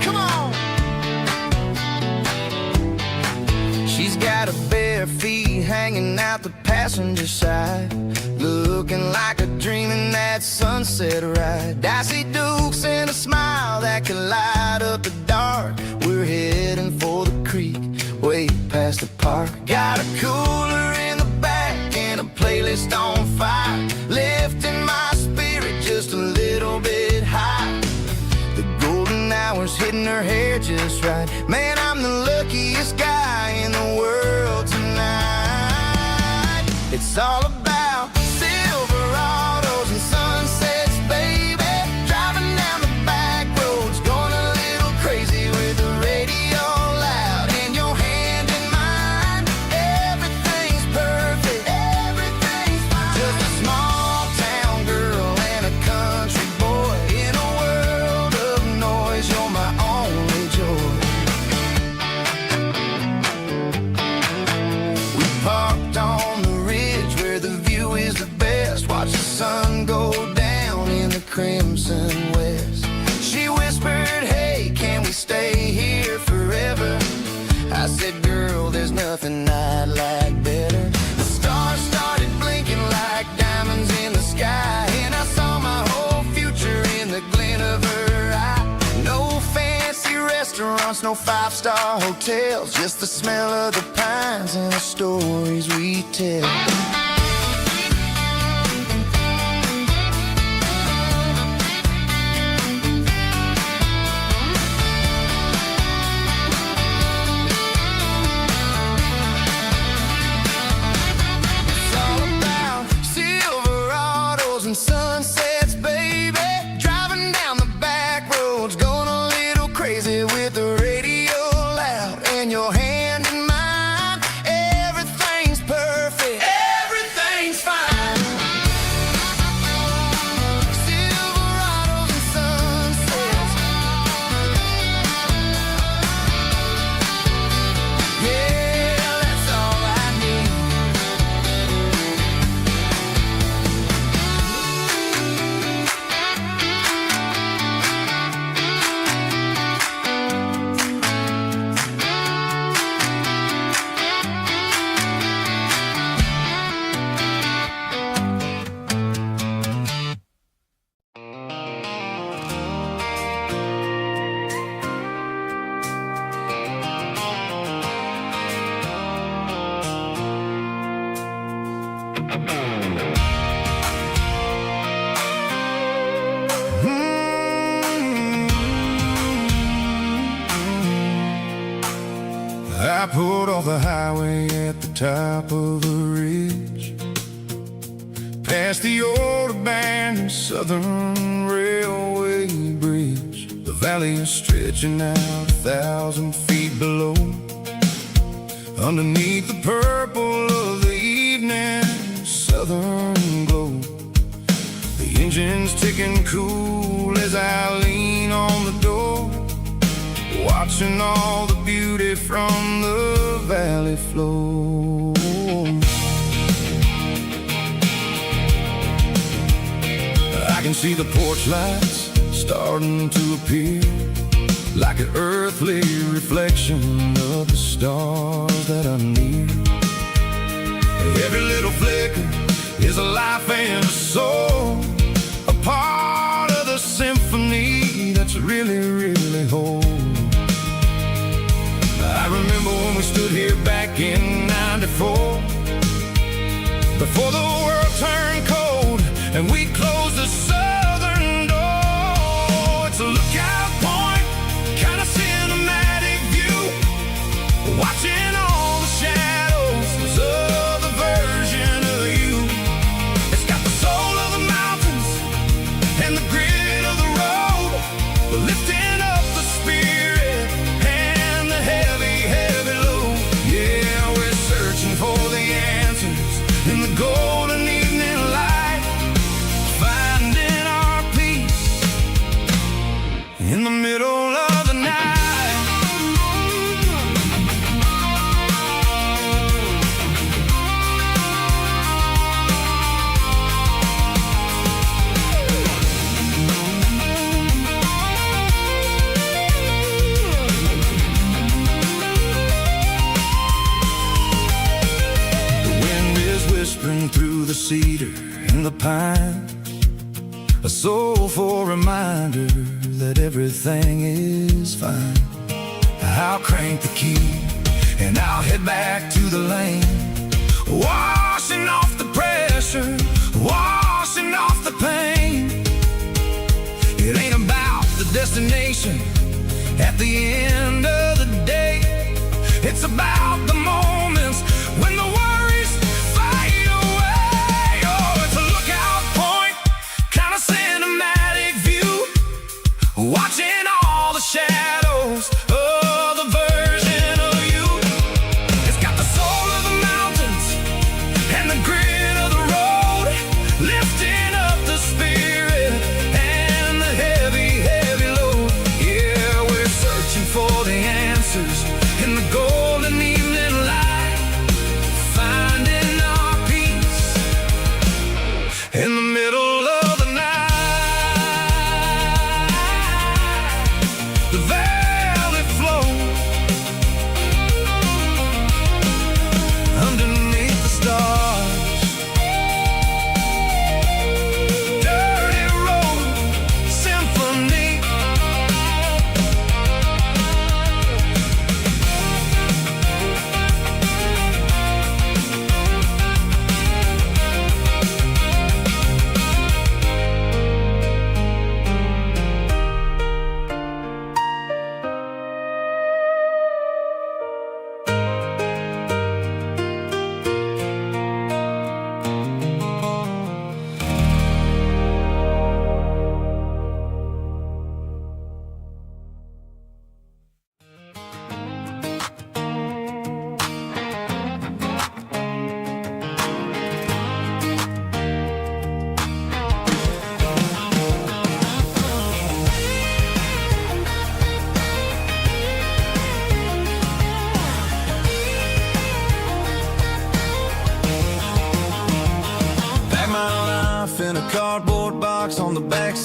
Come on. She's got her bare feet hanging out the passenger side, looking like a dream in that sunset ride. Dicey dukes and a smile that can light up the dark. We're heading for the creek, way past the park. Got a cooler in the back and a playlist on fire, lifting my spirit just a little bit high. The golden hours hitting her hair just right. Man, I'm the luckiest guy in the world tonight. It's all about Silverados and sunsets, baby. Driving down the back roads, going a little crazy with the radio loud and your hand in mine. Everything's perfect, everything's fine. Just a small town girl and a country boy in a world of noise. You're my only joy. We parked on the ridge where the twinkling of her eye. No fancy restaurants, no five-star hotels, just the smell of the pines and the stories we tell. Sunsets, baby, driving down the back roads, going a little crazy with the radio loud and your hand in mine. Everything's perfect, everything's fine. Silverados and sunsets, yeah, that's all I need. I pulled off the highway at the top of a ridge, past the old abandoned Southern Railway bridge. The valley is stretching out 1,000 feet below, underneath the purple of the evening southern glow. The engine's ticking cool as I lean on the door, watching all the beauty from the valley flow. I can see the porch lights starting to appear, like an earthly reflection of the stars that are near. Every little flicker is a life and a soul, a part of the symphony that's really, really whole. I remember when we stood here back in '94, before the world turned cold and we closed the southern door. It's a lookout point, kind of cinematic view, watching all the shadows of the version of you. It's got the soul of the mountains and the grit of the road, lifting up the spirit and the heavy, heavy load. Yeah, we're searching for the answers in the golden evening light, finding our peace in the middle of the night. Whispering through the cedar and the pine, a soulful reminder that everything is fine. I'll crank the key and I'll head back to the lane, washing off the pressure, washing off the pain. It ain't about the destination at the end of the day, it's about the moments when the worries fade away. Oh, it's a lookout point, kind of cinematic view, watching all the shadows of the version of you. It's got the soul of the mountains and the grit of the road, lifting up the spirit and the heavy, heavy load. Yeah, we're searching for the answers in the golden evening light, finding our peace in the middle of the night.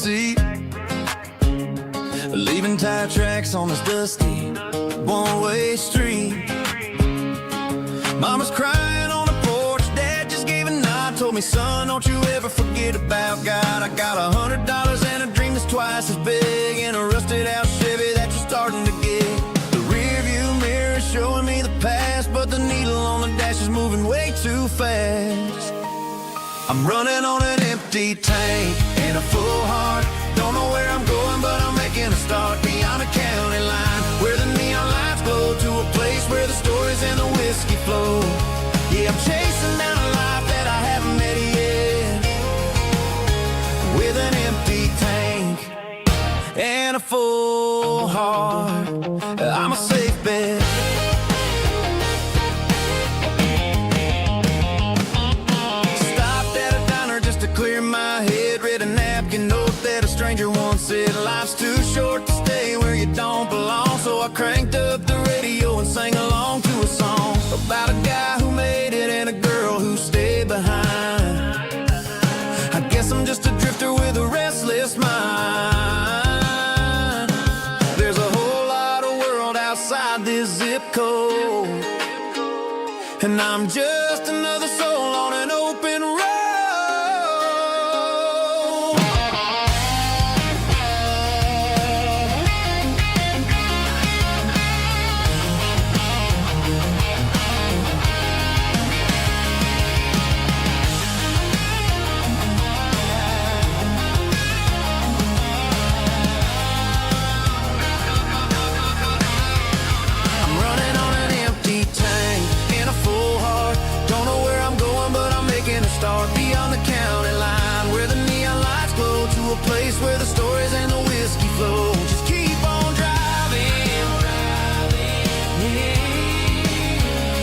seat, leaving tire tracks on this dusty one-way street. Mama's crying on the porch, Dad just gave a nod, told me, son, don't you ever forget about God. I got $100 and a dream that's twice as big, and a rusted out Chevy that you're starting to get. The rear view mirror is showing me the past, but the needle on the dash is moving way too fast. I'm running on an empty tank and a full heart. Don't know where I'm going, but I'm making a start beyond a county line, where the neon lights glow, to a place where the stories and the whiskey flow. Yeah, I'm chasing down a life that I haven't met yet, with an empty tank and a full heart. I'm a safe bet. Clear my head, read a napkin note that a stranger once said, life's too short to stay where you don't belong. So I cranked up the radio and sang along to a song about a guy who made it and a girl who stayed behind. I guess I'm just a drifter with a restless mind. There's a whole lot of world outside this zip code, and I'm just another soul on an open road. Start beyond the county line, where the neon lights glow, to a place where the stories and the whiskey flow. Just keep on driving,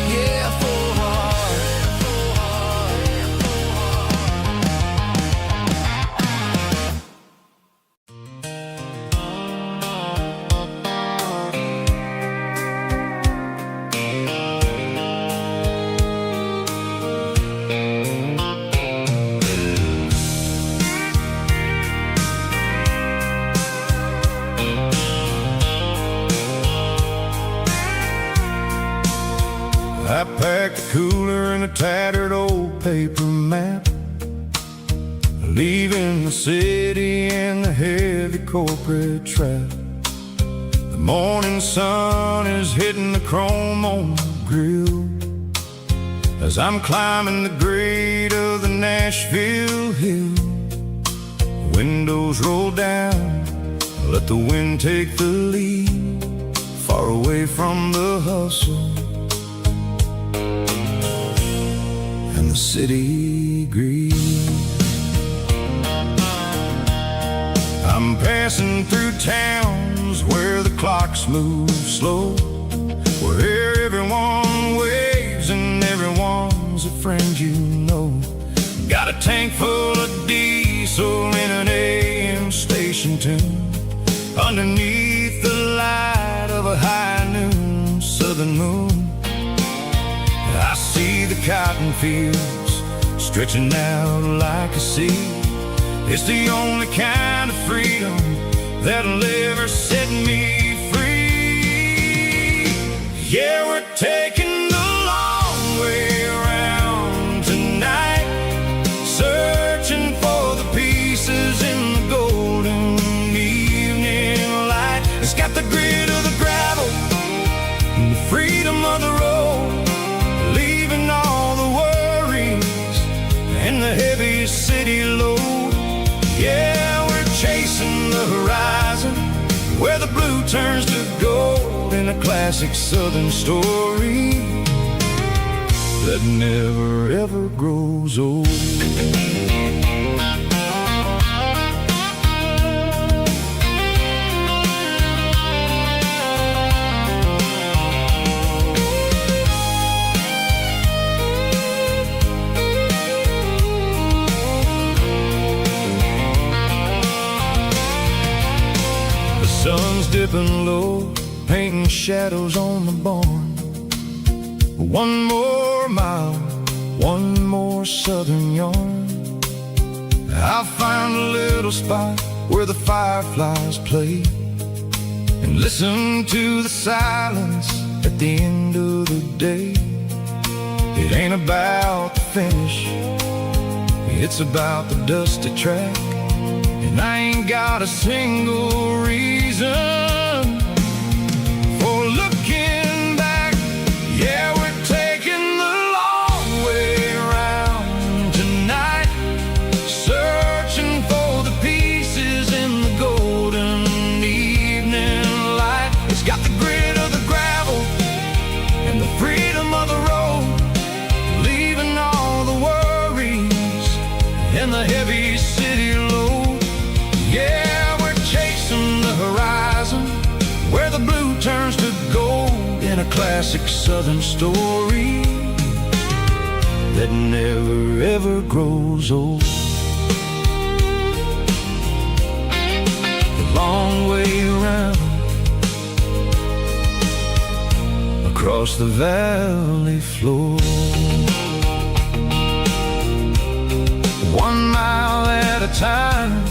yeah, full heart, full heart, full I packed a cooler and a tattered old paper map, leaving the city and the heavy corporate trap. The morning sun is hitting the chrome on the grill as I'm climbing the grade of the Nashville hill. The windows roll down, let the wind take the lead, far away from the hustle and the city green. I'm passing through towns where the clocks move slow, where everyone waves and everyone's a friend you know. Got a tank full of diesel in an AM station tune, underneath the light of a high noon southern moon. I see the cotton fields stretching out like a sea. It's the only kind of freedom that'll ever set me free. Yeah, we're taking the long way around tonight, searching for the pieces in the golden evening light. It's got the grit of the gravel and the freedom of the road, leaving all the worries and the heavy city load. Yeah, we're chasing the horizon, where the blue turns to gold, in a classic southern story that never ever grows old. Sun's dipping low, painting shadows on the barn. One more mile, one more southern yarn. I'll find a little spot where the fireflies play, and listen to the silence at the end of the day. It ain't about the finish, it's about the dusty track. And I ain't got a single reason for looking back. Yeah, we're taking the long way around tonight, searching for the pieces in the golden evening light. It's got the grit of the gravel and the freedom of the road, leaving all the worries and the heavy city load. Yeah, we're chasing the horizon, where the blue turns to gold, in a classic southern story that never ever grows old. The long way around, across the valley floor, 1 mile at a time.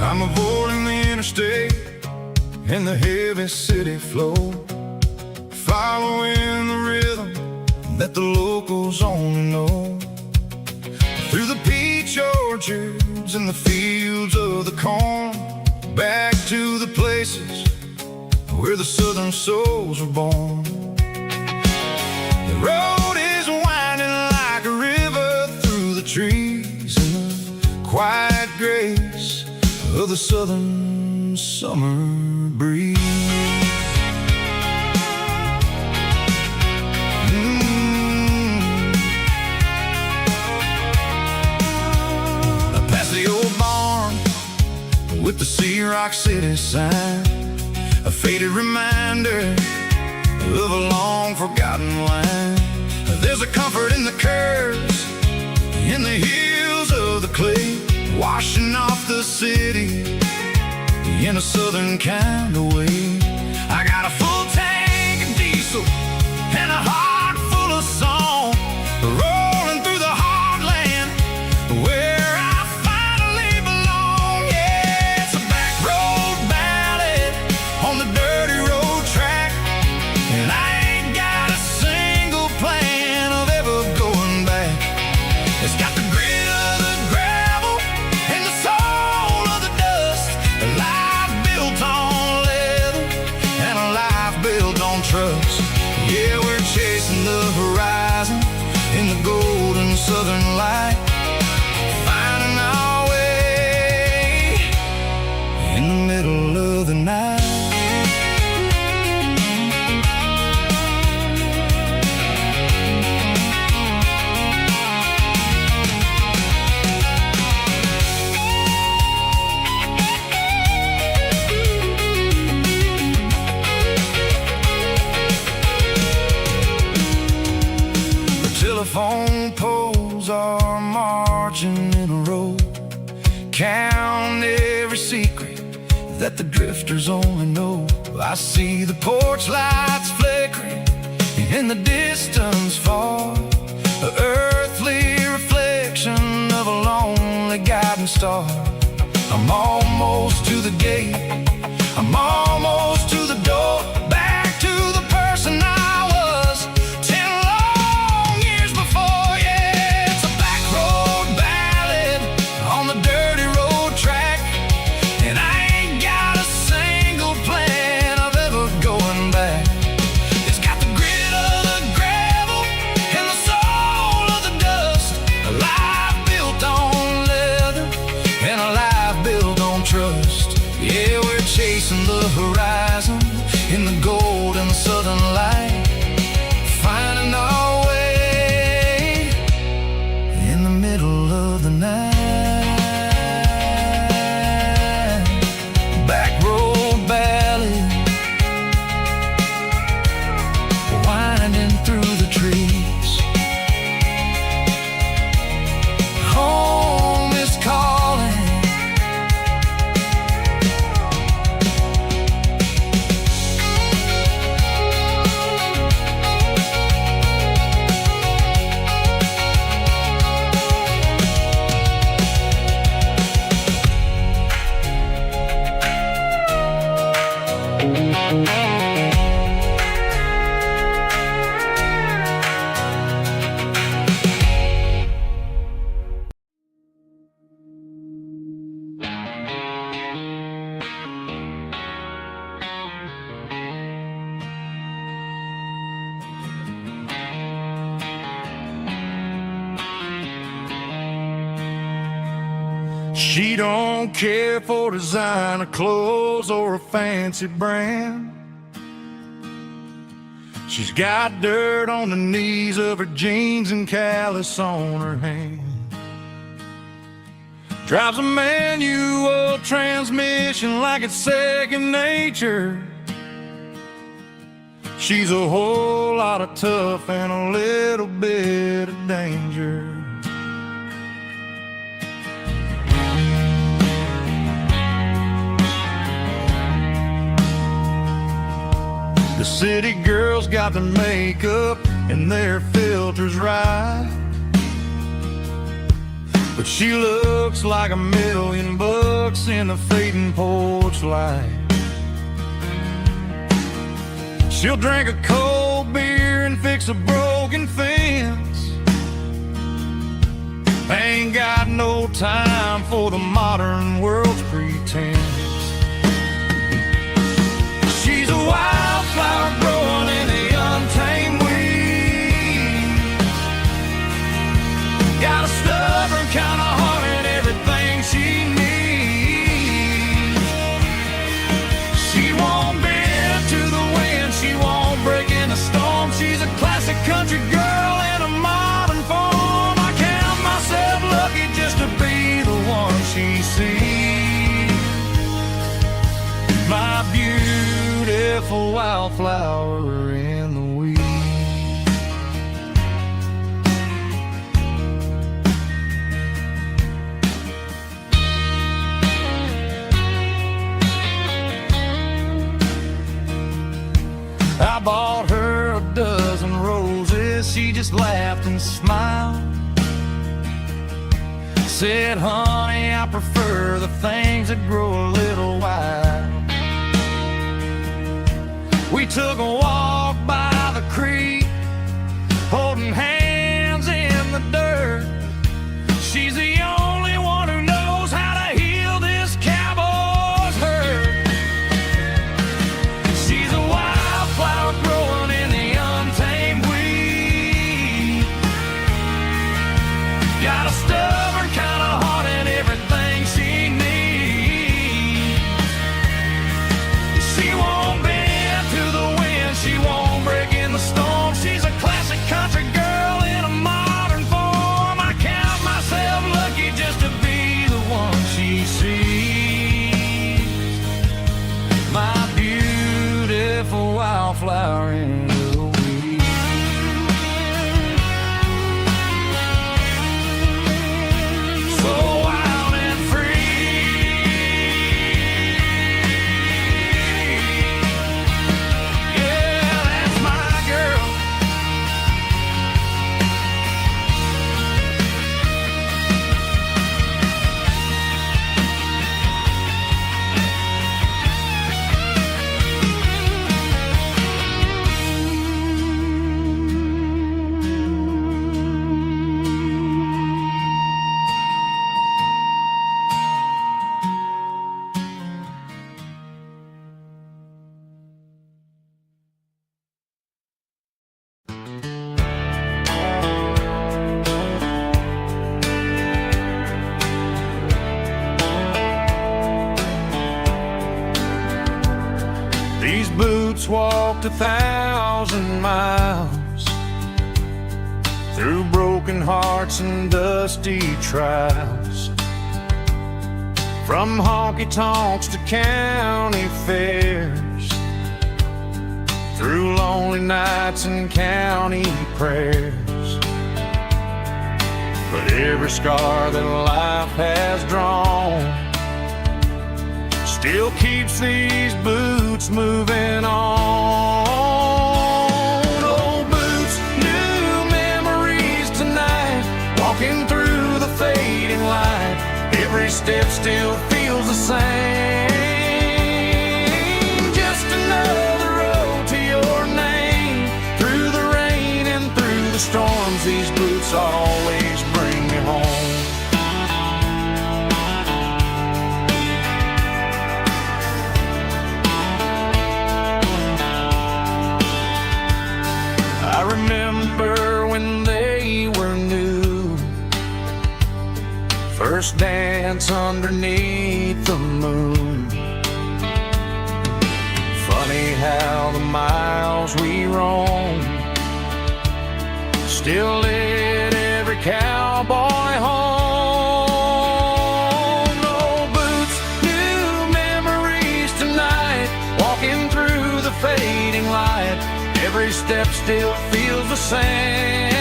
I'm avoiding the interstate and the heavy city flow, following the rhythm that the locals only know. Through the peach orchards and the fields of the corn, back to the places where the southern souls were born. The road is winding like a river through the trees, and the quiet grace of the southern summer breeze. Past the old barn with the Sea Rock City sign, a faded reminder of a long forgotten line. There's a comfort in the curves, in the hills of the clay, washing off the city in a southern kind of way. I got a full tank of diesel and a heart full of song, rolling through the heartland where I finally belong. Yeah, it's a back road ballad on the dirty road track, and I ain't got a single plan of ever going back. It's got the grit of the gravel and the soul of the dust, a life built on leather and a life built on trust. Yeah, we're chasing the horizon in the golden southern light, finding our way in the middle of the night. Telephone poles are marching in a row, count every secret that the drifters only know. I see the porch lights flickering in the distance far, an earthly reflection of a lonely guiding star. I'm almost to the gate, I'm almost to the door, back to the person I was 10 long years before. Yeah, it's a back road ballad on the dirty road track, and I ain't got a single plan of ever going back. It's got the grit of the gravel and the soul of the dust, a life built on leather and a life built on trust. chasing the horizon in the golden southern light, finding our way in the middle of the night. Backroad ballad, winding through the trees. Home is calling. She don't care for designer clothes or a fancy brand. She's got dirt on the knees of her jeans and callus on her hand. Drives a manual transmission like it's second nature. She's a whole lot of tough and a little bit of danger. The city girls got their makeup and their filters right, but she looks like $1,000,000 in a fading porch light. She'll drink a cold beer and fix a broken fence. Ain't got no time for the modern world's pretense. She's a wildflower growing in the untamed weeds. Got a stubborn kind of heart and everything she needs. She won't bend to the wind, she won't break in the storm. She's a classic country girl in a modern form. I count myself lucky just to be the one she sees. My beautiful wildflower in the weeds. I bought her a dozen roses, she just laughed and smiled. Said, honey, I prefer the things that grow a little wild. We took a walk by the creek, holding hands in the dirt. She's the only one who knows how to heal this cowboy's hurt. She's a wildflower growing in the untamed weed. Got a stubborn kind of heart and everything she needs. She won't bend to the wind, she These boots walked 1,000 miles through broken hearts and dusty trials, from honky-tonks to county fairs, through lonely nights and county prayers. But every scar that life has drawn still keeps these boots moving on. Old boots, new memories tonight, walking through the fading light. Every step still feels the same. Just another road to your name. Through the rain and through the storms, these boots always bring me home. I remember when they were new, first dance underneath the moon. Funny how the miles we roam still lit every cowboy home. Old boots, new memories tonight, walking through the fading light. Every step still feels the same.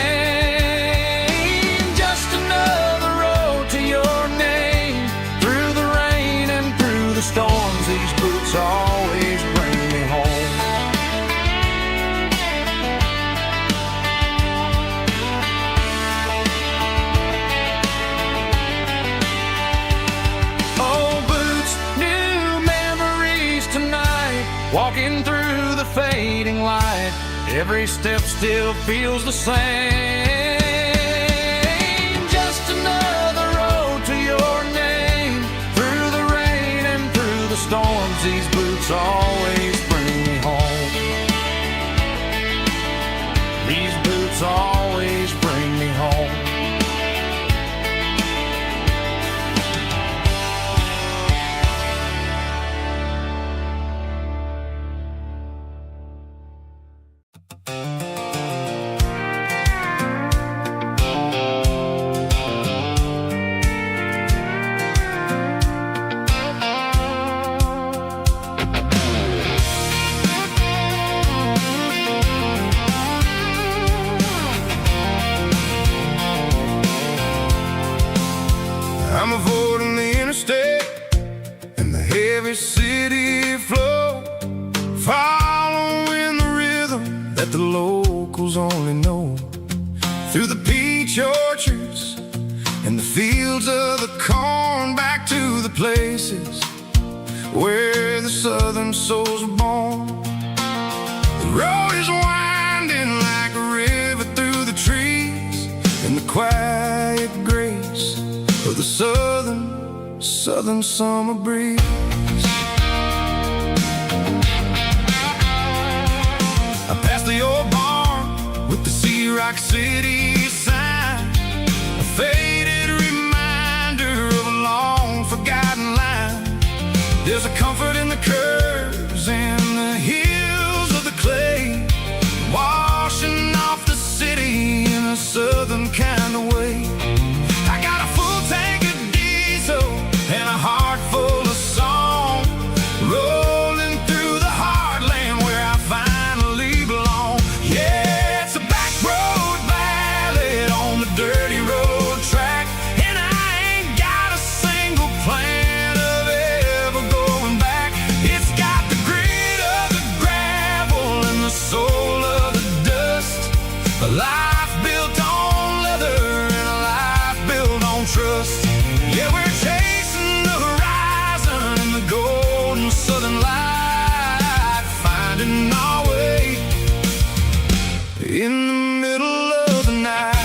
Just another road to your name. Through the rain and through the storms, these boots always bring me home. Old boots, new memories tonight, walking through the fading light. Every step still feels the same. Just another road to your name. Through the rain and through the storms, these boots always bring me home. These boots always bring me home. I'm avoiding the interstate and the heavy city flow, following the rhythm that the locals only know. Through the peach orchards and the fields of the corn, back to the places where the southern souls are born. The road is winding like a river through the trees, and the quiet grace of the southern summer breeze. I passed the old barn with the Sea Rock City sign, a faded reminder of a long forgotten line. There's a comfort in the curves and the hills of the clay, washing off the city in a southern kind of way. I got a full tank of diesel and a heart full of song, rolling through the heartland where I finally belong. Yeah, it's a back road ballad on the dirty road track, and I ain't got a single plan of ever going back. It's got the grit of the gravel and the soul of the dust, a life built on leather and a life built on trust. Yeah, we're chasing the horizon in the golden southern light, finding our way in the middle of the night.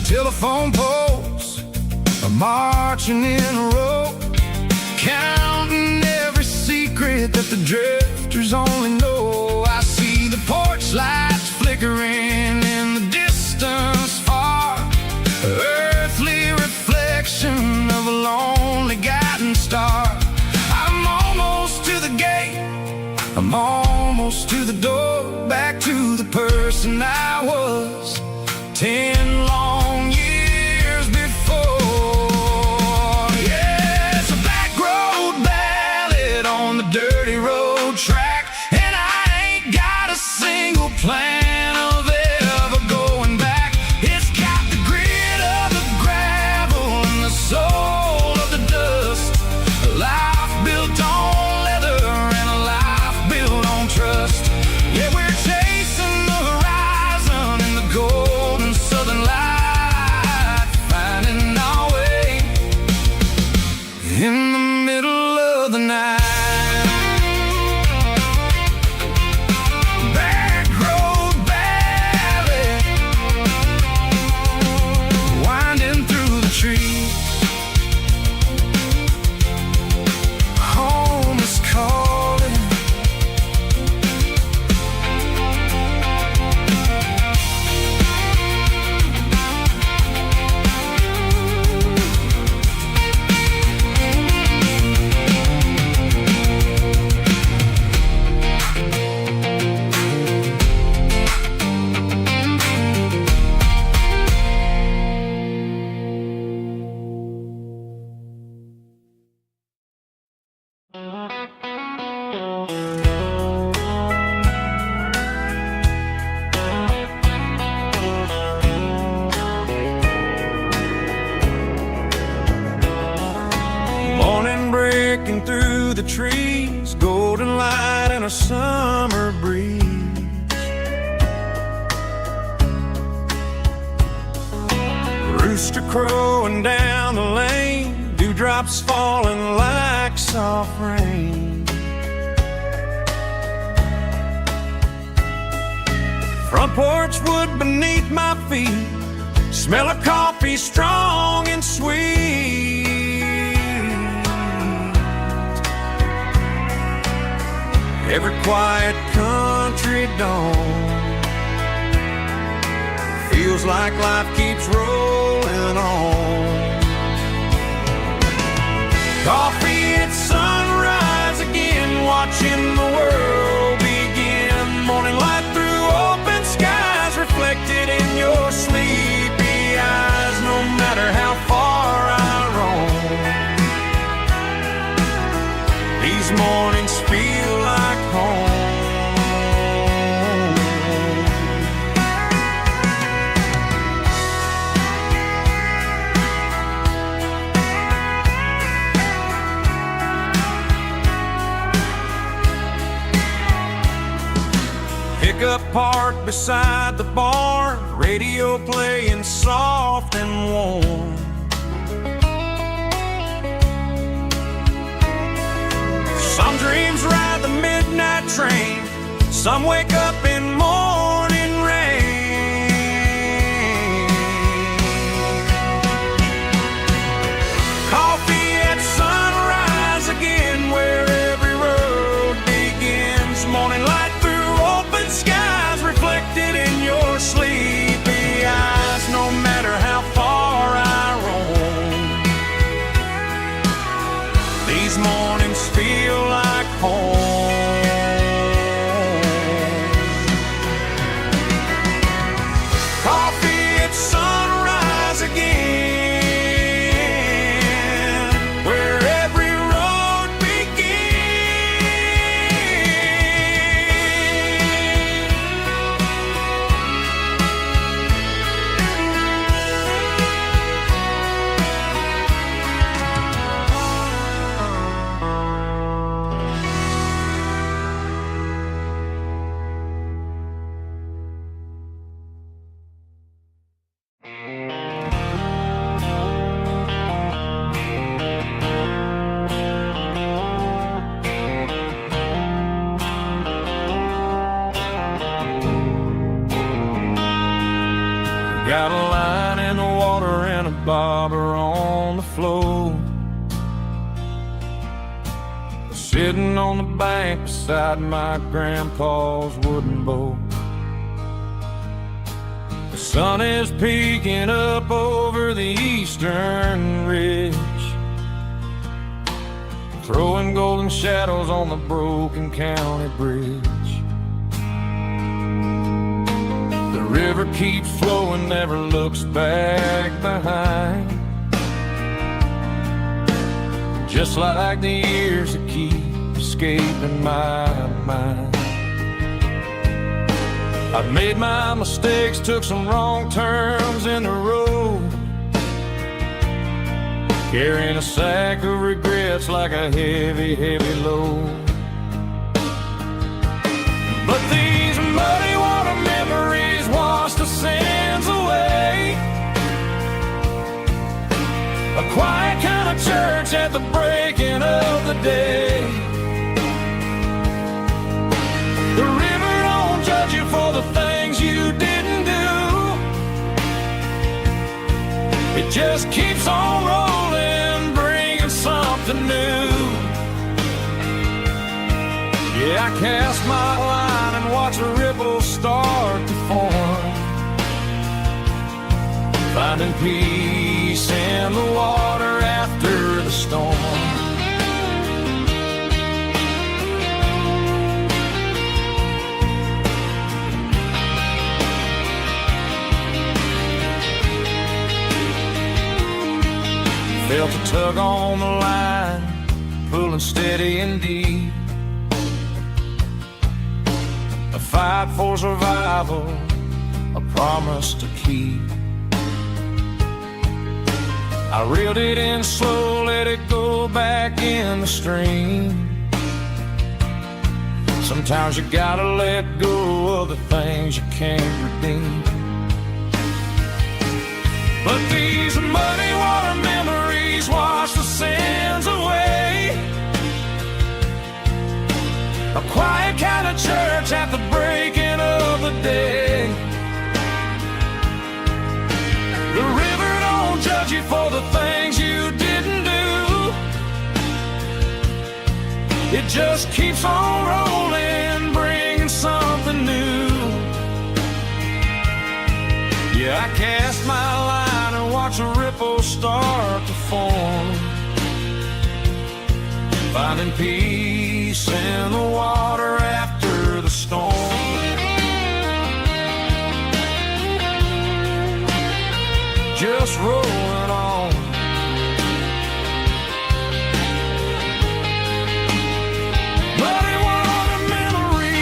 Telephone poles are marked marching in a row, counting every secret that the drifters only know. I see the porch lights flickering in the distance far, earthly reflection of a lonely guiding star. I'm almost to the gate, I'm almost to the door, back to the person I was 10 long years before. Yeah, it's a backroad ballad on the dirty road track, and I ain't got a single plan of ever going back. It's got the grit of the gravel and the soul of the dust, a life built on leather and a life built on trust. Yeah, we're chasing the horizon in the golden southern light, finding our way in the middle of the night. Backroad ballad, winding through the trees. Home is calling. Morning breaking through the trees, golden light and a summer breeze. Rooster crowing down the lane, dewdrops falling like soft rain. Front porch wood beneath my feet, smell of coffee strong and sweet. Every quiet country dawn feels like life keeps rolling on. Coffee at sunrise again, watching the world begin. Morning light through open skies, reflected in your sleepy eyes. No matter how far I roam, these mornings feel like home. Pickup parked beside the barn, radio playing soft and warm. Some dreams ride the midnight train, some wake up in morning rain. Coffee at sunrise again, where every road begins. Morning light through open skies, reflected in your sleepy eyes. No matter how far I roam, these mornings feel like home. Coffee at sunrise again, where every road Got a line in the water and a bobber on the floor. sitting on the bank beside my grandpa's wooden boat. The sun is peeking up over the eastern ridge, throwing golden shadows on the broken county bridge. The river keeps flowing, never looks back behind, just like the years that keep escaping my mind. I've made my mistakes, took some wrong turns in the road, carrying a sack of regrets like a heavy, heavy load. But these muddy water memories wash the sins away. A quiet kind of church at the breaking of the day. The river don't judge you for the things you didn't do. It just keeps on rolling, bringing something new. Yeah, I cast my line and watch a ripple start to form, finding peace in the water after the storm. Felt a tug on the line, pulling steady and deep. A fight for survival, a promise to keep. I reeled it in slow, let it go back in the stream. Sometimes you gotta let go of the things you can't redeem. But these muddy water memories wash the sins away. A quiet kind of church at the breaking of the day. The river don't judge you for the things you didn't do. It just keeps on rolling, bringing something new. Yeah, I cast my line and watch a ripple start to form, finding peace in the water after the storm. Just rolling on. Muddy water memory.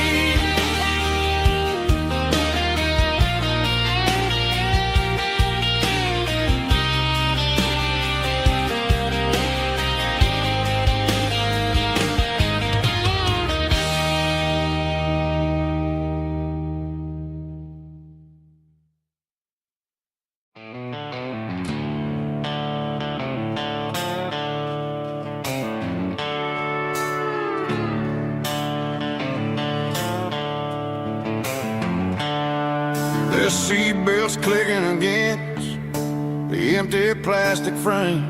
The seatbelt's clicking against the empty plastic frame,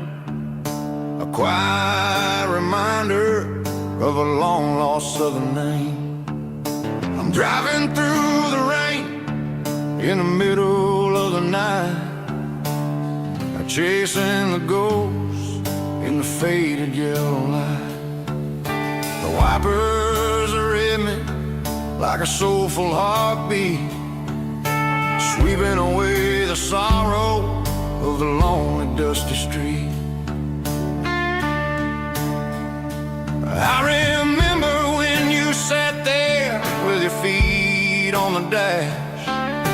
a quiet reminder of a long-lost southern name. I'm driving through the rain in the middle of the night, chasing the ghosts in the faded yellow light. The wipers are in me like a soulful heartbeat, sweeping away the sorrow of the lonely, dusty street. I remember when you sat there with your feet on the dash,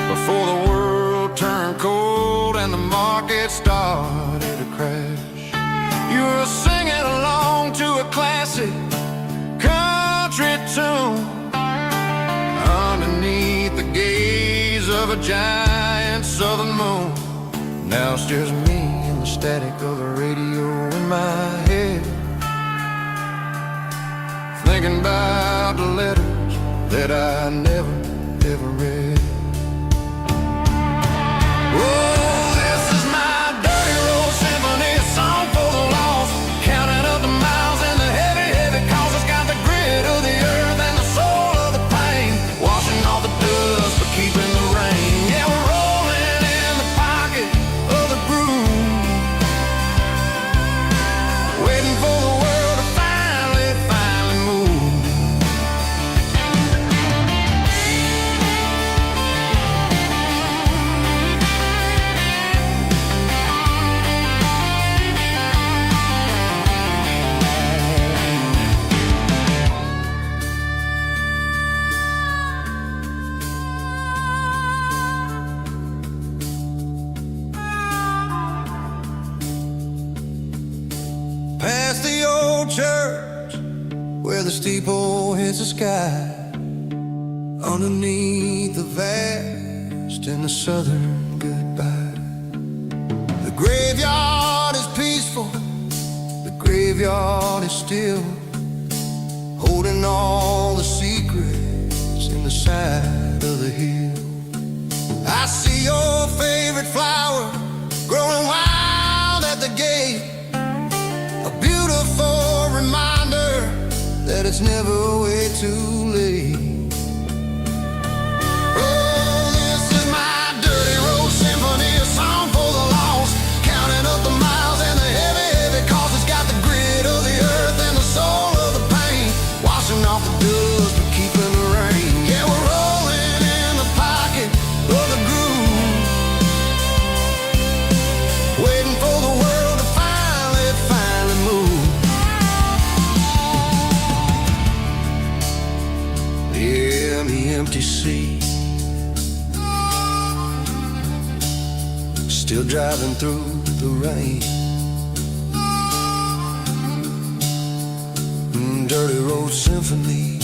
before the world turned cold and the market started to crash. You were singing along to a classic country tune underneath the gaze of a giant southern moon. Now it's just me and the static of the radio in my head, thinking about the letters that I never, ever read. Oh, this is my dirty road symphony, a song for the lost, counting up the miles and the heavy, heavy calls. It's got the church where the steeple hits the sky, underneath the vast and the southern goodbye. The graveyard is peaceful, the graveyard is still, holding all the secrets in the side of the hill. I see your favorite flower growing wild at the gate, a beautiful reminder that it's never way too late. Oh, this is my dirty road symphony, a song for the lost, counting up the miles and the heavy, heavy cost. It's got the grit of the earth and the soul of the pain, washing off the dust but keeping the rain. Yeah, we're rolling in the pocket of the groove, waiting for the world to finally move. Yeah, the empty sea, still driving through the rain. Dirty road symphony.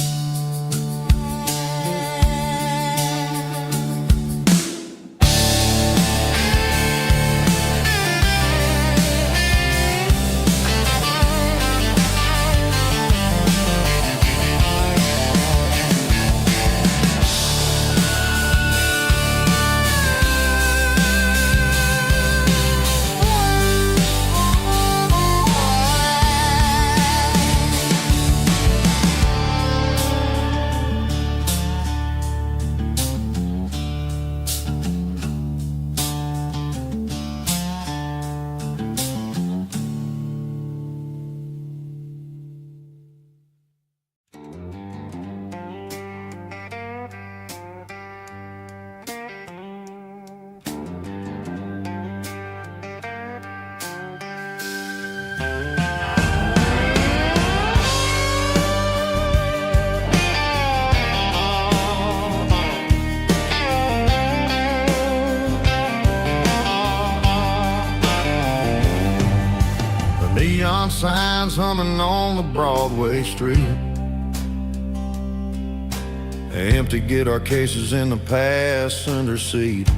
Neon signs humming on the Broadway street, empty guitar cases in the passenger seat.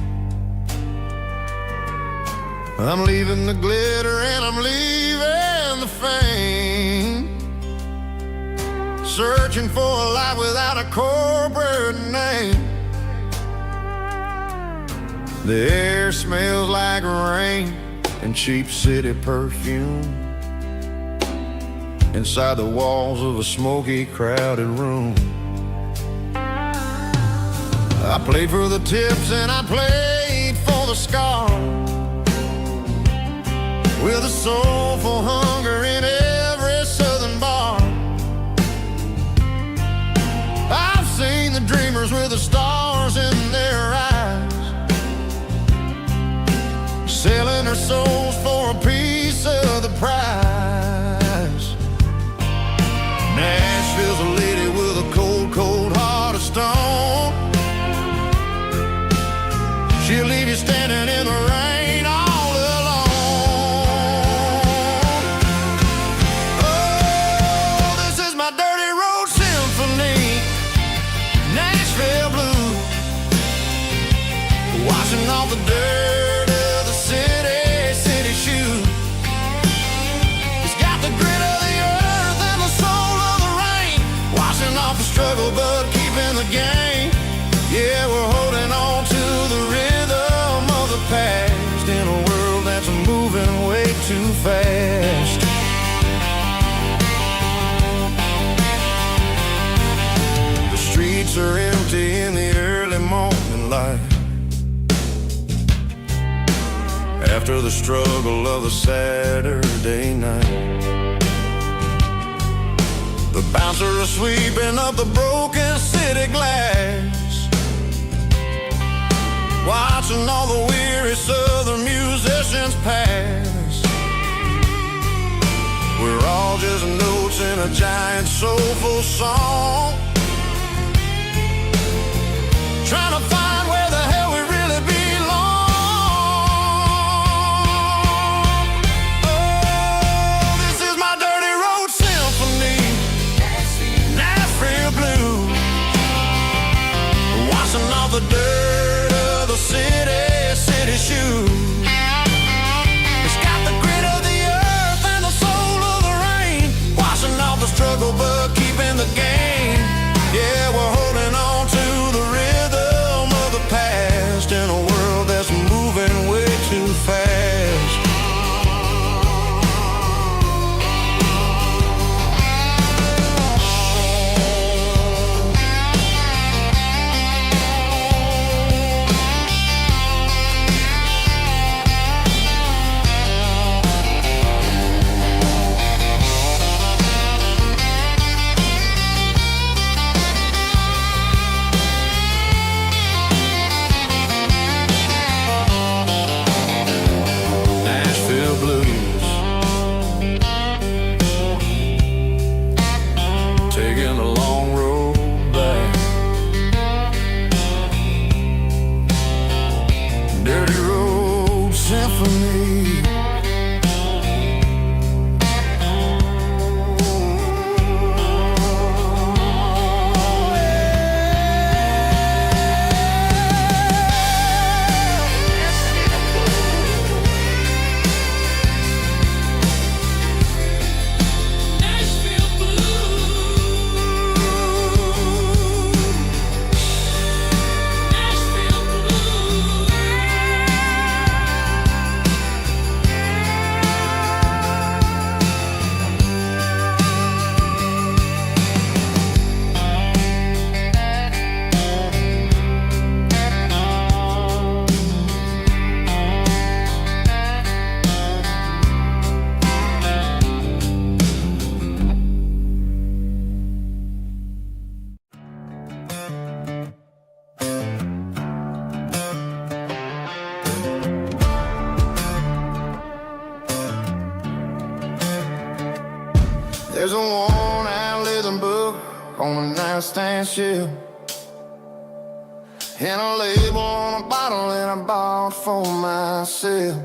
I'm leaving the glitter and I'm leaving the fame, searching for a life without a corporate name. The air smells like rain and cheap city perfume inside the walls of a smoky, crowded room. I played for the tips and I played for the scars, with a soulful hunger in every southern bar. I've seen the dreamers with the stars in their eyes, selling their souls for a piece of the prize. Nashville's a lady with a cold, cold heart of stone. She'll leave you standing in the rain all alone. Oh, this is my dirty road symphony, Nashville blue, washing off the dirt of the city shoe. It's got the grit of the earth and the soul of the rain, washing off the struggle but keeping the game. Yeah, we're holding on to the rhythm of the past in a world that's moving way too fast. The streets are empty in the early morning light, after the struggle of the Saturday night. The bouncers are sweeping up the broken city glass, watching all the weary southern musicians pass. We're all just notes in a giant soulful song, trying to find where the hell we really belong. Oh, this is my dirty road symphony, struggle but keeping the game. Yeah, we're holding on to the rhythm of the past in a world that's moving way too fast. There's a worn-out leather book on a nightstand shelf, and a label on a bottle that I bought for myself.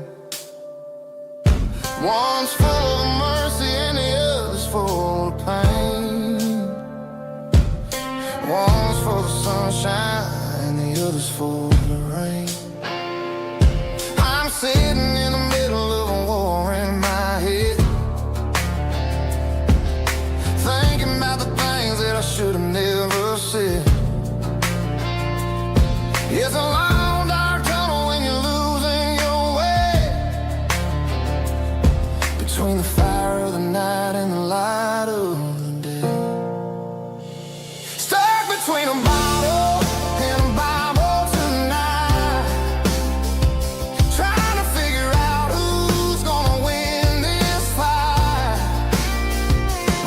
One's full of mercy and the other's full of pain. One's full of sunshine and the other's full of rain. I'm sitting in the middle of a war in my head, thinking about the things that I should have never said. It's a long dark tunnel when you're losing your way, between the fire of the night and the light of the day. Stuck between a bottle and a Bible tonight, trying to figure out who's gonna win this fight.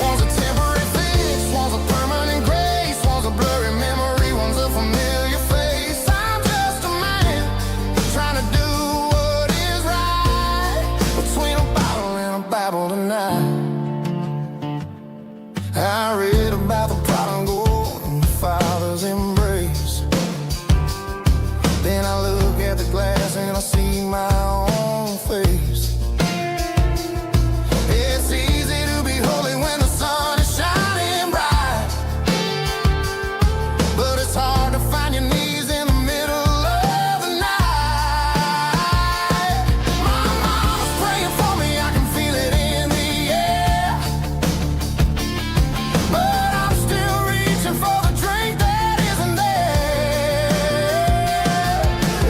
One's a temporary fix, one's a permanent grace, one's a blurry memory, one's a familiar face. I'm just a man trying to do what is right, between a bottle and a Bible tonight. I read about the prodigal and the father's embrace. Then I look at the glass and I see my own face. It's easy to be holy when the sun is shining bright, but it's hard to find your knees in the middle of the night. My mama's praying for me, I can feel it in the air, but I'm still reaching for the drink that isn't there.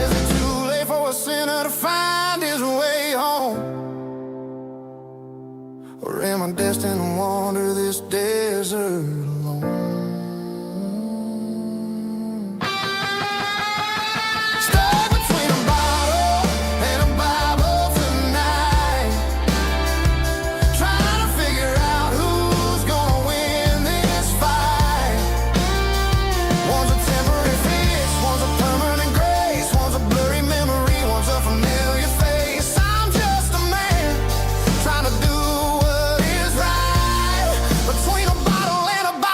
Is it too late for a sinner to find his way home? Or am I destined to wander this desert alone? Stuck between a bottle and a Bible tonight, trying to figure out who's gonna win this fight. One's a temporary fix, one's a permanent grace, one's a blurry memory, one's a familiar face. I'm just a man trying to do what is right, between a bottle and a Bible.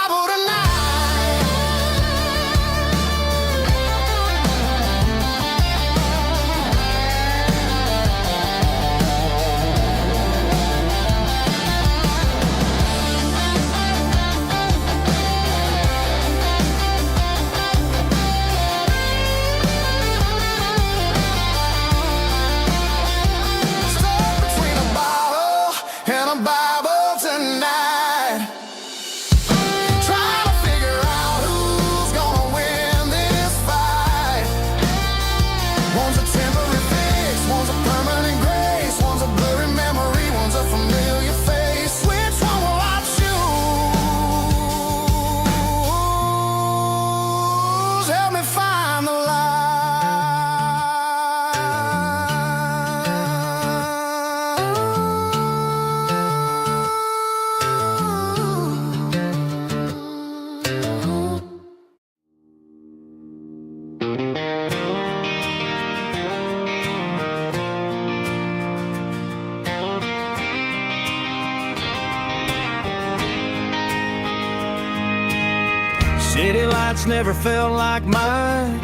City lights never felt like mine.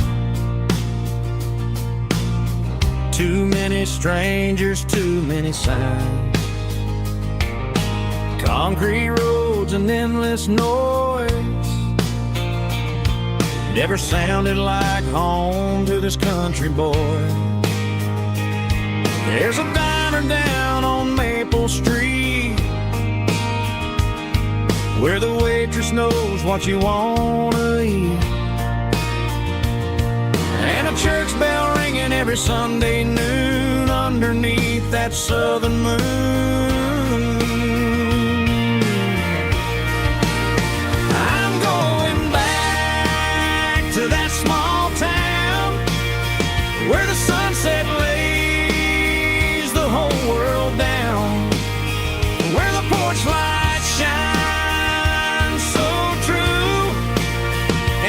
Too many strangers, too many signs. Concrete roads and endless noise never sounded like home to this country boy. There's a diner down on Maple Street where the waitress knows what you wanna eat, and a church bell ringing every Sunday noon underneath that southern moon. I'm going back to that small town where the sunset lays the whole world down, where the porch lights shine so true,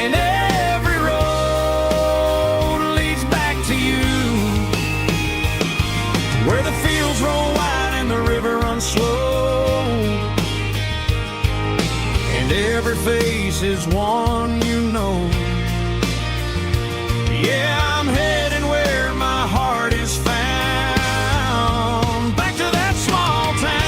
and every road leads back to you, where the fields roll wide and the river runs slow, and every face is one you know. Yeah, I'm heading where my heart is found, back to that small town.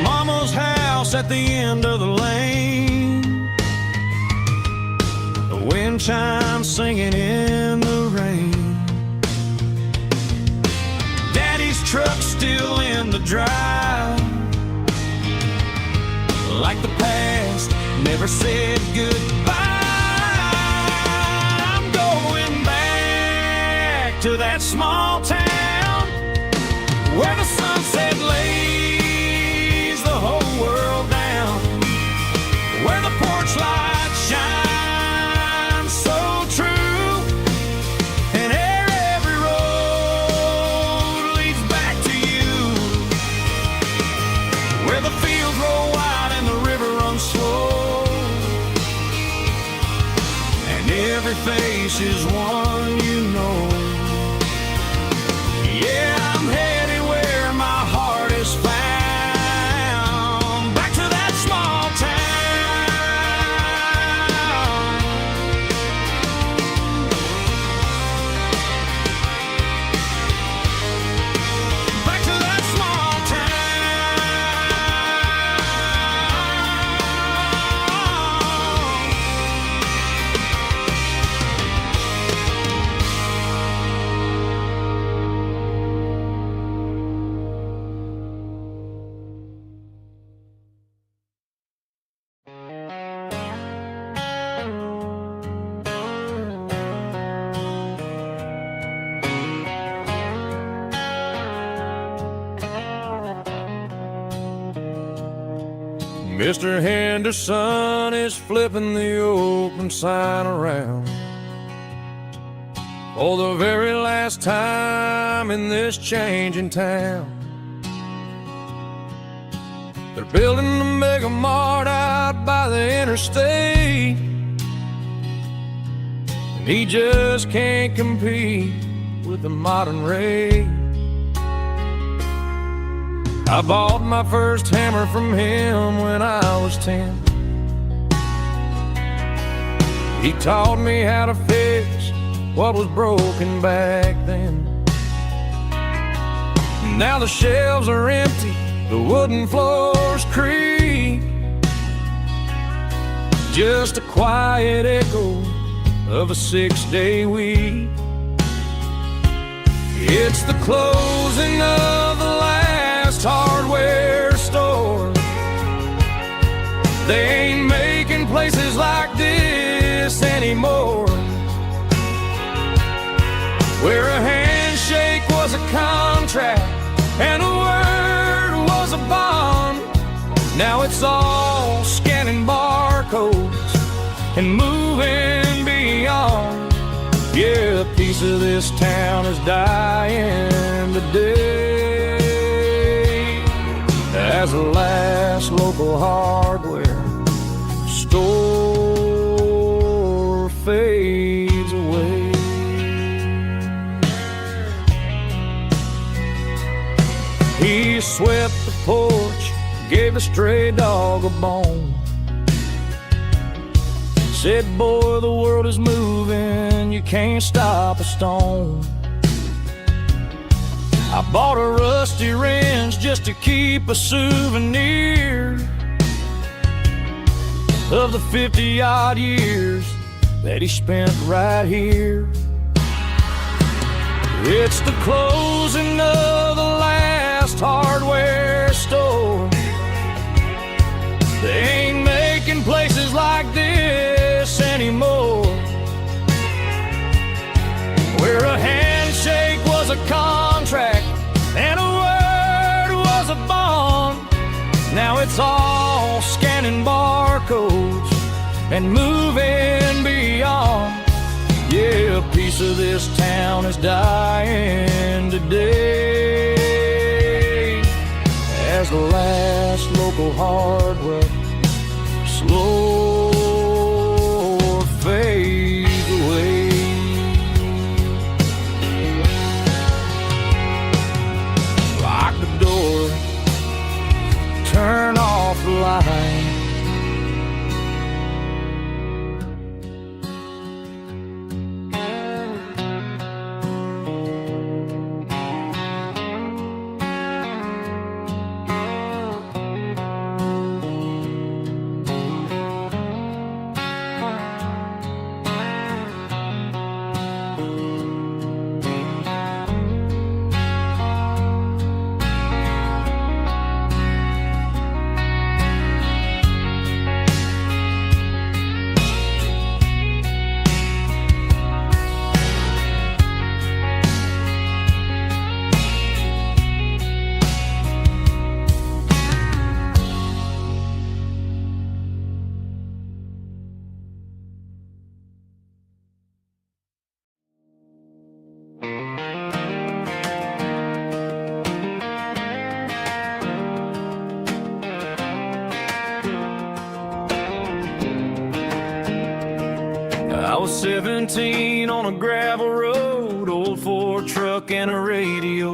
Mama's house at the end of the lane, the wind chimes singing in the rain. Daddy's truck still in the drive, like the past never said goodbye. I'm going back to that small town where the sunset lays the whole world down, where the porch lights shine so true, and every road leads back to you, where the fields roll wide and the river runs slow, and every face is one you know. Yeah, I'm headed where my heart is found, back to that small town. Back to that small Mr. Henderson is flipping the open sign around for the very last time in this changing town. They're building a mega mart out by the interstate, and he just can't compete with the modern rate. I bought my first hammer from him when I was 10. He taught me how to fix what was broken back then. Now the shelves are empty, the wooden floors creak, just a quiet echo of a 6-day week. It's the closing of the last hardware store. They ain't making places like this anymore, where a handshake was a contract and a word was a bond. Now it's all scanning barcodes and moving beyond. Yeah, a piece of this town is dying today as the last local hardware store fades away. swept the porch, gave the stray dog a bone. Said, boy, the world is moving, you can't stop a stone. I bought a rusty wrench just to keep a souvenir of the 50-odd years that he spent right here. It's the closing of the last hardware store. They ain't making places like this anymore, where a handshake was a contract and a word was a bond. Now it's all scanning barcodes and moving beyond. Yeah, a piece of this town is dying today as the last local hardware slow fades away. Lock the door, turn off the light. I was 17 on a gravel road, old Ford truck and a radio,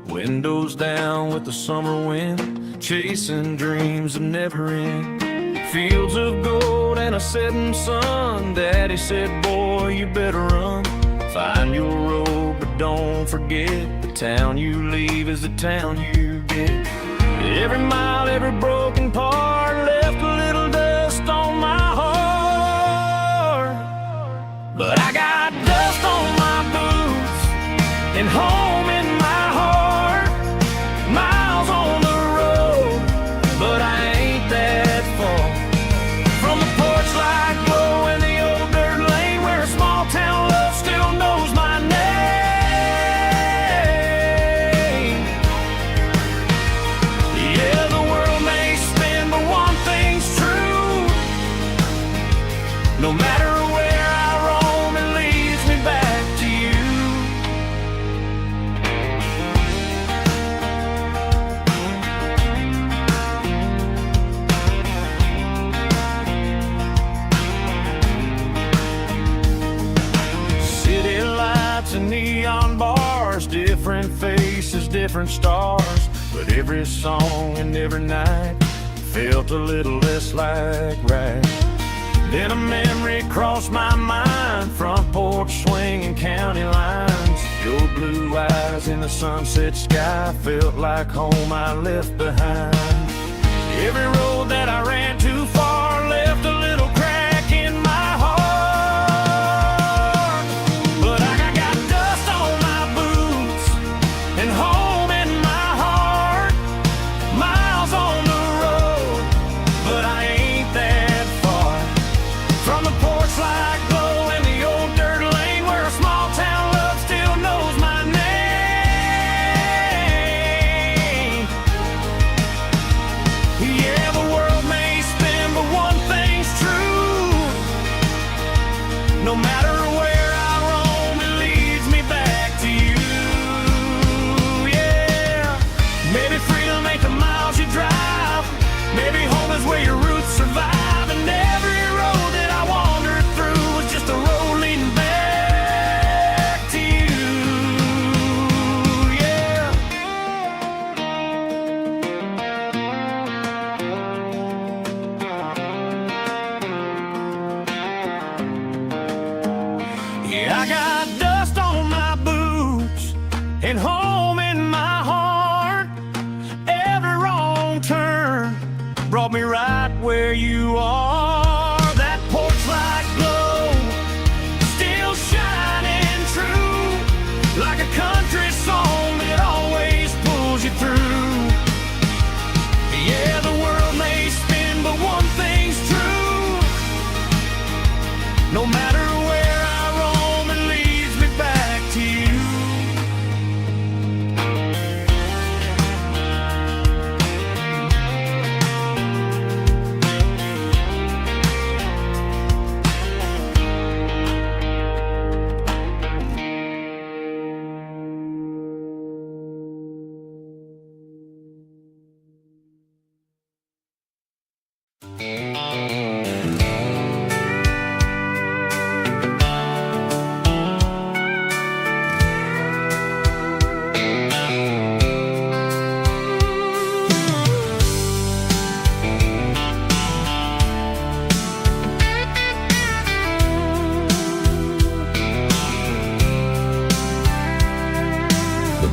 windows down with the summer wind, chasing dreams that never end. Fields of gold and a setting sun. Daddy said, boy, you better run. Find your road, but don't forget, the town you leave is the town you get. Every mile, every broken part left a little dust on my heart. But I got dust on my boots and home in my heart. Miles on the road, but I ain't that far from the porch light glow in the old dirt lane where a small town love still knows my name. Yeah, the world may spin, but one thing's true. No matter where I roam, it leads me back to you. City lights and neon bars, different faces, different stars, but every song and every night felt a little less like right. Then a memory crossed my mind, front porch swinging county lines. Your blue eyes in the sunset sky felt like home I left behind. Every road that I ran too far left a little crack in my heart. But I got dust on my boots and home in my heart. Miles on the road, but I ain't that far from the porch light glow in the old dirt lane where a small town love still knows my name. Yeah, the world may spin, but one thing's true. No matter where I roam, it leads me back to you. Yeah, maybe freedom ain't the miles you drive. Maybe home is where your roots survive. And every road that I wandered through was just a road leading back to you. Yeah. I got dust on my boots and home in my heart. Every wrong turn brought me right where you are. That porch light glow still shining true, like a country song that always pulls you through. Yeah, the world may spin, but one thing's true. No matter where I roam, it leads me back to you.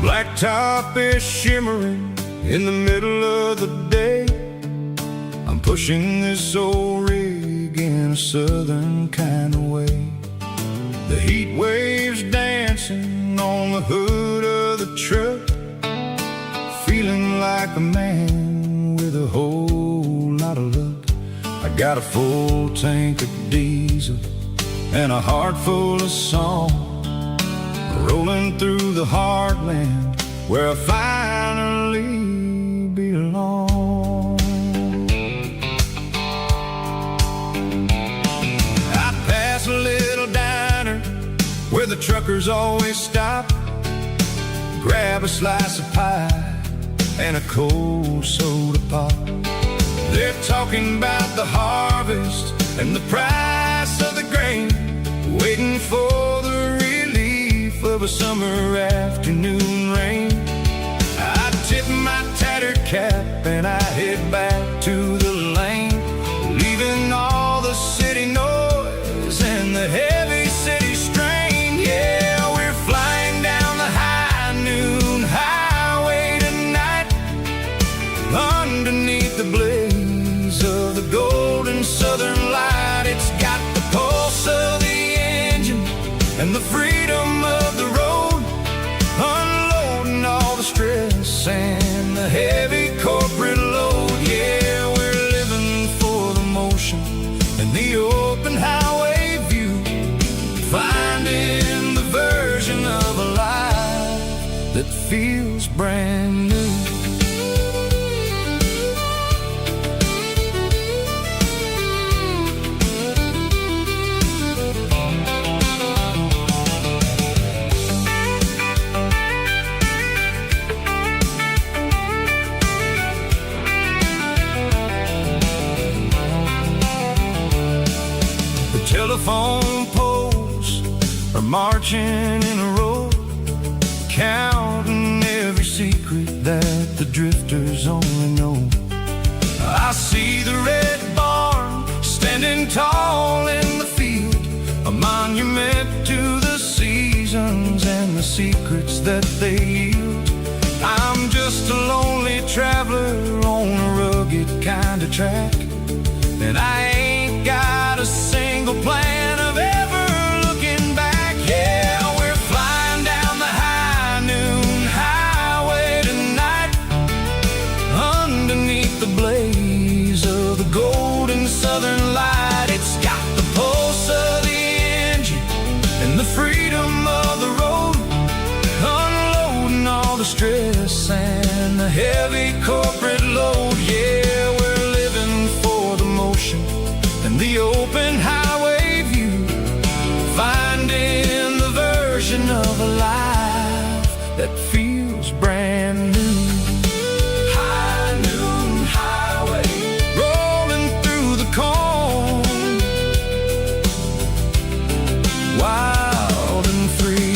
Blacktop is shimmering in the middle of the day. I'm pushing this old rig in a southern kind of way. The heat waves dancing on the hood of the truck, feeling like a man with a whole lot of luck. I got a full tank of diesel and a heart full of song, rolling through the heartland where I finally belong. I pass a little diner where the truckers always stop, grab a slice of pie and a cold soda pop. They're talking about the harvest and the price of the grain, waiting for the relief of a summer afternoon rain. I tip my tattered cap and I head back to the lane, leaving all the city noise and the heavy city strain. Yeah, we're flying down the high noon highway tonight, underneath the blaze of the golden southern light. It's got the pulse of the engine and the freedom of the road, unloading all the stress and the heavy corporate load. Yeah, we're living for the motion and the open highway view, finding the version of a life that feels brand new. Telephone poles are marching in a row, counting every secret that the drifters only know. I see the red barn standing tall in the field, a monument to the seasons and the secrets that they yield. I'm just a lonely traveler on a rugged kind of track, and I ain't got a single plan of ever looking back. Yeah, we're flying down the high noon highway tonight, underneath the blaze of the golden southern light. It's got the pulse of the engine and the freedom of the road, unloading all the stress and the heavy corporate load. Yeah, we're living for the motion and the open highway view, finding the version of a life that feels brand new. High noon highway, rolling through the corn, wild and free.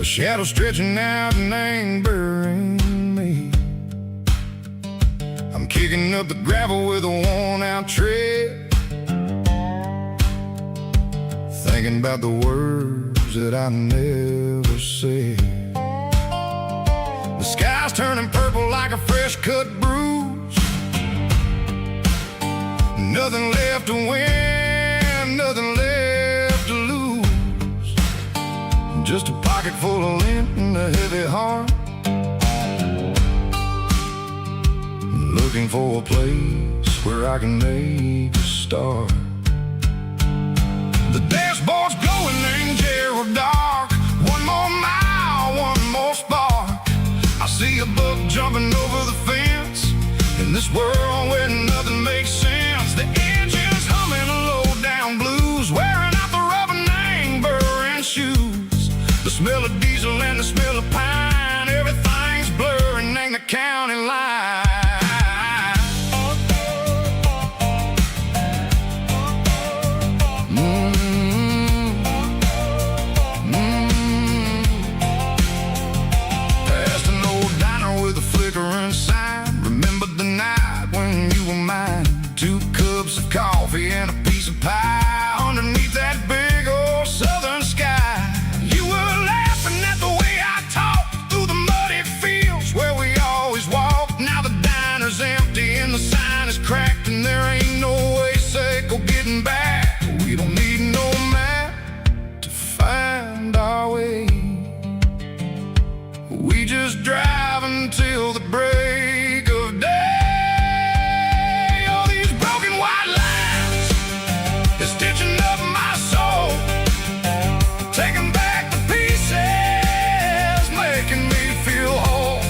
a shadow stretching out and angering me. I'm kicking up the gravel with a worn-out tread, thinking about the words that I never said. The sky's turning purple like a fresh-cut bruise. Nothing left to win, nothing left to lose. Just a pocket full of lint and a heavy heart, looking for a place where I can make a start. The dashboard's glowing in Gerald dark. One more mile, one more spark. I see a buck jumping over the fence in this world where nothing makes sense. The engine's humming a low-down blues, wearing out the rubber-nang burring shoes. The smell of diesel and the smell of pine, everything's blurring in the county line. Coffee and a piece of pie underneath that big old southern sky. You were laughing at the way I talked through the muddy fields where we always walked. Now the diner's empty and the sign is cracked, and there ain't no way Seco getting back. We don't need no map to find our way. We just drive until the break of day. Stitching up my soul, taking back the pieces, making me feel whole.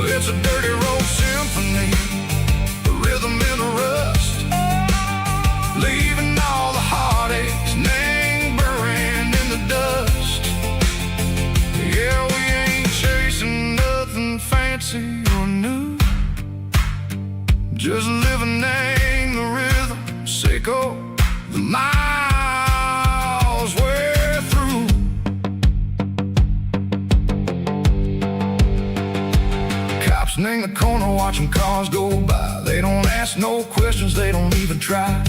It's a dirty road symphony, the rhythm in the rust, leaving all the heartaches lingering in the dust. Yeah, we ain't chasing nothing fancy or new, just living in the rhythm. Seco, the miles we're through. Cops in the corner watching cars go by. They don't ask no questions, they don't even try.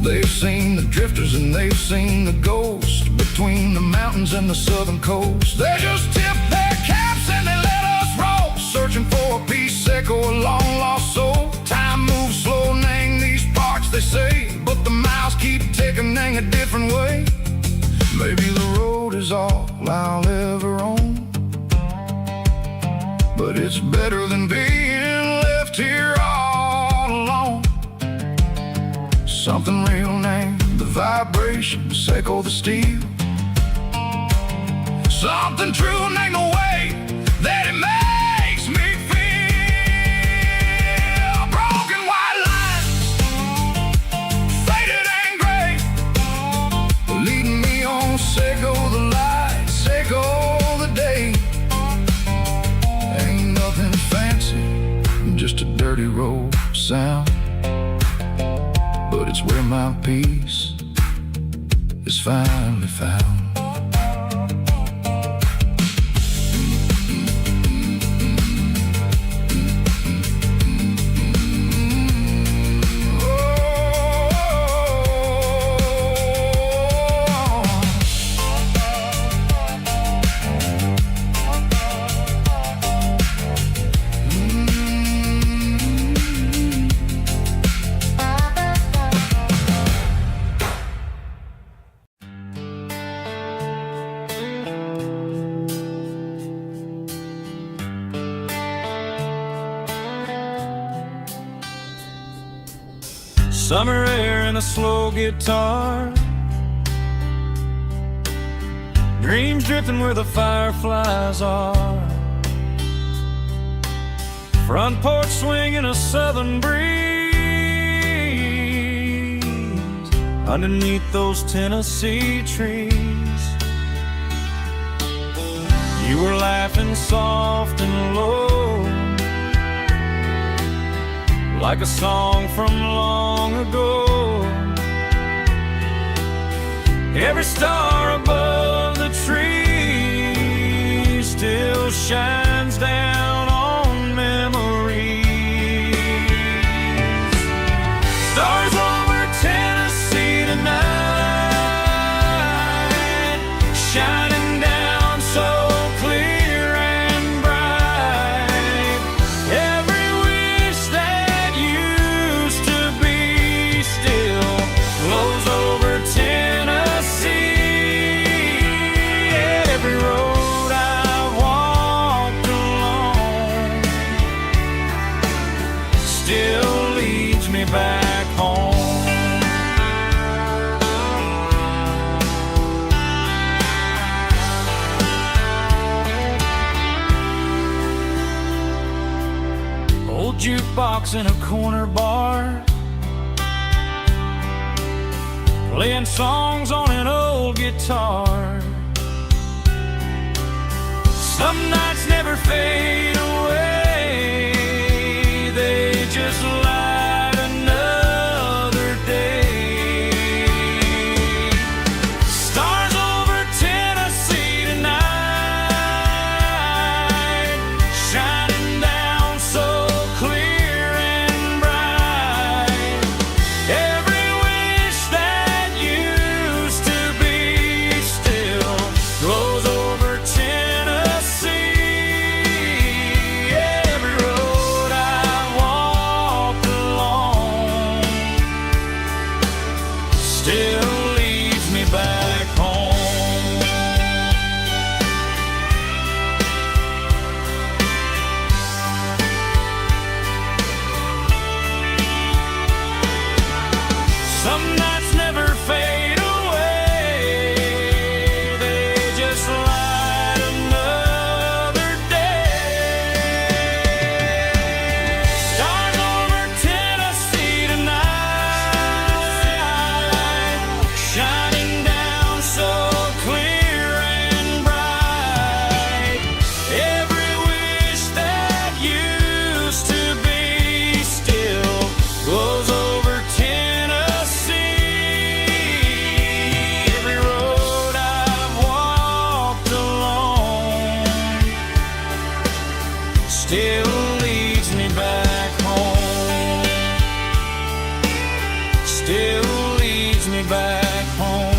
They've seen the drifters and they've seen the ghosts between the mountains and the southern coast. They just tip their caps and they let us roll, searching for a piece, Seco, a long lost soul. Time moves slow, nang these parts, they say, but the miles keep ticking a different way. Maybe the road is all I'll ever own, but it's better than being left here all alone. Something real named the vibration, Seco the steel. Something true named the way that it makes me feel. Broken white lines, faded and gray, leading me on. Seco the light, Seco the day. Ain't nothing fancy, just a dirty road sound, but it's where my peace is finally found. Summer air and a slow guitar, dreams drifting where the fireflies are, front porch swinging a southern breeze underneath those Tennessee trees. You were laughing soft and low, like a song from long ago. Every star above the trees still shines down on memories. Stars over Tennessee tonight, shining down so clear and bright. Every wish that used to be still flows over Tennessee. Every road I've walked along still leads me back home. Old jukebox in a corner bar, playing songs on an old guitar. Some nights never fade away, they just light another day. Stars over Tennessee tonight, shining down so clear and bright. Every wish that used to be still glows over Tennessee. Every road I walk along still leads me back home. Some nights never fade away, they just light another day. Stars over Tennessee tonight, shining down so clear and bright. Every wish that used to be still glows over Tennessee. Every road I've walked along still leads me back home. Still leads me back home.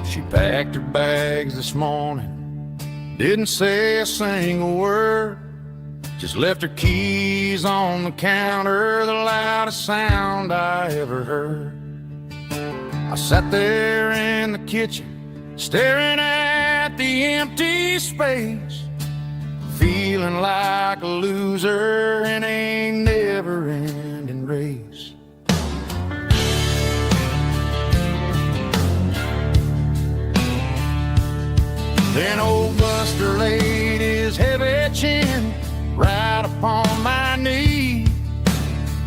She packed her bags this morning, didn't say a single word, just left her keys on the counter, the loudest sound I ever heard. I sat there in the kitchen, staring at the empty space, feeling like a loser in a never-ending race. Then old Buster laid his heavy chin right upon my knee,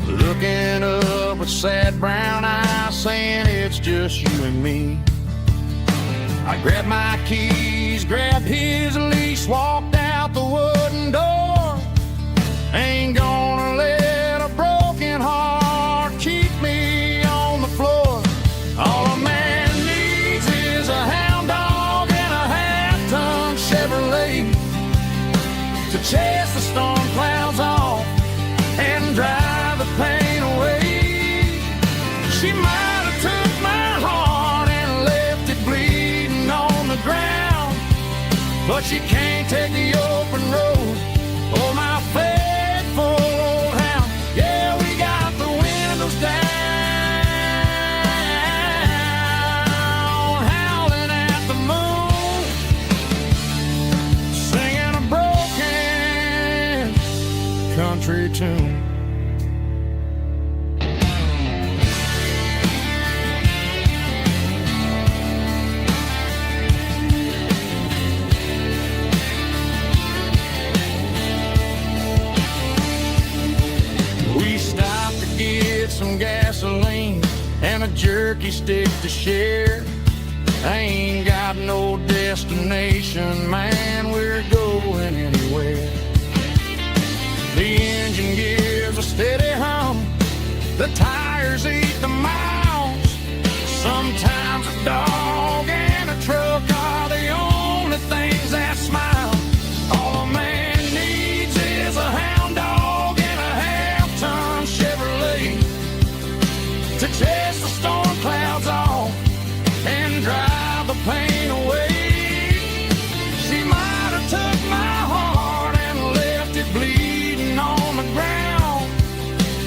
looking up with sad brown eyes, saying it's just you and me. I grabbed my keys, grabbed his leash, walked out the wooden door. Ain't gonna let a broken heart keep me on the floor. All a man needs is a hound dog and a half-ton Chevrolet to chase the storm clouds off and drive the pain away. She might have took my heart and left it bleeding on the ground, but she can't take the open road or my faithful old hound. Yeah, we got the windows down, howling at the moon, singing a broken country tune. turkey stick to share. I ain't got no destination, man, we're going anywhere. The engine gives a steady hum, the tires eat the miles. Sometimes a dog and a truck are the only things that smile. All a man needs is a hound dog and a half-ton Chevrolet to chase the storm clouds off and drive the pain away. She might have took my heart and left it bleeding on the ground,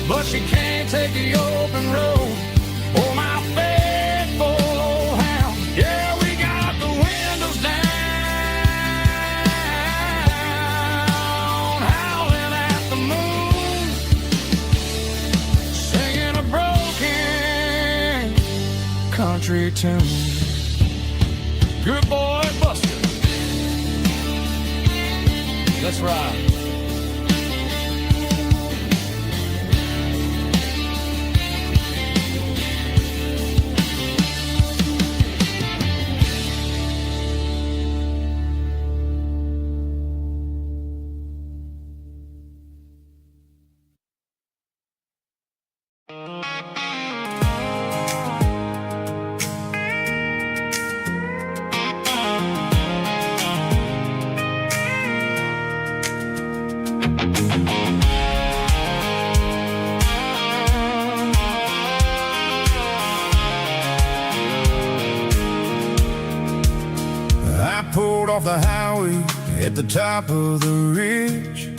but she can't take the open road or my faithful old hound. Yeah, we got the windows down, howling at the moon, singing a broken country tune. Good boy, Buster. Let's ride. I pulled off the highway at the top of the ridge,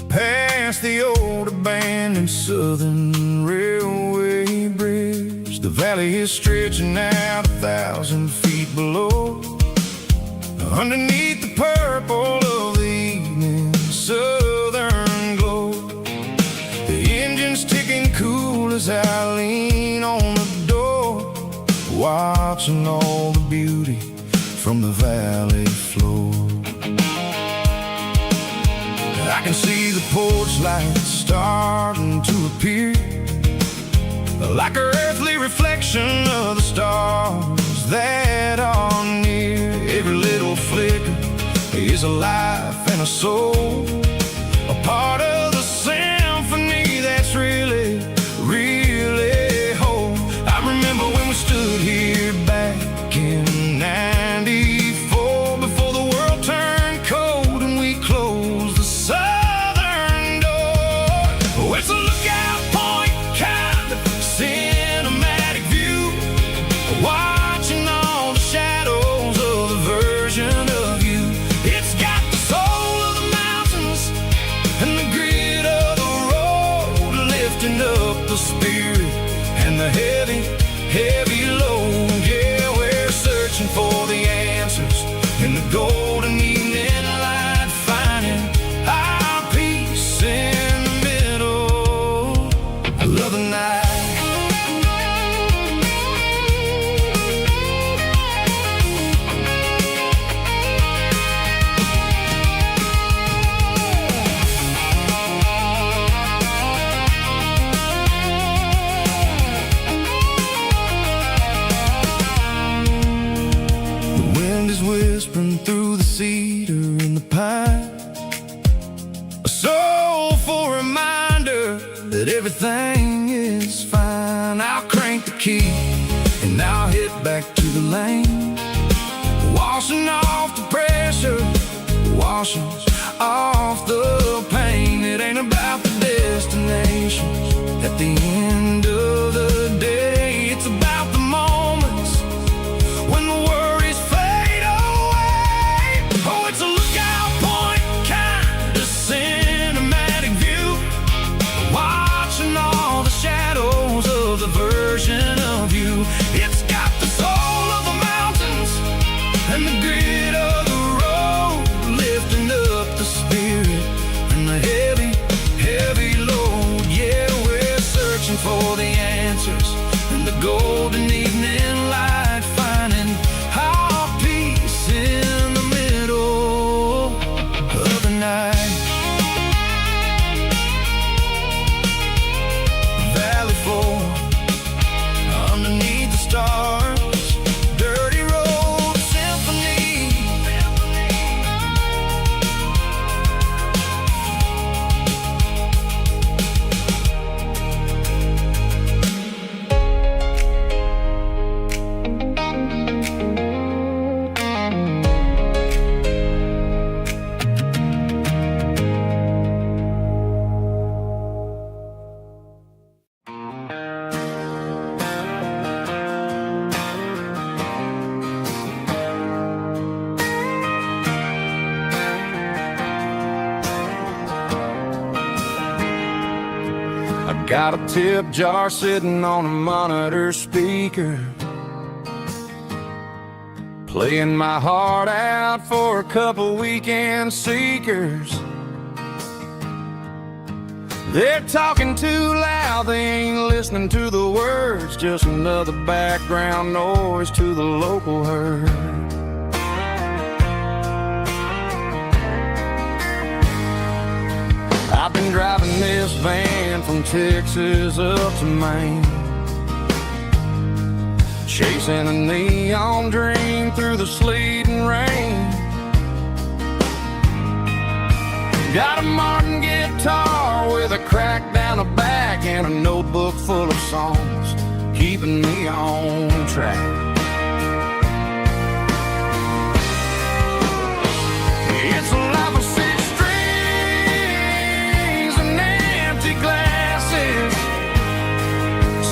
past the old abandoned Southern Railway bridge. The valley is stretching out 1,000 feet below, underneath the purple of the evening southern glow. The engine's ticking cool as I lean on the door, watching all the beauty from the valley floor. I can see the porch lights starting to appear, like an earthly reflection of the stars that are near. Every little flicker is a life and a soul, a part of the symphony that's really, really whole. I remember when we stood here back in '94, before the world turned cold and we closed the southern door. Oh, it's a lookout point, kind of cinematic view, watching all the shadows of the version of you. It's got the soul of the mountains and the grit of the road, lifting up the spirit and the heavy, heavy load. Yeah, we're searching for the answers in the golden evening light, finding our peace in the middle of the night. The wind is whispering through the cedar and the pine, a soulful reminder that everything is fine. I'll crank the key and I'll hit back to the lane, washing off the pressure, washing off the pain. It ain't about the destinations at the end of the day, it's about the moments when the worries fade away. Oh, it's a lookout point, kind of cinematic view, watching all the shadows of the version of you. It's got the soul of the mountains and the grit of the road, lifting up the spirit and the heavy, heavy load. Yeah, we're searching for the answers I got a tip jar sitting on a monitor speaker, playing my heart out for a couple weekend seekers. They're talking too loud, they ain't listening to the words, just another background noise to the local herd. I've been driving this van from Texas up to Maine, chasing a neon dream through the sleet and rain. Got a Martin guitar with a crack down the back and a notebook full of songs, keeping me on track. It's a life of six strings and empty glasses,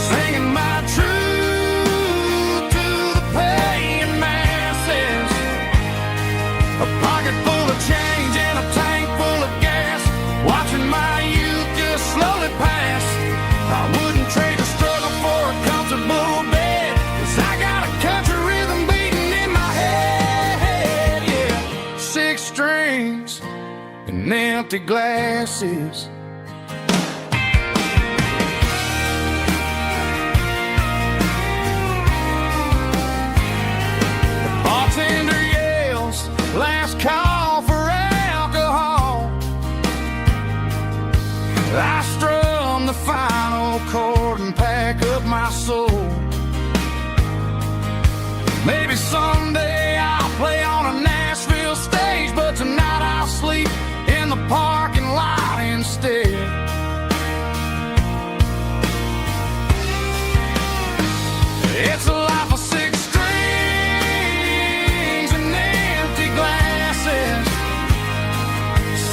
singing my truth to the paying masses. A pocket full of change and a tank full of gas, watching my youth just slowly pass. I wouldn't trade the struggle for a comfortable bed, 'cause I got a country rhythm beating in my head. Yeah, six strings and empty glasses. The bartender yells, last call for alcohol. I strum the final chord and pack up my soul. Maybe someday I'll play on a Nashville stage, but tonight I'll sleep in the parking lot instead. It's a life of six strings and empty glasses,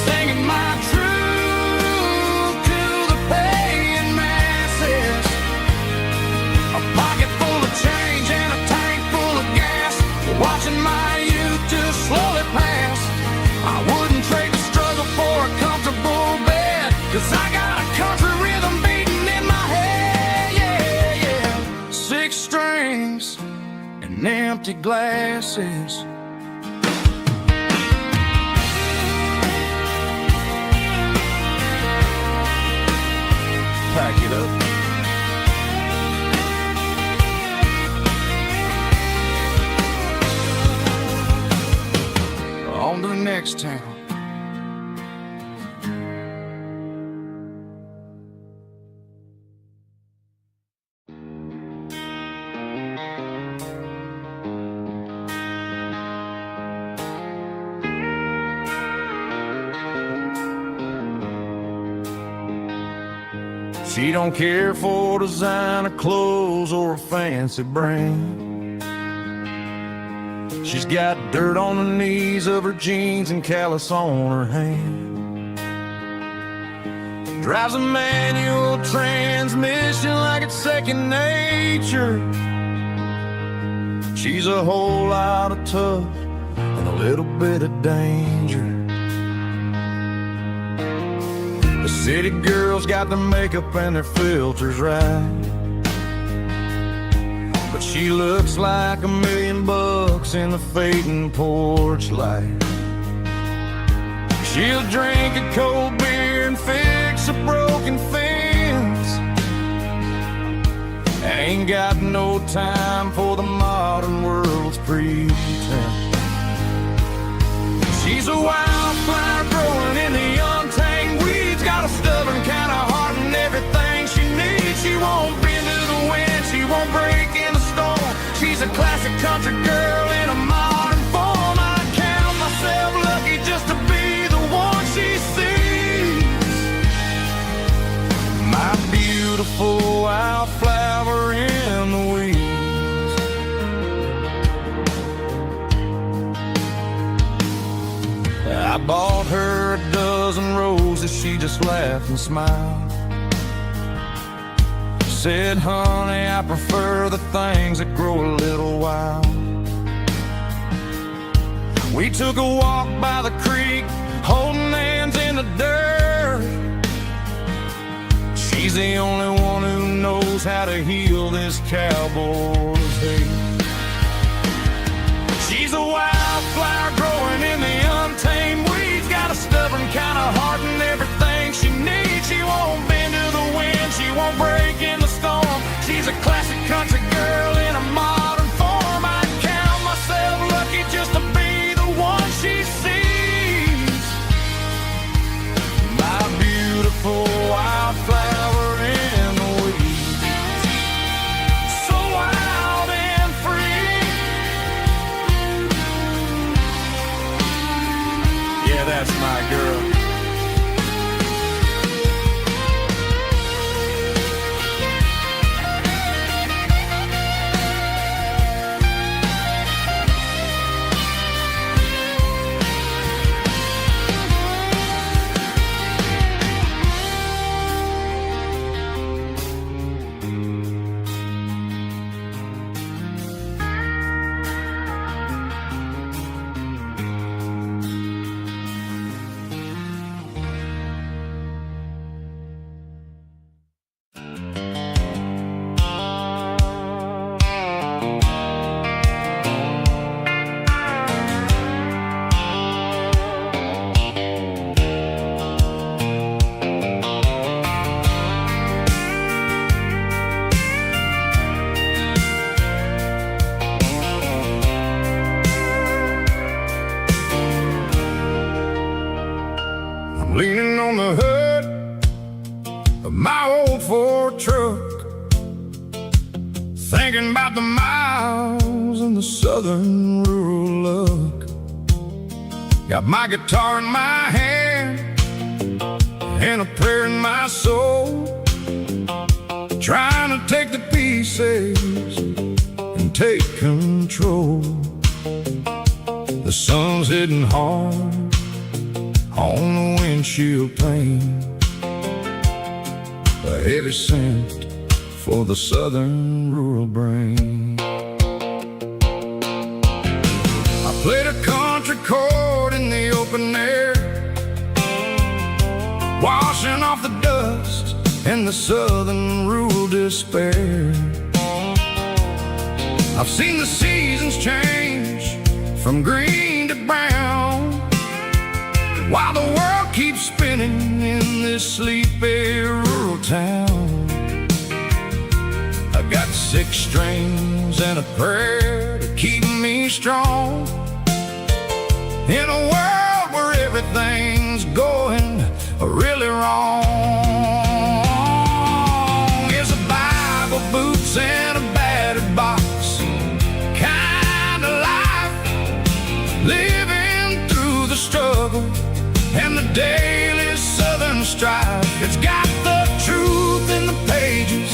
singing my truth to the paying masses. A pocket full of change and a tank full of gas, watching my youth just slowly pass. I wouldn't trade the struggle for a comfortable bed, 'cause I got a country rhythm beating in my head. Yeah, yeah. Six strings and empty glasses. Pack it up. On to the next town. She don't care for designer clothes or a fancy brand. She's got dirt on the knees of her jeans and callus on her hand. Drives a manual transmission like it's second nature. She's a whole lot of tough and a little bit of danger. The city girls got their makeup and their filters right, but she looks like $1,000,000 in the fading porch light. She'll drink a cold beer and fix a broken fence. Ain't got no time for the modern world's pretense. She's a wildflower growing in the untamed weeds, got a stubborn kind of heart and everything she needs. She won't bend to the wind, she won't break in the storm. She's a classic country girl in a modern form. I count myself lucky just to be the one she sees. My beautiful wildflower in the weeds. I bought her a dozen roses, she just laughed and smiled. Said, honey, I prefer the things that grow a little wild. We took a walk by the creek, holding hands in the dirt. She's the only one who knows how to heal this cowboy's hate. She's a wildflower growing in the untamed weeds. Got a stubborn kind of heart and everything she needs. She won't bend to the wind, she won't break in the storm. She's a classic country girl in a modern form. I'd count myself lucky just to be the one she sees. My beautiful wildflower in the weeds, so wild and free. Yeah, that's my girl. Leaning on the hood of my old Ford truck, thinking about the miles and the southern rural look. Got my guitar in my hand and a prayer in my soul, trying to take the pieces and take control. The sun's hitting hard on the windshield pane, a heavy scent for the southern rural brain. I played a country chord in the open air, washing off the dust and the southern rural despair. I've seen the seasons change from green to brown, while the world keeps spinning in this sleepy rural town. I've got 6 strings and a prayer to keep me strong, in a world where everything's going really wrong. It's a Bible, boots, and a battered box kind of life, living through the struggle and the daily southern strife. It's got the truth in the pages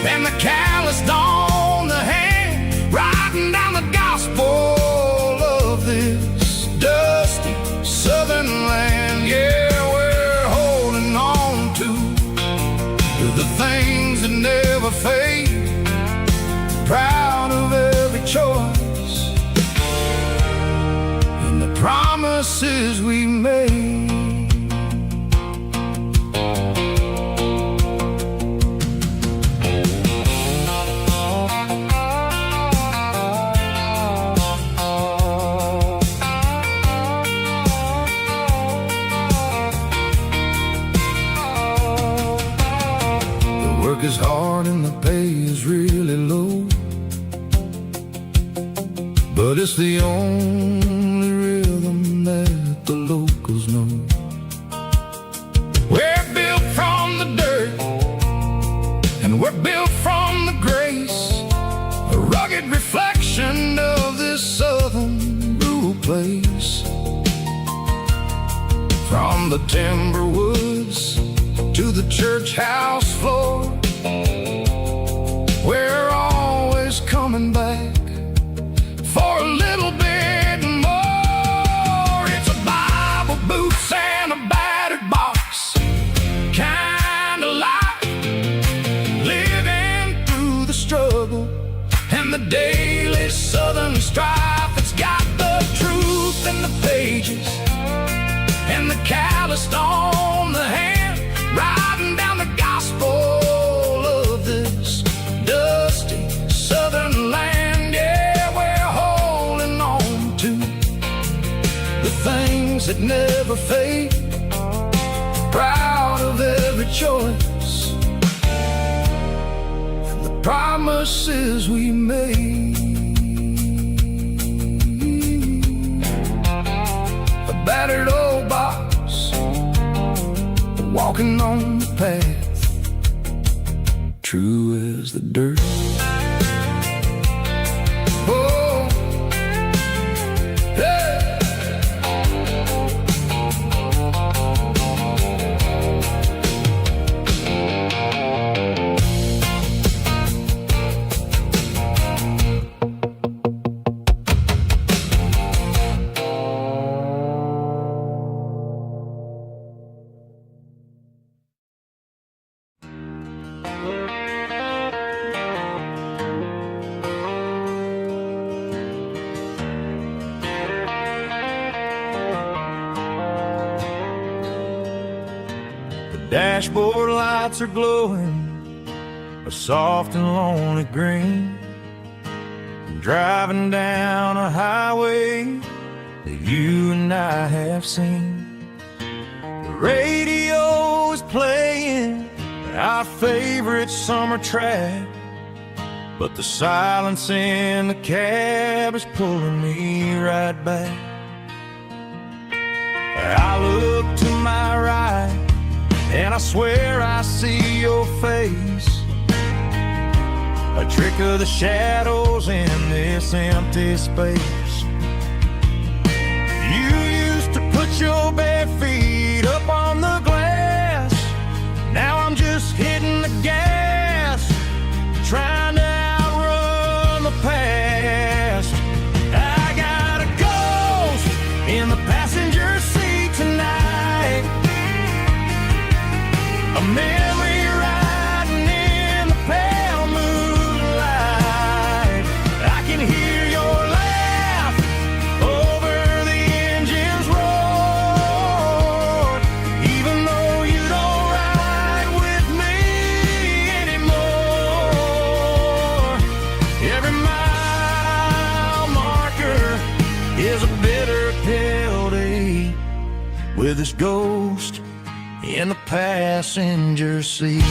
and the calloused on the hand, writing down the gospel of this dusty southern land. Yeah, we're holding on to the things that never fade, proud of every choice and the promises we made. Work is hard and the pay is really low, but it's the only rhythm that the locals know. We're built from the dirt and we're built from the grace, a rugged reflection of this southern rural place. From the timber woods to the church house floor, we're always coming back for a little bit more. It's a Bible, boots, and a battered box kind of life, living through the struggle and the daily southern strife. It's got the truth in the pages and the calloused on the hand, riding down the the things that never fade. Proud of every choice and the promises we made. A battered old box, walking on the path, true as the dirt. Oh, hey. Dashboard lights are glowing a soft and lonely green. I'm driving down a highway that you and I have seen. The radio is playing our favorite summer track, but the silence in the cab is pulling me right back. I look to my right and I swear I see your face, a trick of the shadows in this empty space. You used to put your bare feet up on the glass. Now I'm just hitting the gas, trying to outrun the past. I got a ghost in the passenger seat tonight, a memory riding in the pale moonlight. I can hear your laugh over the engine's roar, even though you don't ride with me anymore. Every mile marker is a bitter pill to eat, with this ghost in the passenger seat.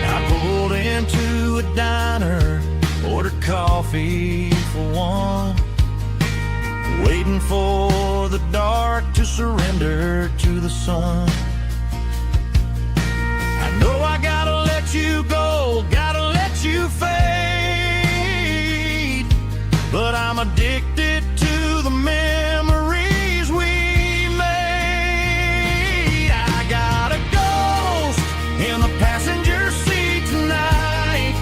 I pulled into a diner, ordered coffee for one, waiting for the dark to surrender to the sun. I know I gotta let you go, gotta let you fade, but I'm addicted to the memories we made. I got a ghost in the passenger seat tonight,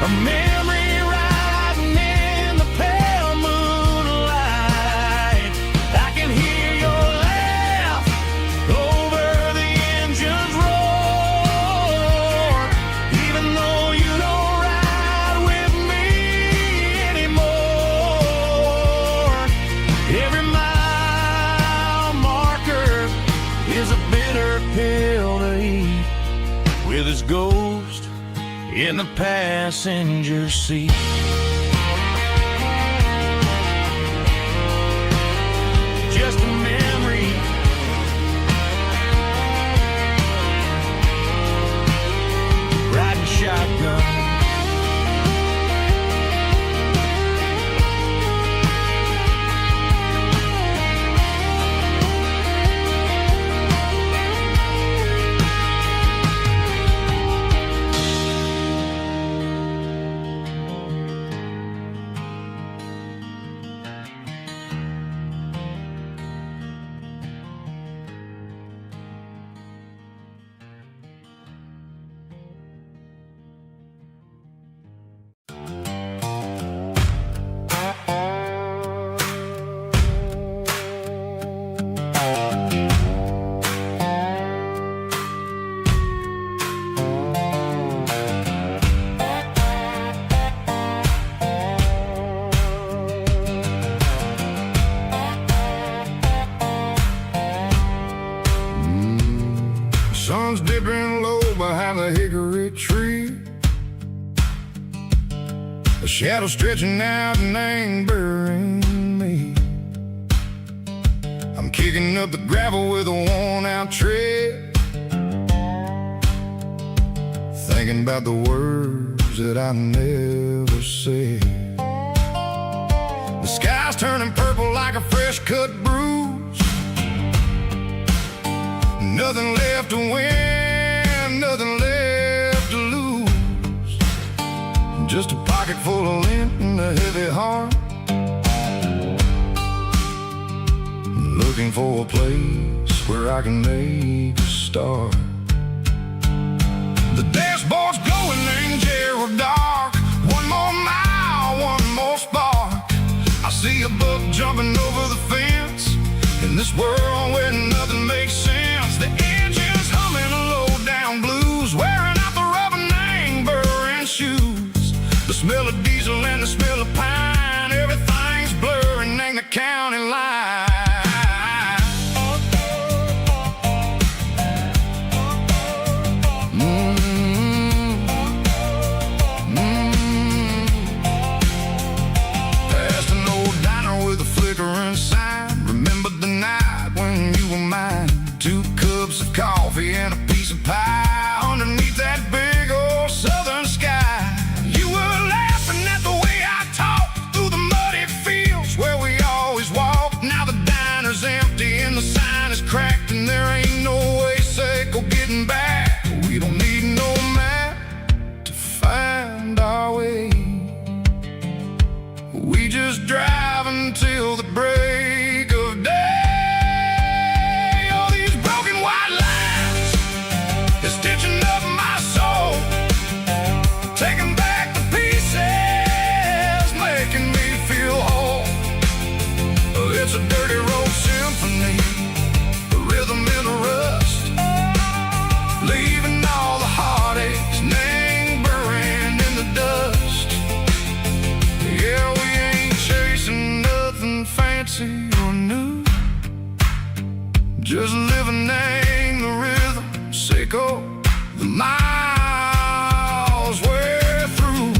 a memory riding in the pale moonlight. I can hear your laugh over the engine's roar, even though you don't ride with me anymore. Every mile marker is a bitter pill to eat, with his ghost in the passenger seat. Just a memory, riding shotgun. Sun's dipping low behind the hickory tree. A shadow stretching out and angering me. I'm kicking up the gravel with a worn-out tread, thinking about the words that I never said. The sky's turning purple like a fresh-cut bruise. Nothing left to win, nothing left to lose. Just a pocket full of lint and a heavy heart, looking for a place where I can make a start. The dashboard's glowing, angel dark. One more mile, one more spark. I see a buck jumping over the fence in this world where nothing makes sense. The engine's humming low-down blues, wearing out the rubber name, burring shoes. The smell of diesel and the smell of pine, everything's blurring, ain't the county line. Past an old diner with a flickering sign. Remember the night when you were mine. 2 cups of coffee and a piece of pie underneath that big old southern sky. You were laughing at the way I talked through the muddy fields where we always walked. Now the diner's empty and the sign is cracked, and there ain't no way safe or getting back. We don't need no map to find our way. We just drive until the break of day. All these broken white lines is stitching up my soul, taking back the pieces, making me feel whole. It's a dirty road symphony, the rhythm in the rust, leaving all the heartaches, name buried in the dust. Yeah, we ain't chasing nothing fancy or new, just living in the rhythm, sicko, the miles we're through.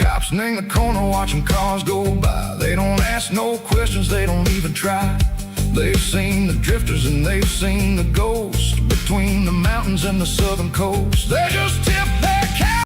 Cops in the corner watching cars go by. They don't ask no questions, they don't even try. They've seen the drifters and they've seen the ghosts between the mountains and the southern coast. They just tip their cap.